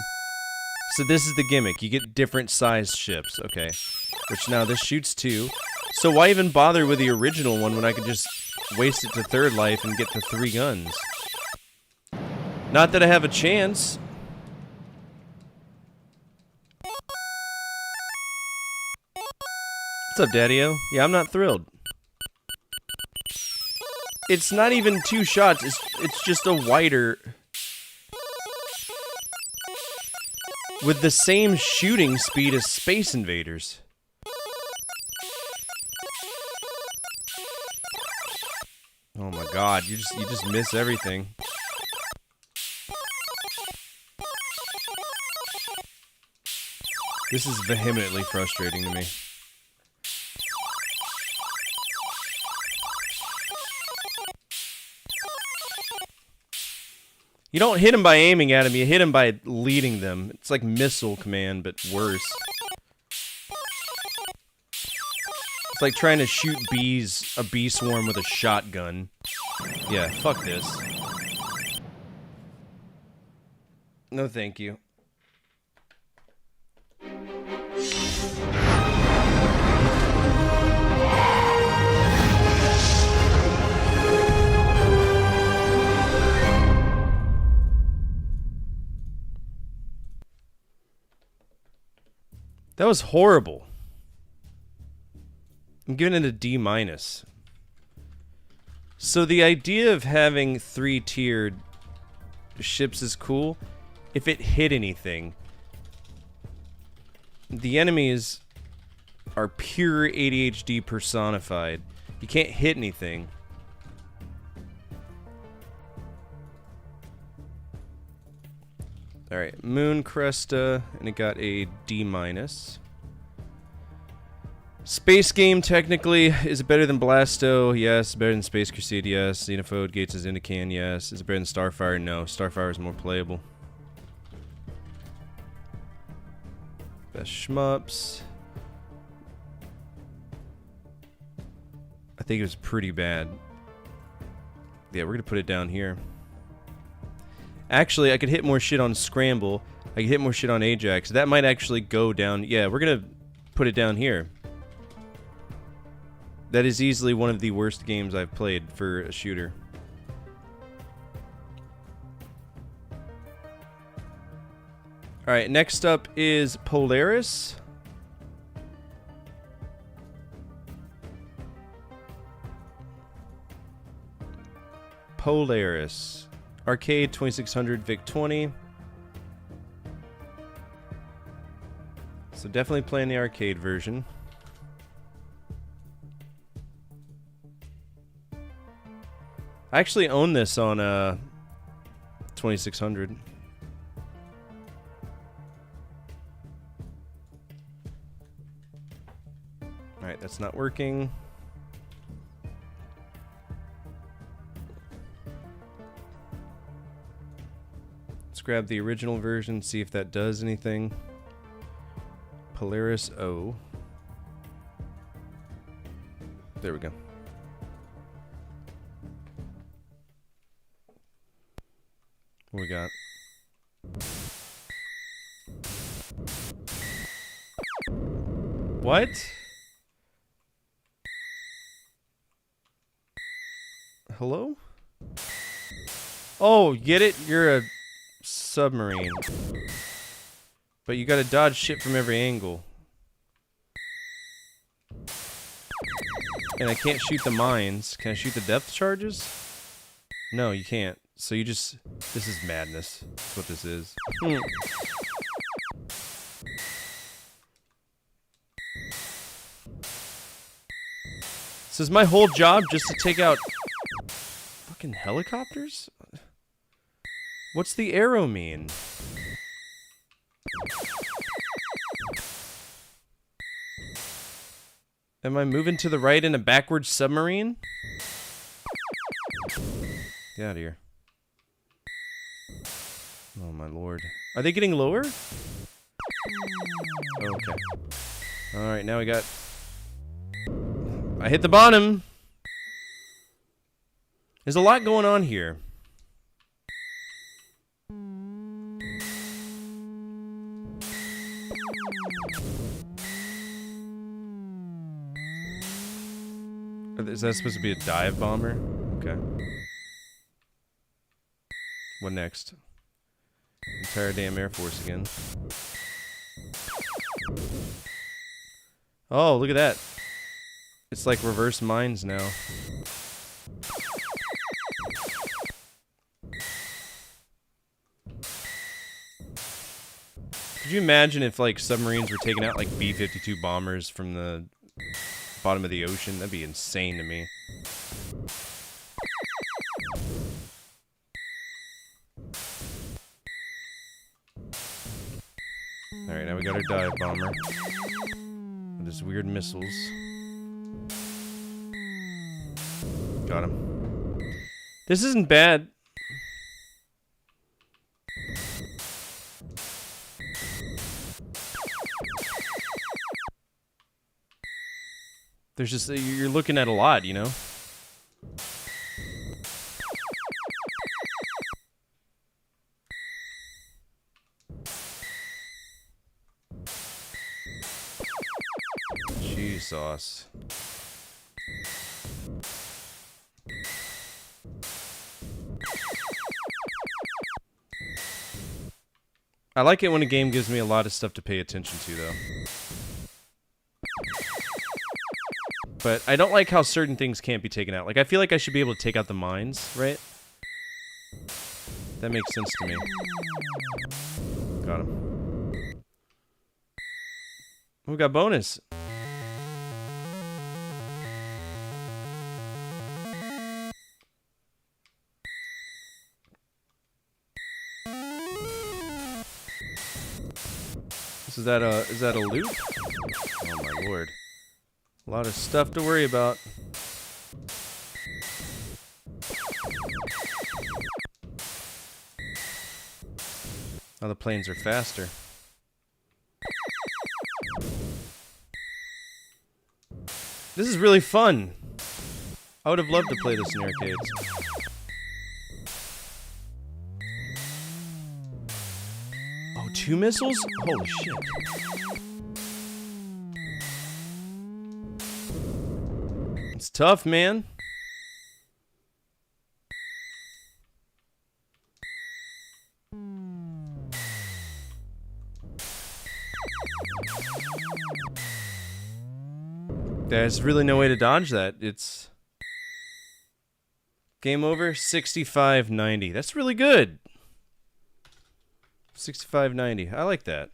so this is the gimmick. You get different sized ships, okay. Which now this shoots 2. So why even bother with the original one when I could just waste it to 3rd life and get the 3 guns? Not that I have a chance. What's up, Daddy-O? Yeah, I'm not thrilled. It's not even 2 shots, it's just a wider... with the same shooting speed as Space Invaders. Oh my god, you just miss everything. This is vehemently frustrating to me. You don't hit him by aiming at him, you hit him by leading them. It's like Missile Command, but worse. It's like trying to shoot bees, a bee swarm with a shotgun. Yeah, fuck this. No thank you. That was horrible. I'm giving it a D-. So the idea of having 3-tiered ships is cool if it hit anything. The enemies are pure ADHD personified. You can't hit anything. Alright, Moon Cresta, and it got a D-. Space Game, technically, is it better than Blasto? Yes. Better than Space Crusade? Yes. Xenophobe, Gates of Zendikar? Yes. Is it better than Starfire? No. Starfire is more playable. Best shmups. I think it was pretty bad. Yeah, we're gonna put it down here. Actually, I could hit more shit on Scramble. I could hit more shit on Ajax. That might actually go down. Yeah, we're gonna put it down here. That is easily one of the worst games I've played for a shooter. Alright, next up is Polaris. Polaris. Arcade 2600 VIC-20. So definitely playing the arcade version. I actually own this on 2600. Alright, that's not working. Let's grab the original version, see if that does anything. Polaris O. There we go. What we got? What? Hello? Oh, get it? You're a submarine. But you gotta dodge shit from every angle. And I can't shoot the mines. Can I shoot the depth charges? No, you can't. So you just... This is madness. That's what this is. So is my whole job just to take out... fucking helicopters? What's the arrow mean? Am I moving to the right in a backwards submarine? Get out of here. Oh my lord. Are they getting lower? Oh, okay. Alright, now we got... I hit the bottom! There's a lot going on here. Is that supposed to be a dive bomber? Okay. What next? Entire damn Air Force again. Oh, look at that. It's like reverse mines now. Could you imagine if, like, submarines were taking out, like, B-52 bombers from the bottom of the ocean? That'd be insane to me. Alright, now we got our dive bomber. With his weird missiles. Got him. This isn't bad. There's just, you're looking at a lot, you know? Cheese sauce. I like it when a game gives me a lot of stuff to pay attention to, though. But I don't like how certain things can't be taken out. Like, I feel like I should be able to take out the mines, right? That makes sense to me. Got him. Oh, we got bonus. Is that a loop? Oh my lord. A lot of stuff to worry about. Oh, the planes are faster. This is really fun. I would have loved to play this in arcades. Oh, 2 missiles? Holy shit. It's tough, man. There's really no way to dodge that. It's game over. 65-90. That's really good. 65-90. I like that.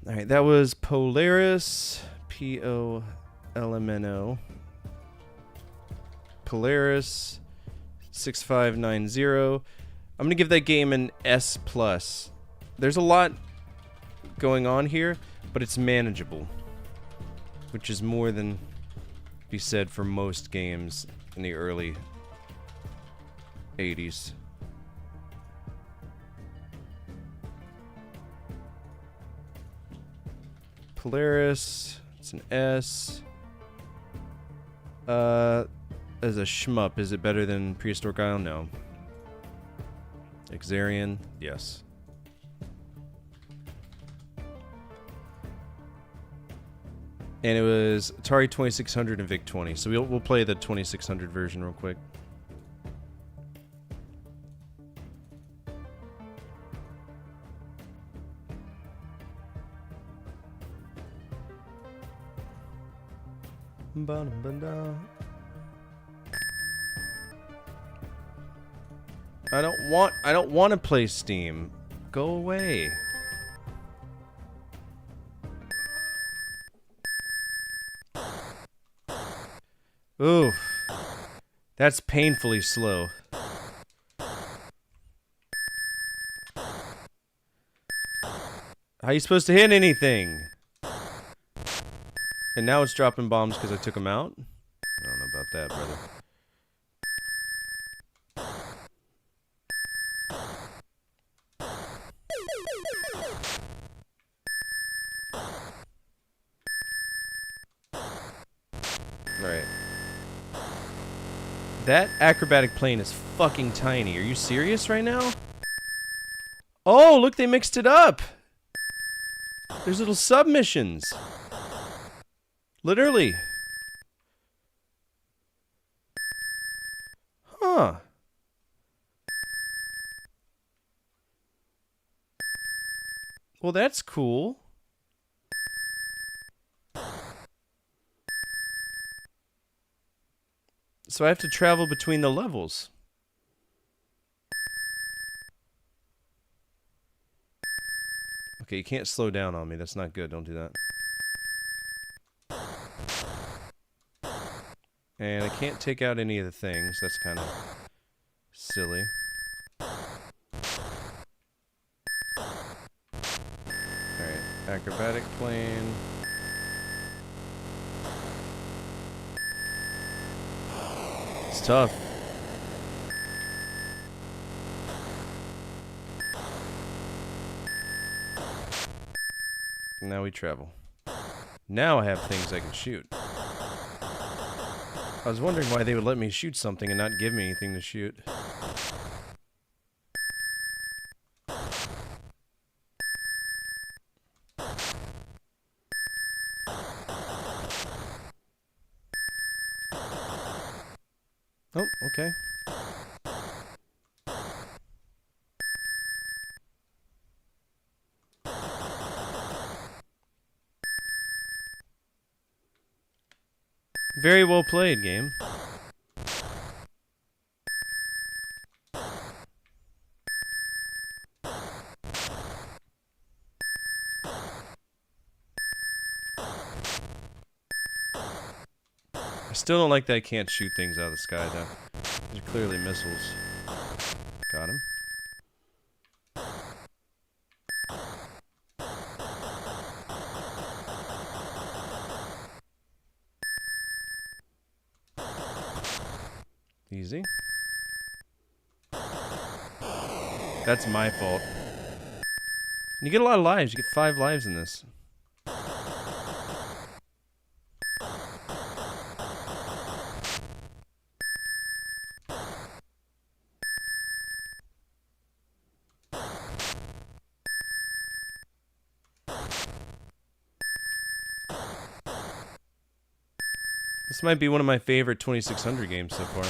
All right, that was Polaris, P-O-L-M-N-O. Polaris 6590. I'm going to give that game an S+. There's a lot going on here, but it's manageable, which is more than be said for most games in the early 80s. Polaris, it's an S. As a shmup, is it better than Prehistoric Isle? No. Exarian, yes. And it was Atari 2600 and VIC-20. So we'll play the 2600 version real quick. I don't want to play Steam. Go away. Ooh. That's painfully slow. How are you supposed to hit anything? And now it's dropping bombs because I took them out? I don't know about that, brother. Alright. That acrobatic plane is fucking tiny. Are you serious right now? Oh, look, they mixed it up! There's little submissions. Literally. Huh. Well, that's cool. So I have to travel between the levels. Okay, you can't slow down on me. That's not good. Don't do that. And I can't take out any of the things. That's kind of silly. Alright, acrobatic plane. It's tough. Now we travel. Now I have things I can shoot. I was wondering why they would let me shoot something and not give me anything to shoot. Oh, okay. Very well played, game. I still don't like that I can't shoot things out of the sky, though. These are clearly missiles. Got him. Easy. That's my fault. You get a lot of lives. You get 5 lives in this. This might be one of my favorite 2600 games so far.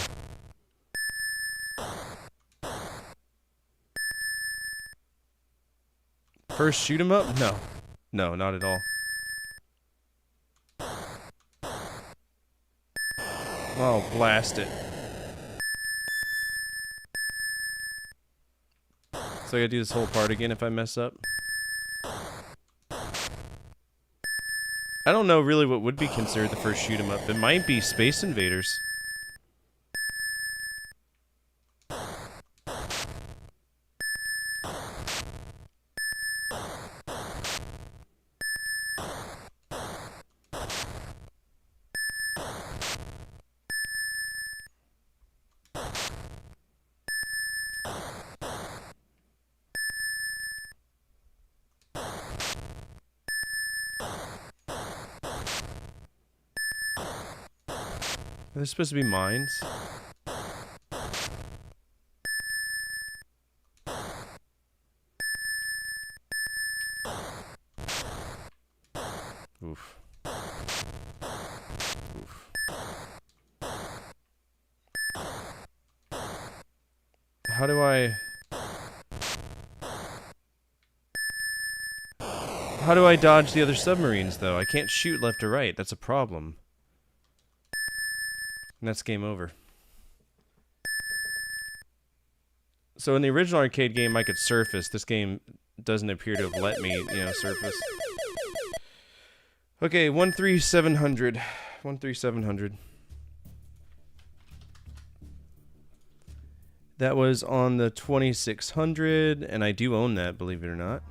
First shoot 'em up? No. No, not at all. Oh, blast it. So I gotta do this whole part again if I mess up? I don't know really what would be considered the first shoot 'em up. It might be Space Invaders. Are they supposed to be mines? Oof. Oof. How do I dodge the other submarines, though? I can't shoot left or right. That's a problem. And that's game over. So in the original arcade game, I could surface. This game doesn't appear to have let me, surface. Okay, 13700. 13700. That was on the 2600, and I do own that, believe it or not.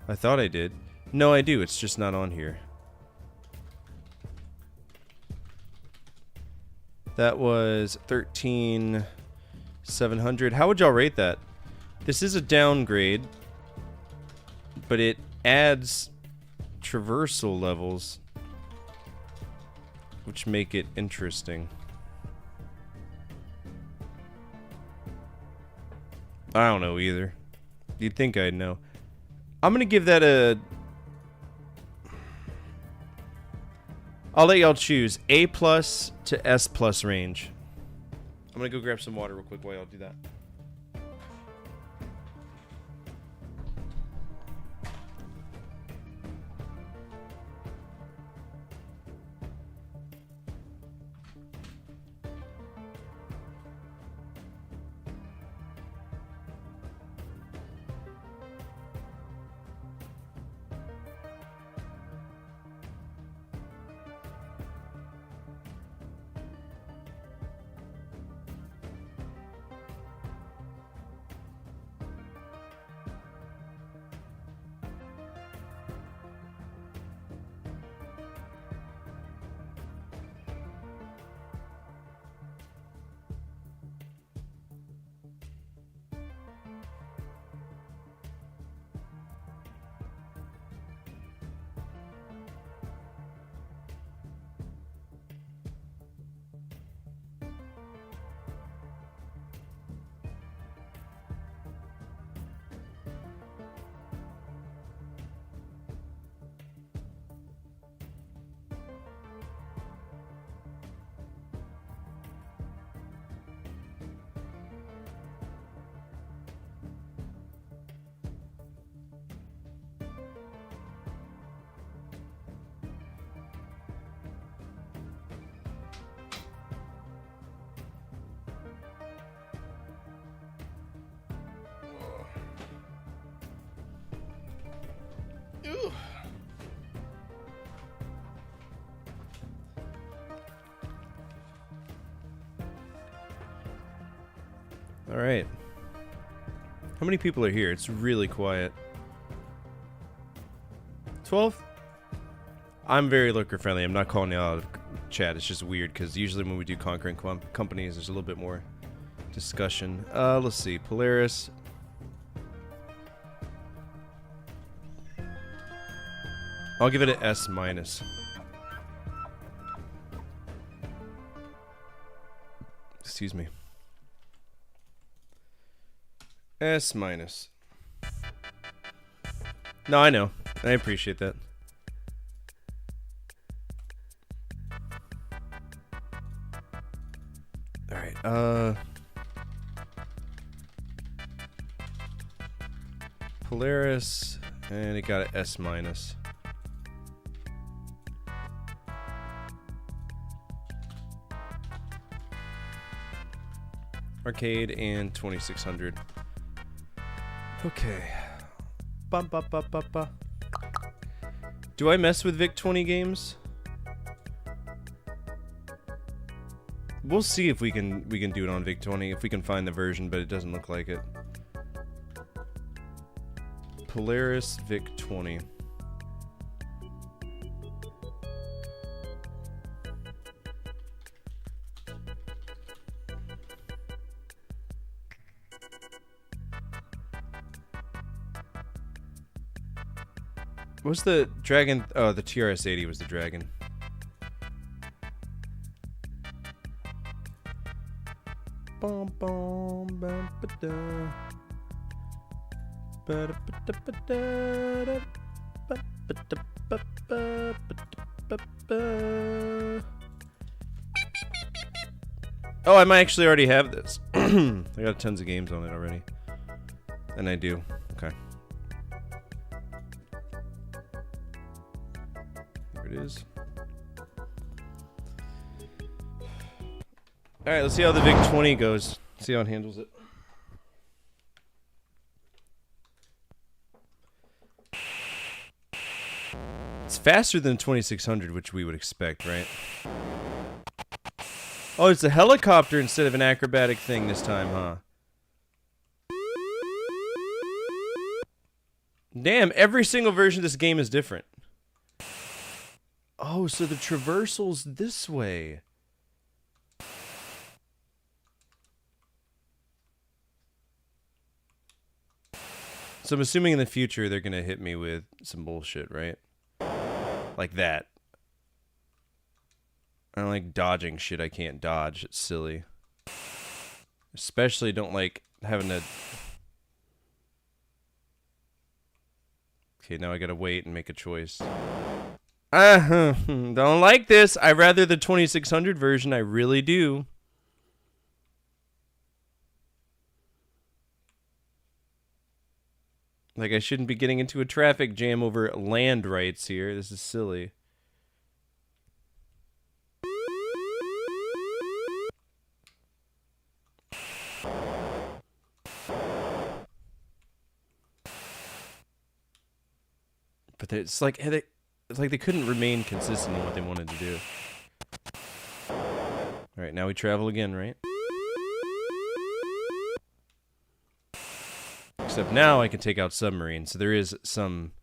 I thought I did. No, I do. It's just not on here. That was 13700. How would y'all rate that? This is a downgrade, but it adds traversal levels, which make it interesting. I don't know either. You'd think I'd know. I'm gonna give that a I'll let y'all choose A+ to S+ range. I'm gonna go grab some water real quick while y'all do that. All right. How many people are here? It's really quiet. 12? I'm very lurker friendly. I'm not calling you out of chat. It's just weird because usually when we do Conquering Companies, there's a little bit more discussion. Let's see. Polaris. I'll give it an S-. Excuse me. S-. No, I know. I appreciate that. Alright, Polaris, and it got an S-. Arcade and 2600. Okay. Ba, ba, ba, ba, ba. Do I mess with VIC-20 games? We'll see if we can do it on VIC-20 if we can find the version, but it doesn't look like it. Polaris VIC-20. What's the dragon? Oh, the TRS-80 was the dragon. Bum, bum, bum, ba-da. Ba-da-ba-da-ba-da-da. Ba-ba-da-ba-ba-ba-ba-ba. Oh, I might actually already have this. I got tons of games on it already. And I do. Okay. Here it is. Alright, let's see how the VIC-20 goes. See how it handles it. It's faster than 2600, which we would expect, right? Oh, it's a helicopter instead of an acrobatic thing this time, huh? Damn, every single version of this game is different. Oh, so the traversal's this way. So I'm assuming in the future they're gonna hit me with some bullshit, right? Like that. I don't like dodging shit I can't dodge. It's silly. Especially don't like having to... Okay, now I gotta wait and make a choice. Don't like this. I rather the 2600 version. I really do. Like, I shouldn't be getting into a traffic jam over land rights here. This is silly. But it's like they couldn't remain consistent in what they wanted to do. All right, now we travel again, right? Except now I can take out submarines, so there is some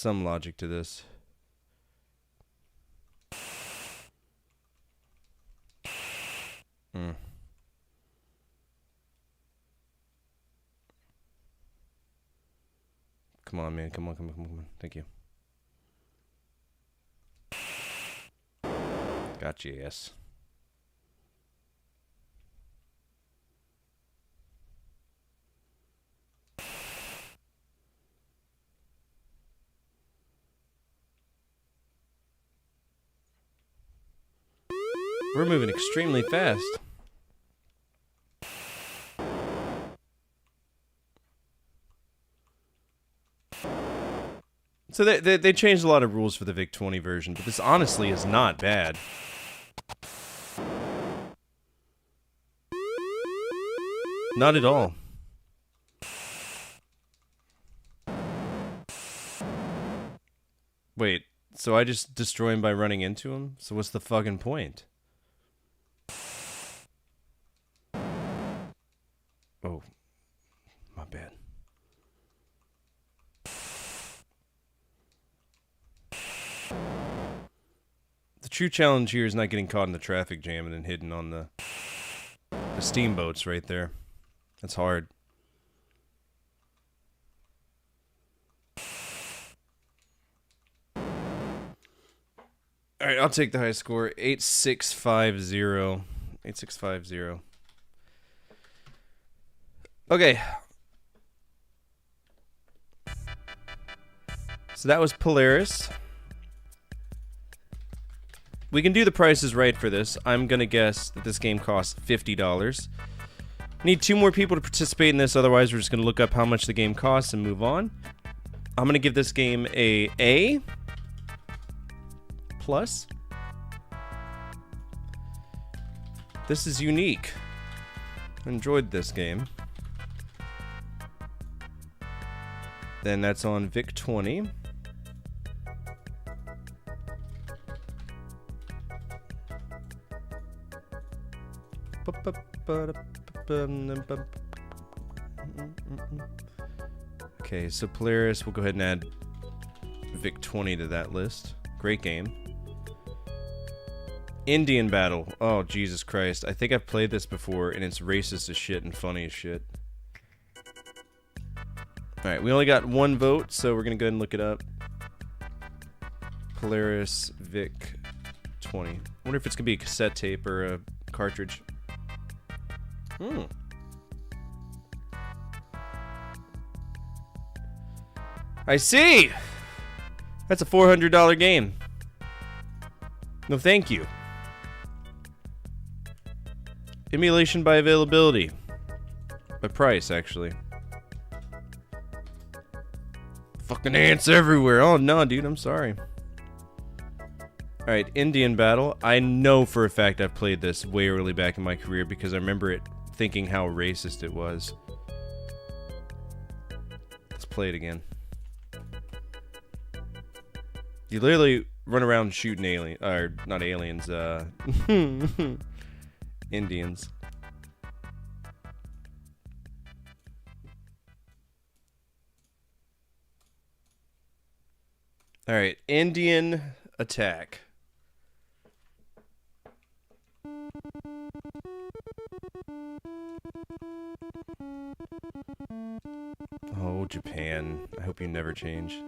logic to this. Come on, man. Come on. Thank you. Gotcha, yes. We're moving extremely fast. So they changed a lot of rules for the VIC-20 version, but this honestly is not bad. Not at all. Wait, so I just destroy him by running into him? So what's the fucking point? Oh, my bad. The true challenge here is not getting caught in the traffic jam and then hidden on the steamboats right there. That's hard. Alright, I'll take the high score. 8650. 8650. Okay. So that was Polaris. We can do the prices right for this. I'm gonna guess that this game costs $50. Need 2 more people to participate in this, otherwise we're just gonna look up how much the game costs and move on. I'm gonna give this game a A+. This is unique. Enjoyed this game. Then that's on VIC-20. Okay, so Polaris, we'll go ahead and add VIC-20 to that list. Great game. Indian Battle. Oh, Jesus Christ. I think I've played this before, and it's racist as shit and funny as shit. Alright, we only got 1 vote, so we're gonna go ahead and look it up. Polaris VIC-20. I wonder if it's gonna be a cassette tape or a cartridge. I see! That's a $400 game. No, thank you. Emulation by availability. By price, actually. Fucking ants everywhere. Oh, no, dude, I'm sorry. Alright, Indian Battle. I know for a fact I've played this way early back in my career because I remember it thinking how racist it was. Let's play it again. You literally run around shooting aliens, or not aliens, Indians. Alright, Indian Attack. Oh, Japan. I hope you never change.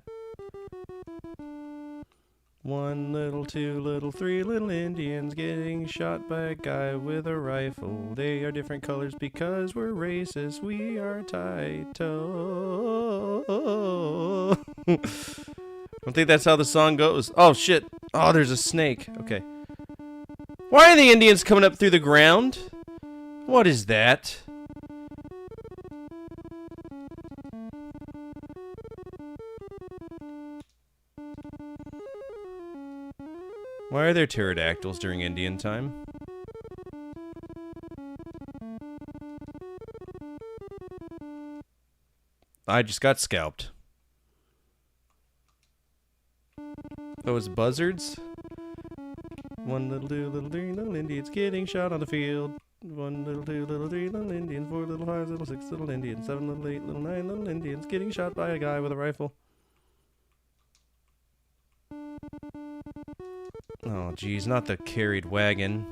1 little, 2 little, 3 little Indians getting shot by a guy with a rifle. They are different colors because we're racist. We are Taito. don't think that's how the song goes. Oh, shit. Oh, there's a snake. Okay. Why are the Indians coming up through the ground? What is that? Why are there pterodactyls during Indian time? I just got scalped. Those buzzards? One little, two little, three little Indians getting shot on the field. One little, two little, three little Indians, four little, five little, six little Indians, seven little, eight little, nine little Indians getting shot by a guy with a rifle. Oh, geez, not the carried wagon.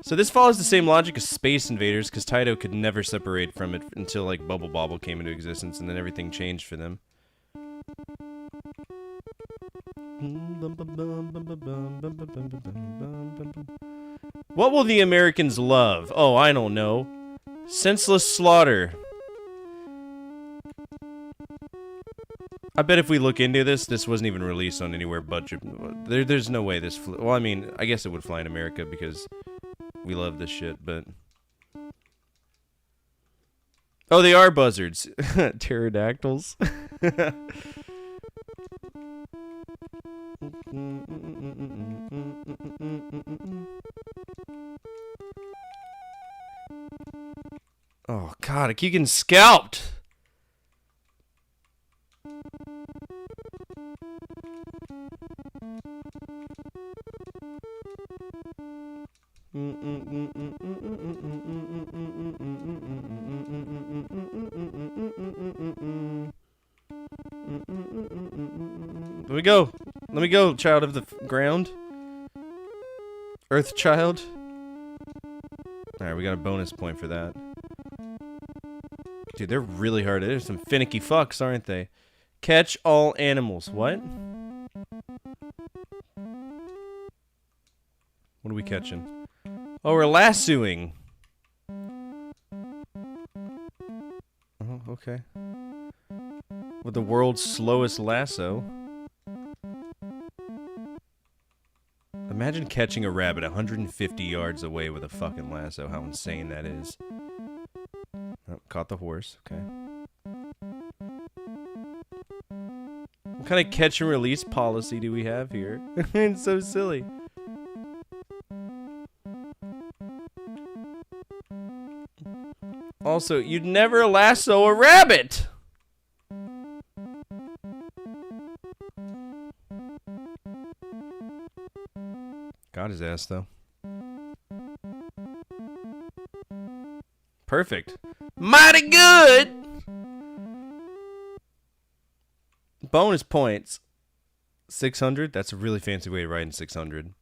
So this follows the same logic as Space Invaders, because Taito could never separate from it until, like, Bubble Bobble came into existence, and then everything changed for them. What will the Americans love? Oh, I don't know. Senseless slaughter. I bet if we look into this, this wasn't even released on anywhere but Japan. There's no way this flew. Well, I mean, I guess it would fly in America because we love this shit, but... Oh, they are buzzards. Pterodactyls. Oh, God, I keep getting scalped. Let me go. Let me go, child of the ground. Earth child. Alright, we got a bonus point for that. Dude, they're really hard. They're some finicky fucks, aren't they? Catch all animals. What? What are we catching? Oh, we're lassoing. Oh, okay. With the world's slowest lasso. Imagine catching a rabbit 150 yards away with a fucking lasso. How insane that is. Oh, caught the horse. Okay. What kind of catch and release policy do we have here? It's so silly. Also, you'd never lasso a rabbit! Got his ass, though. Perfect. Mighty good! Bonus points. 600? That's a really fancy way of writing 600.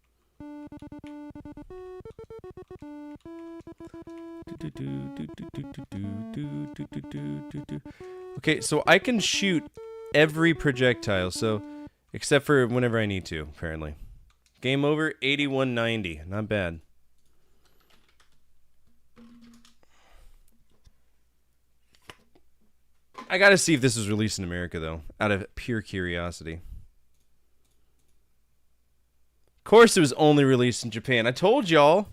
Okay, so I can shoot every projectile, so except for whenever I need to, apparently. Game over, 8190. Not bad. I gotta see if this was released in America, though, out of pure curiosity. Of course it was only released in Japan. I told y'all.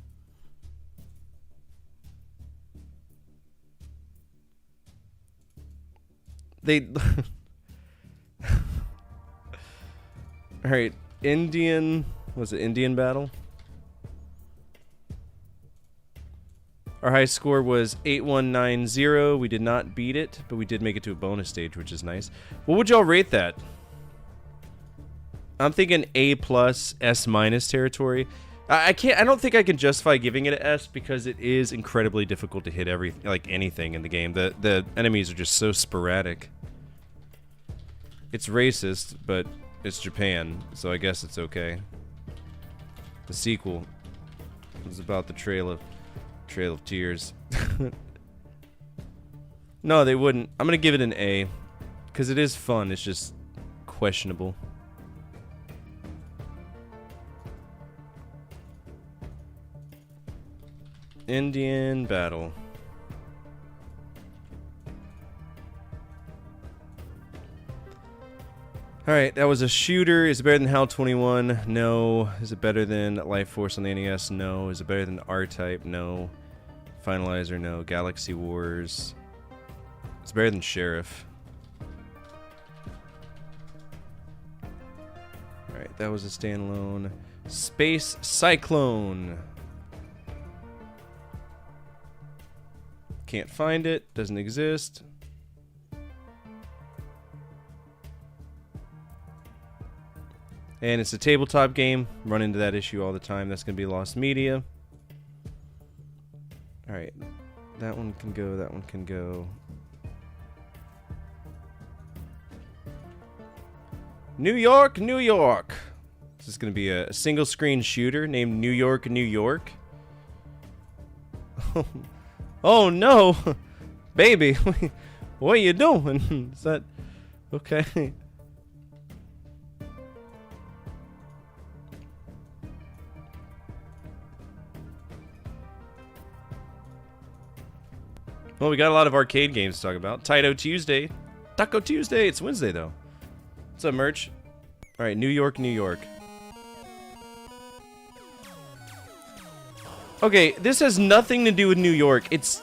They... Alright, Indian... Was it Indian battle? Our high score was 8190. We did not beat it, but we did make it to a bonus stage, which is nice. What would y'all rate that? I'm thinking A+, S- territory. I don't think I can justify giving it an S because it is incredibly difficult to hit anything in the game. The enemies are just so sporadic. It's racist, but it's Japan, so I guess it's okay. The sequel is about the Trail of Tears. No, they wouldn't. I'm gonna give it an A because it is fun. It's just questionable. Indian battle. Alright, that was a shooter. Is it better than HAL 21? No. Is it better than Life Force on the NES? No. Is it better than R-Type? No. Finalizer? No. Galaxy Wars? It's better than Sheriff. Alright, that was a standalone. Space Cyclone. Can't find it. Doesn't exist. And it's a tabletop game. Run into that issue all the time. That's going to be lost media. Alright. That one can go. That one can go. New York, New York. This is going to be a single screen shooter named New York, New York. Oh no. Baby. What are you doing? Is that... Okay. Well, we got a lot of arcade games to talk about. Taito Tuesday. Taco Tuesday. It's Wednesday, though. What's up, merch? Alright, New York, New York. Okay, this has nothing to do with New York. It's...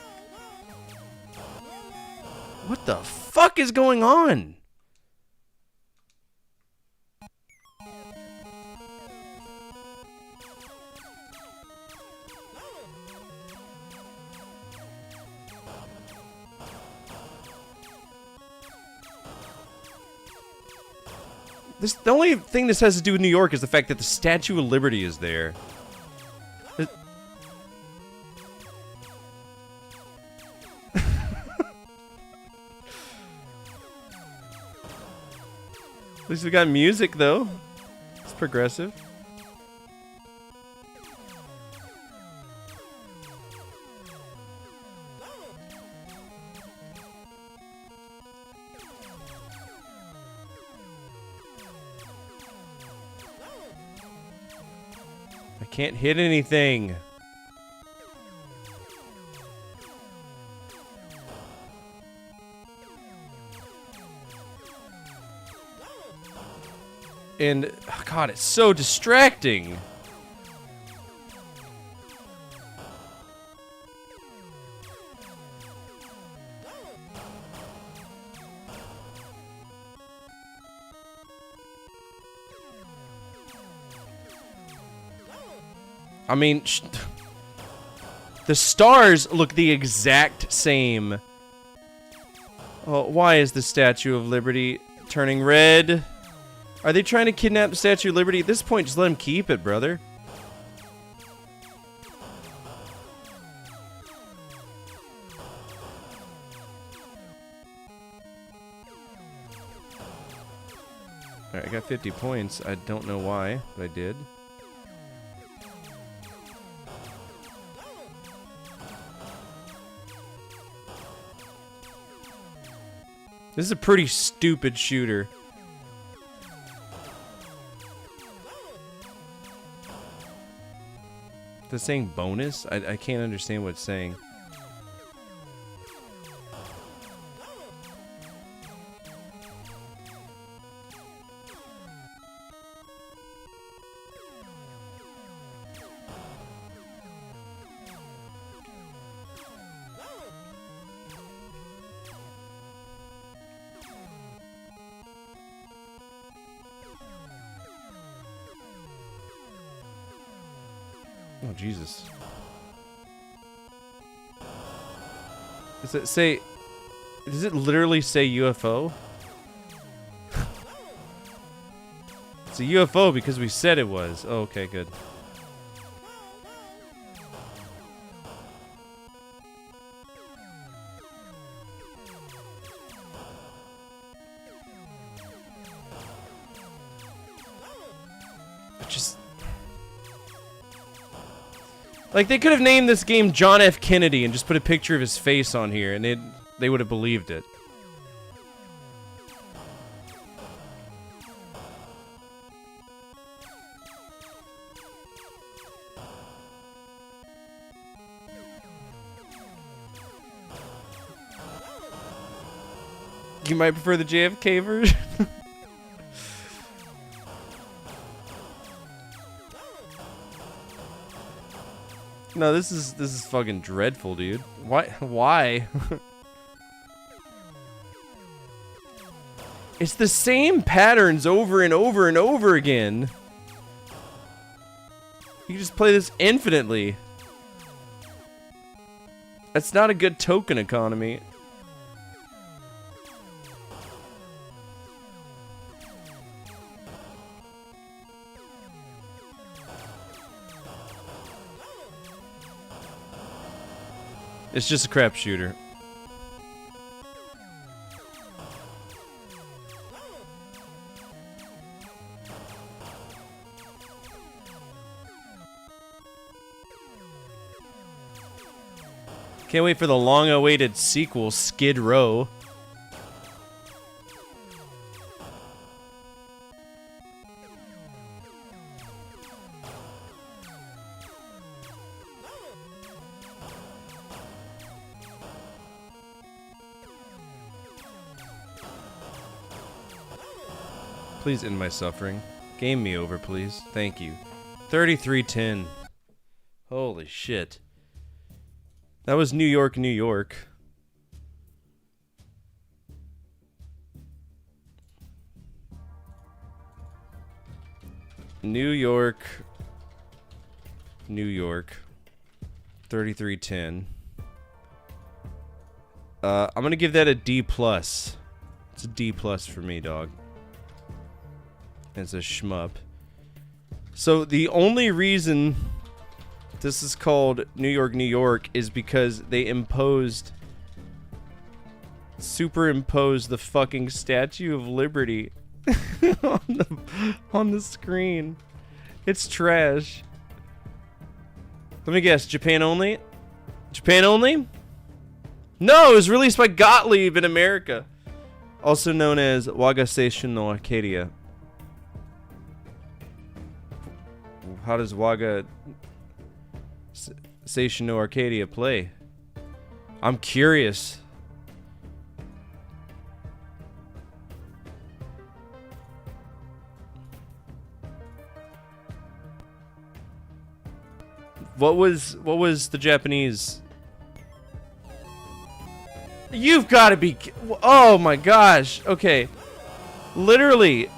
What the fuck is going on? The only thing this has to do with New York is the fact that the Statue of Liberty is there. At least we got music, though. It's progressive. I can't hit anything. And, oh God, it's so distracting. I mean, the stars look the exact same. Oh, why is the Statue of Liberty turning red? Are they trying to kidnap the Statue of Liberty? At this point, just let him keep it, brother. Alright, I got 50 points. I don't know why, but I did. This is a pretty stupid shooter. Is it saying bonus? I can't understand what it's saying. Oh, Jesus. Does it say... Does it literally say UFO? It's a UFO because we said it was. Oh, okay, good. Just... Like, they could have named this game John F. Kennedy and just put a picture of his face on here, and they would have believed it. You might prefer the JFK version? No, this is fucking dreadful, dude. Why? Why? It's the same patterns over and over and over again. You can just play this infinitely. That's not a good token economy. It's just a crapshooter. Can't wait for the long-awaited sequel, Skid Row. Please end my suffering. Game me over, please. Thank you. 3310. Holy shit. That was New York, New York. New York, New York. 3310. I'm gonna give that a D+. It's a D+ for me, dog. It's a shmup. So the only reason this is called New York, New York is because they superimposed the fucking Statue of Liberty on the screen. It's trash. Let me guess, Japan only? Japan only? No, it was released by Gottlieb in America. Also known as Waga Seishun no Arcadia. How does Waga Seishun no Arcadia play? I'm curious. What was the Japanese? You've got to be. Oh my gosh. Okay. Literally,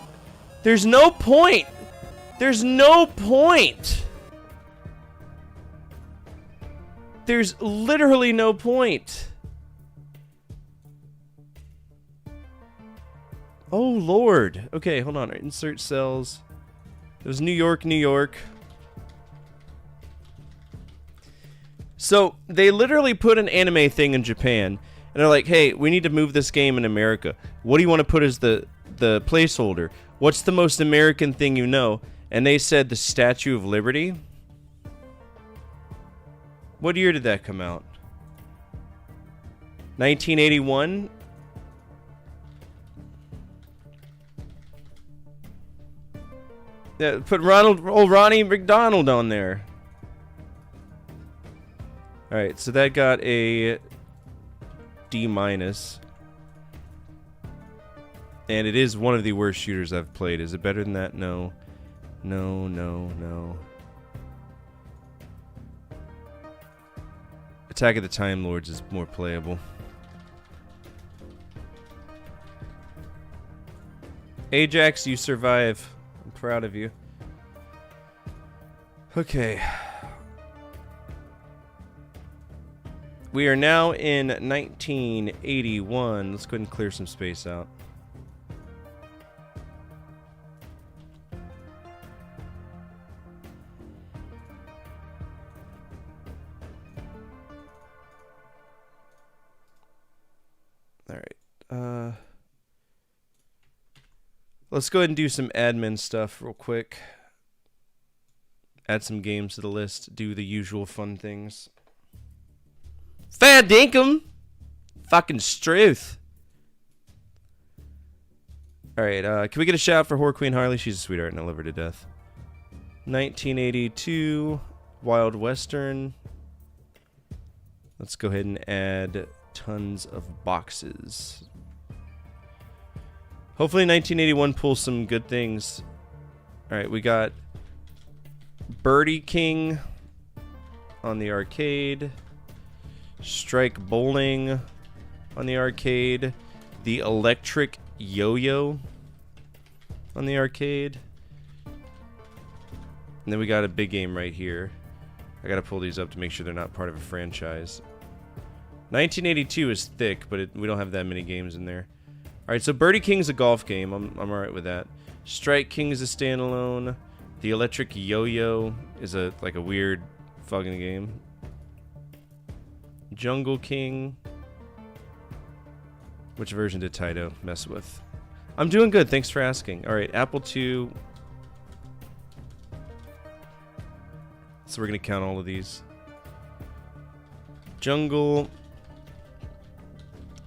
there's no point. There's no point. There's literally no point. Oh Lord. Okay, hold on. Insert cells. It was New York, New York. So they literally put an anime thing in Japan, and they're like, "Hey, we need to move this game in America. What do you want to put as the placeholder? What's the most American thing you know?" And they said the Statue of Liberty. What year did that come out? 1981? Yeah, put old Ronnie McDonald on there. Alright, so that got a D-. And it is one of the worst shooters I've played. Is it better than that? No. No, no, no. Attack of the Time Lords is more playable. Ajax, you survive. I'm proud of you. Okay. We are now in 1981. Let's go ahead and clear some space out. Let's go ahead and do some admin stuff real quick. Add some games to the list. Do the usual fun things. Fair dinkum! Fucking Struth. Alright, can we get a shout for Whore Queen Harley? She's a sweetheart and I love her to death. 1982. Wild Western. Let's go ahead and add tons of boxes. Hopefully 1981 pulls some good things. Alright, we got Birdie King on the arcade. Strike Bowling on the arcade. The Electric Yo-Yo on the arcade. And then we got a big game right here. I gotta pull these up to make sure they're not part of a franchise. 1982 is thick, but we don't have that many games in there. Alright, so Birdie King's a golf game. I'm alright with that. Strike King is a standalone. The Electric Yo-Yo is like a weird fucking game. Jungle King. Which version did Taito mess with? I'm doing good, thanks for asking. Alright, Apple II. So we're gonna count all of these. Jungle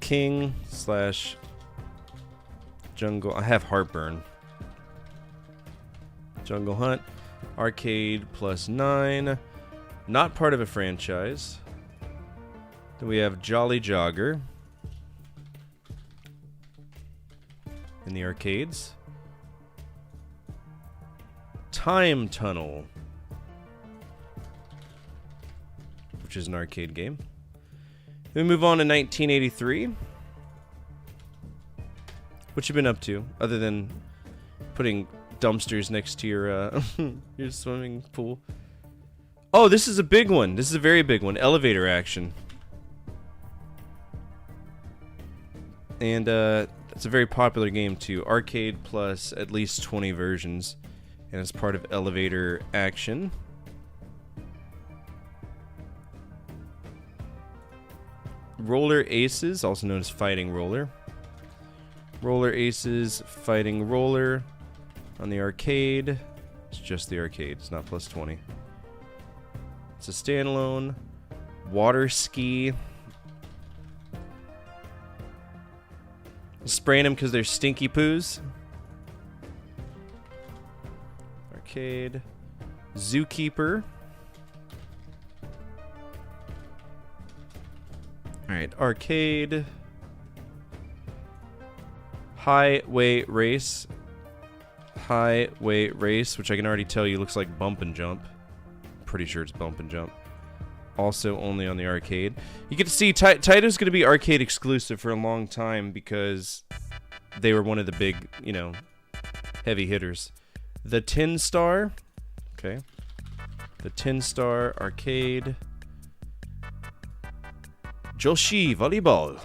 King slash Jungle. I have Heartburn. Jungle Hunt. Arcade +9. Not part of a franchise. Then we have Jolly Jogger in the arcades. Time Tunnel, which is an arcade game. Then we move on to 1983. What you been up to, other than putting dumpsters next to your your swimming pool? Oh, this is a big one. This is a very big one. Elevator Action. And it's a very popular game too. Arcade plus at least 20 versions. And it's part of Elevator Action. Roller Aces, also known as Fighting Roller. Roller Aces, Fighting Roller on the arcade. It's just the arcade, it's not plus 20. It's a standalone. Water Ski. Spraying them because they're stinky poos. Arcade. Zookeeper. Alright, arcade. Highway Race. Highway Race, which I can already tell you looks like Bump and Jump. Pretty sure it's Bump and Jump. Also only on the arcade. You get to see Taito's going to be arcade exclusive for a long time because they were one of the big, you know, heavy hitters. The 10 Star. Okay. The 10 Star arcade. Joshi Volleyball.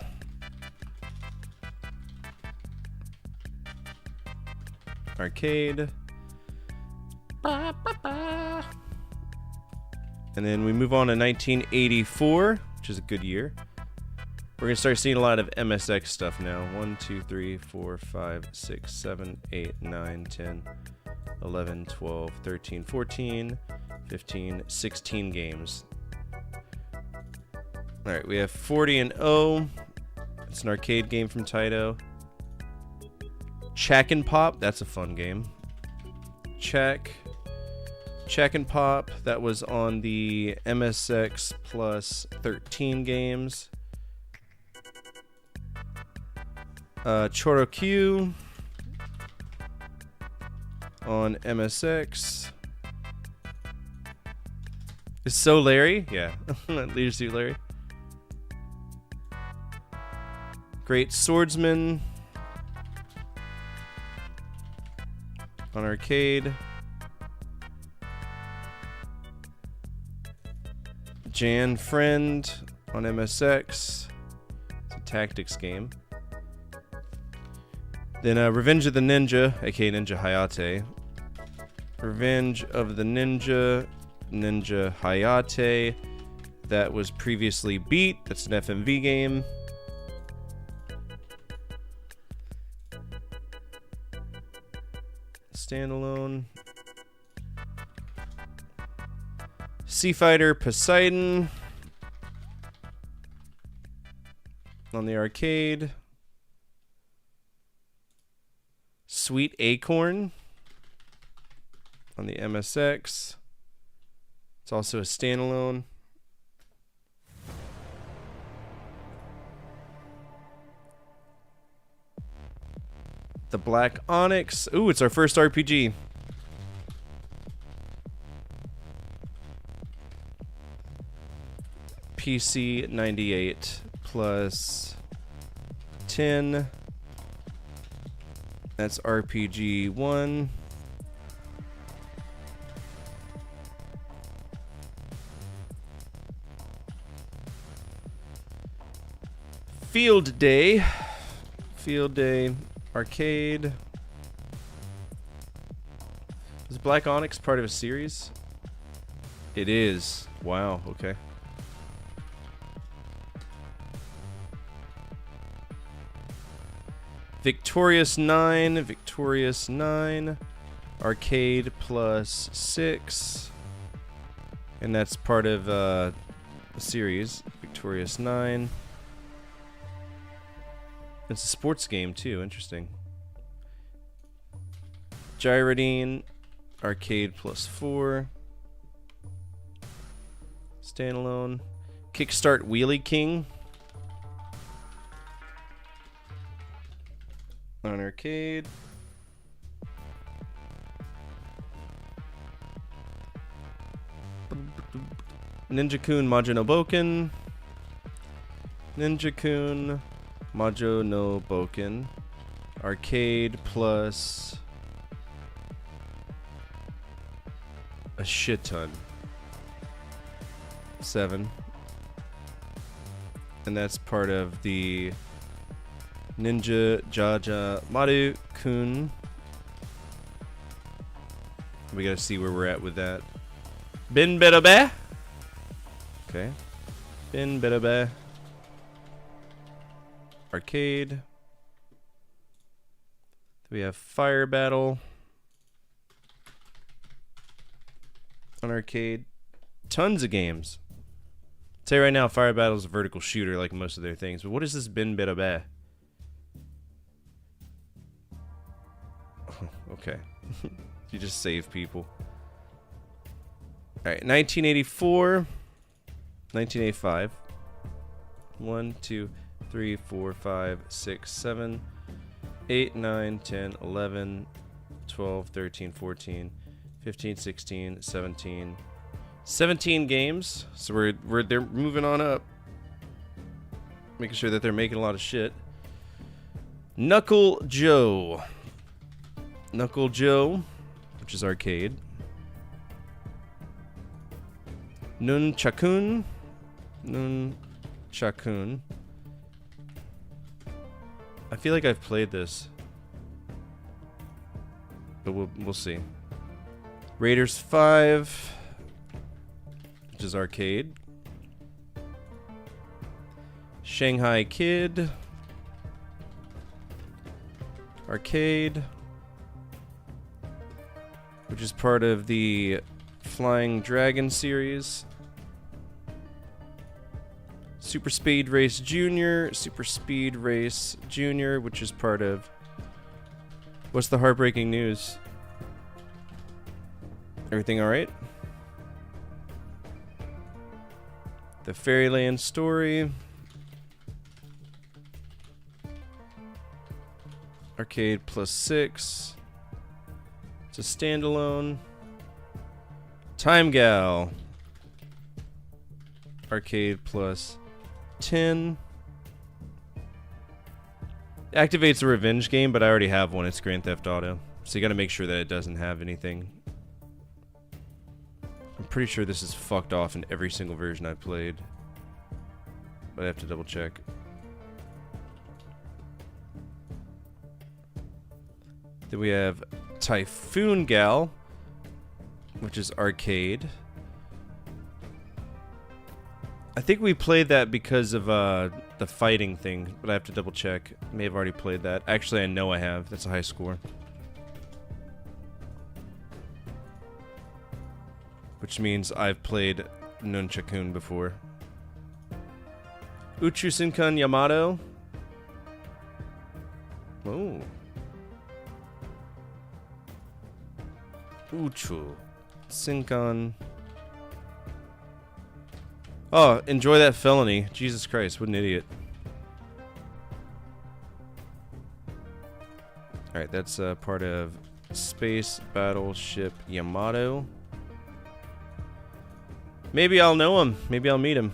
Arcade. And then we move on to 1984, which is a good year. We're going to start seeing a lot of MSX stuff now. 1, 2, 3, 4, 5, 6, 7, 8, 9, 10, 11, 12, 13, 14, 15, 16 games. Alright, we have 40 and O. It's an arcade game from Taito. Check and Pop, that's a fun game. Check and Pop, that was on the MSX plus 13 games. Chorokyu on MSX. Is So Larry? Yeah, Leader Suit Larry. Great Swordsman on arcade. Jan Friend on MSX. It's a tactics game. Then Revenge of the Ninja, aka Ninja Hayate. Revenge of the Ninja, Ninja Hayate. That was previously beat. That's an FMV game. Standalone. Sea Fighter Poseidon on the arcade. Sweet Acorn on the MSX. It's also a standalone. The Black Onyx. Ooh, it's our first RPG. PC 98 plus 10. That's RPG 1. Field Day. Field Day Arcade. Is Black Onyx part of a series? It is. Wow, okay. Victorious 9. Victorious 9. Arcade plus 6. And that's part of a series. Victorious 9. It's a sports game too, interesting. Gyrodine, Arcade plus 4. Standalone. Kickstart Wheelie King. On Arcade. Ninja-kun Majo no Boken. Ninja-kun Majo no Boken. Arcade plus a shit ton. 7. And that's part of the Ninja Jaja Maru-kun. We gotta see where we're at with that. Bin Berabe. Okay. Bin Berabe. Arcade. We have Fire Battle on Arcade. Tons of games. I'll tell you right now, Fire Battle is a vertical shooter like most of their things. But what is this Bin Berabe? Oh, okay. You just save people. Alright, 1984. 1985. 1, 2, 3, 4, 5, 6, 7, 8, 9, 10, 11, 12, 13, 14, 15, 16, 17. 17 games. So they're moving on up. Making sure that they're making a lot of shit. Knuckle Joe. Knuckle Joe, which is arcade. Nunchakun. Nunchakun. I feel like I've played this, but we'll see. Raiders 5, which is arcade. Shanghai Kid, arcade, which is part of the Flying Dragon series. Super Speed Race Junior, Super Speed Race Junior, which is part of... What's the heartbreaking news? Everything alright? The Fairyland Story. Arcade plus 6. It's a standalone. Time Gal. Arcade plus 10. Activates a revenge game, but I already have one. It's Grand Theft Auto. So you gotta make sure that it doesn't have anything. I'm pretty sure this is fucked off in every single version I've played. But I have to double check. Then we have Typhoon Gal, which is arcade. I think we played that because of the fighting thing, but I have to double check. May have already played that. Actually, I know I have. That's a high score. Which means I've played Nunchakun before. Uchu Shinkan Yamato. Oh. Uchu Shinkan. Oh, enjoy that felony. Jesus Christ, what an idiot. Alright, that's part of Space Battleship Yamato. Maybe I'll know him. Maybe I'll meet him.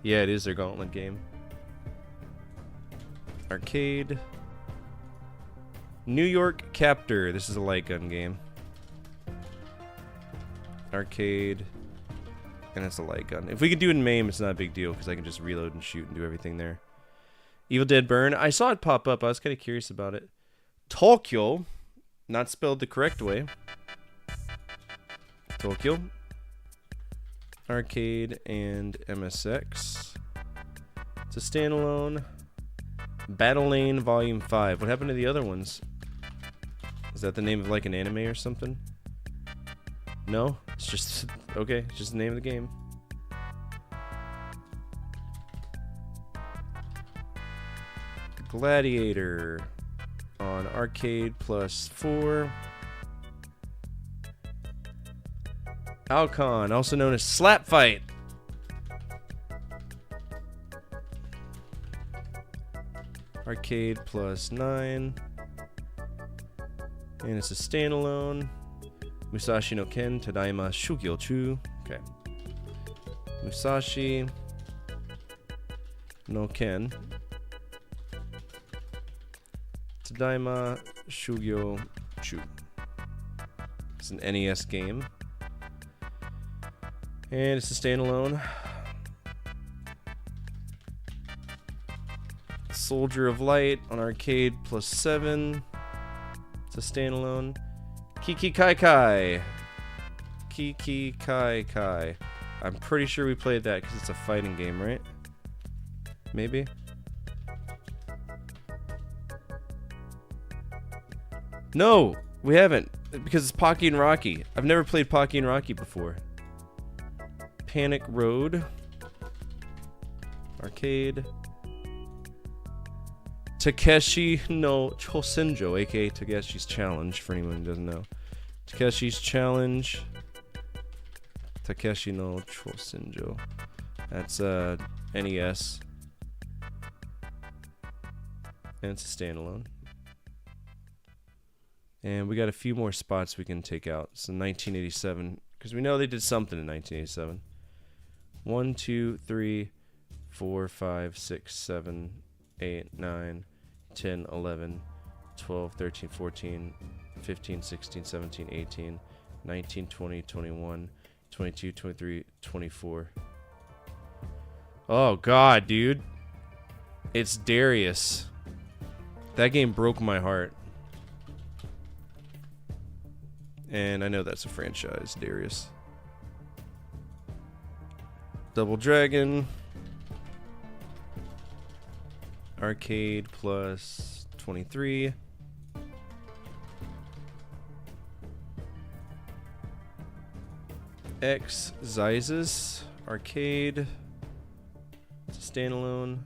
Yeah, it is their Gauntlet game. Arcade. New York Captor. This is a light gun game. Arcade. And it's a light gun. If we could do it in MAME, it's not a big deal because I can just reload and shoot and do everything there. Evil Dead Burn. I saw it pop up. I was kind of curious about it. Tokyo. Not spelled the correct way. Tokyo. Arcade and MSX. It's a standalone. Battle Lane Volume 5. What happened to the other ones? Is that the name of like an anime or something? No? It's just... Okay, it's just the name of the game. Gladiator on Arcade +4. Alcon, also known as Slap Fight. Arcade +9. And it's a standalone. Musashi no Ken Tadaima Shugyo-chu. Okay. Musashi no Ken Tadaima Shugyo-chu. It's an NES game. And it's a standalone. Soldier of Light on Arcade +7. It's a standalone. Kiki Kai Kai. Kiki Kai Kai. I'm pretty sure we played that because it's a fighting game, right? Maybe? No, we haven't. Because it's Pocky and Rocky. I've never played Pocky and Rocky before. Panic Road. Arcade. Takeshi no Chosenjo, aka Takeshi's Challenge, for anyone who doesn't know. Takeshi's Challenge. Takeshi no Chosenjo. That's NES. And it's a standalone. And we got a few more spots we can take out. So 1987, because we know they did something in 1987. 1, 2, 3, 4, 5, 6, 7, 8, 9, 10, 11, 12, 13, 14, 15, 16, 17, 18, 19, 20, 21, 22, 23, 24. Oh, God, dude. It's Darius. That game broke my heart. And I know that's a franchise, Darius. Double Dragon. Arcade +23. X Zizes. Arcade. It's a standalone.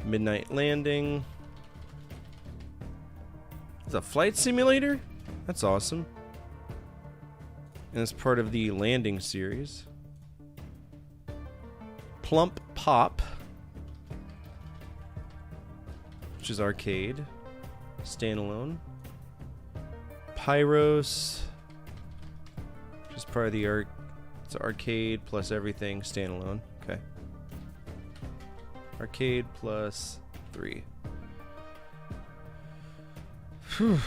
Midnight Landing. It's a flight simulator? That's awesome. And it's part of the Landing series. Plump Pop, which is arcade, standalone. Pyros, which is part of the it's arcade plus everything, standalone. Okay. Arcade +3. Whew.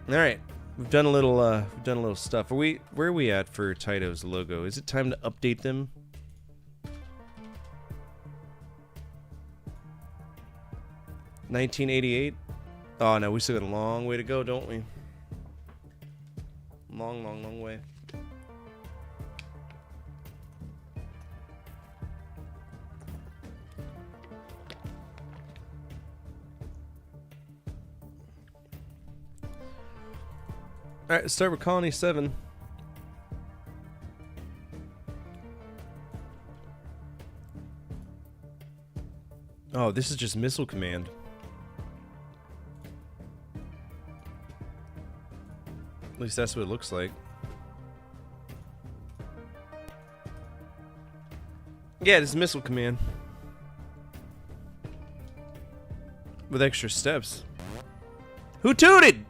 All right, we've done a little stuff. Where are we at for Taito's logo? Is it time to update them? $1988. Oh no, we still got a long way to go, don't we? Long way. Alright, let's start with Colony 7. Oh, this is just Missile Command. At least that's what it looks like. Yeah, this is Missile Command. With extra steps. Who tooted?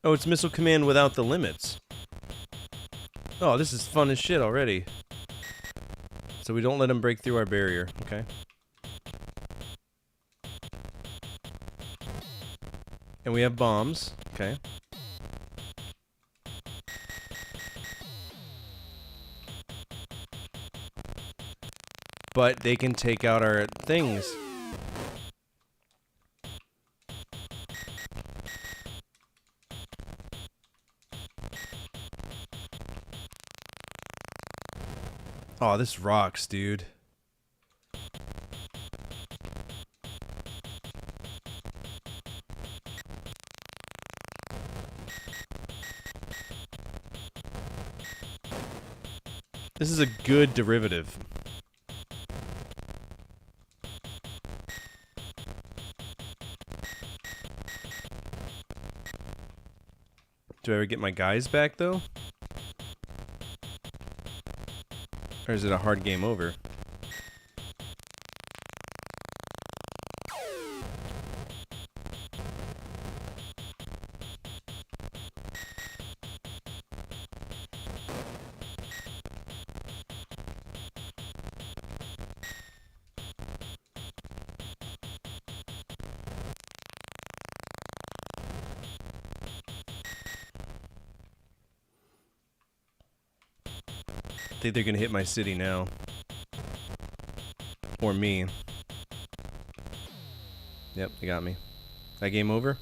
Oh, it's Missile Command without the limits. Oh, this is fun as shit already. So we don't let them break through our barrier, okay? And we have bombs, okay? But they can take out our things. Oh, this rocks, dude. This is a good derivative. Do I ever get my guys back, though? Or is it a hard game over? I think they're gonna hit my city now. Or me. Yep, they got me. That game over?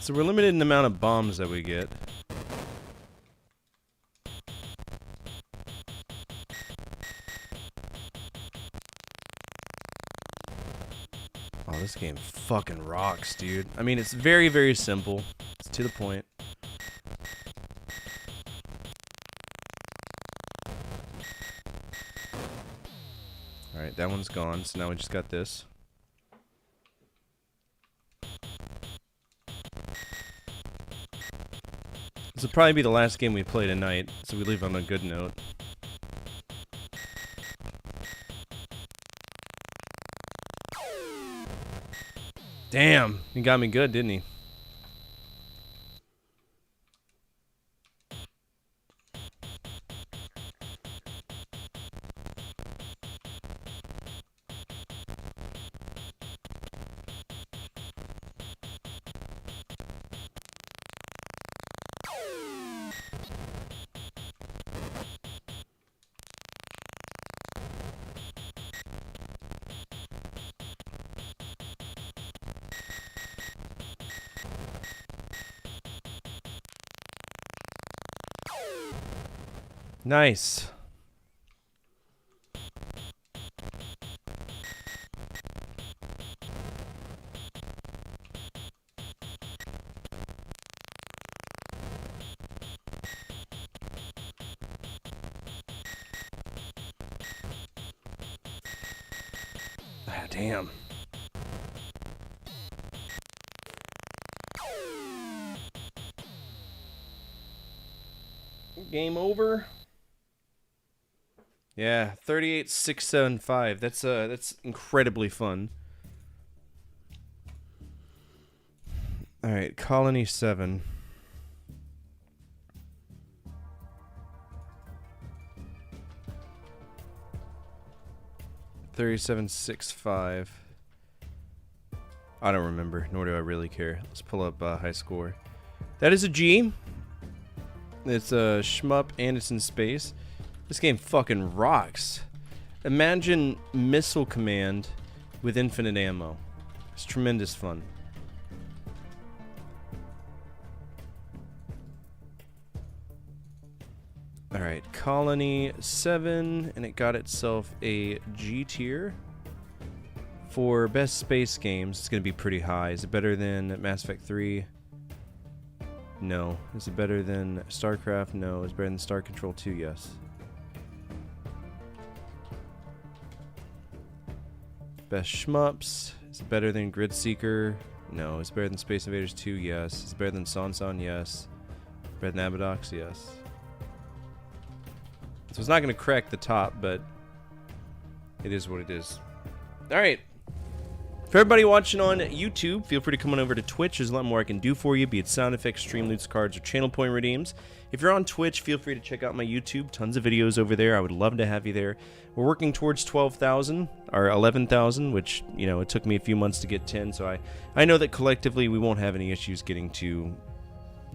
So we're limited in the amount of bombs that we get. Oh, this game fucking rocks, dude. I mean, it's very, very simple. It's to the point. Alright, that one's gone, so now we just got this. This will probably be the last game we play tonight, so we leave on a good note. Damn, he got me good, didn't he? Nice. Ah, damn. Game over. Yeah, 38,675. That's incredibly fun. All right, Colony 7. $37,650. I don't remember, nor do I really care. Let's pull up high score. That is a G. It's a shmup and it's in space. This game fucking rocks. Imagine Missile Command with infinite ammo. It's tremendous fun. Alright, Colony 7, and it got itself a G tier. For best space games, it's going to be pretty high. Is it better than Mass Effect 3? No. Is it better than StarCraft? No. Is it better than Star Control 2? Yes. Best shmups. Is it better than Grid Seeker? No. Is it better than Space Invaders 2? Yes. Is it better than Sansan? Yes. Better than Abadox? Yes. So it's not going to crack the top, but it is what it is. All right. For everybody watching on YouTube, feel free to come on over to Twitch. There's a lot more I can do for you, be it sound effects, stream loots, cards, or channel point redeems. If you're on Twitch, feel free to check out my YouTube. Tons of videos over there. I would love to have you there. We're working towards 12,000 or 11,000, which, you know, it took me a few months to get 10. So I know that collectively we won't have any issues getting to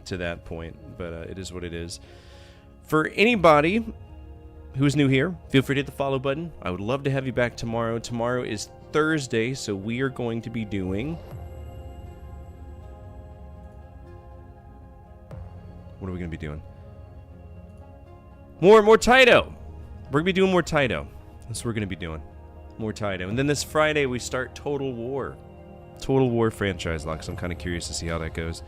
that point, but it is what it is. For anybody who's new here, feel free to hit the follow button. I would love to have you back tomorrow. Tomorrow is Thursday, so we are going to be doing... What are we going to be doing? More Taito! We're going to be doing more Taito. That's what we're going to be doing. More Taito. And then this Friday, we start Total War. Total War franchise lock, so I'm kind of curious to see how that goes.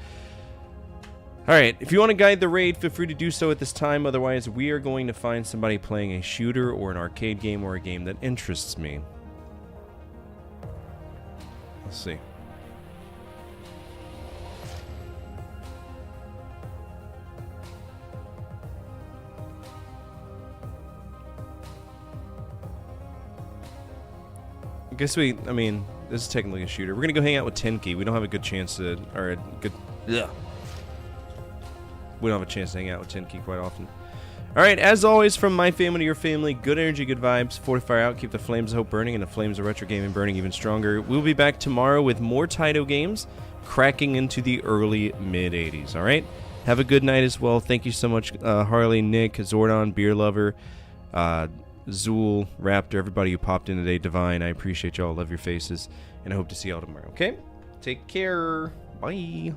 Alright, if you want to guide the raid, feel free to do so at this time. Otherwise, we are going to find somebody playing a shooter or an arcade game or a game that interests me. Let's see. I mean, this is technically a shooter. We're gonna go hang out with Tenki. We don't have a good chance to, or a good, ugh. We don't have a chance to hang out with Tenki quite often. Alright, as always, from my family to your family, good energy, good vibes, fortify out, keep the flames of hope burning, and the flames of retro gaming burning even stronger. We'll be back tomorrow with more Taito games, cracking into the early mid-80s, alright? Have a good night as well. Thank you so much, Harley, Nick, Zordon, Beer Lover, Zool, Raptor, everybody who popped in today, Divine. I appreciate y'all. Love your faces, and I hope to see y'all tomorrow, okay? Take care. Bye.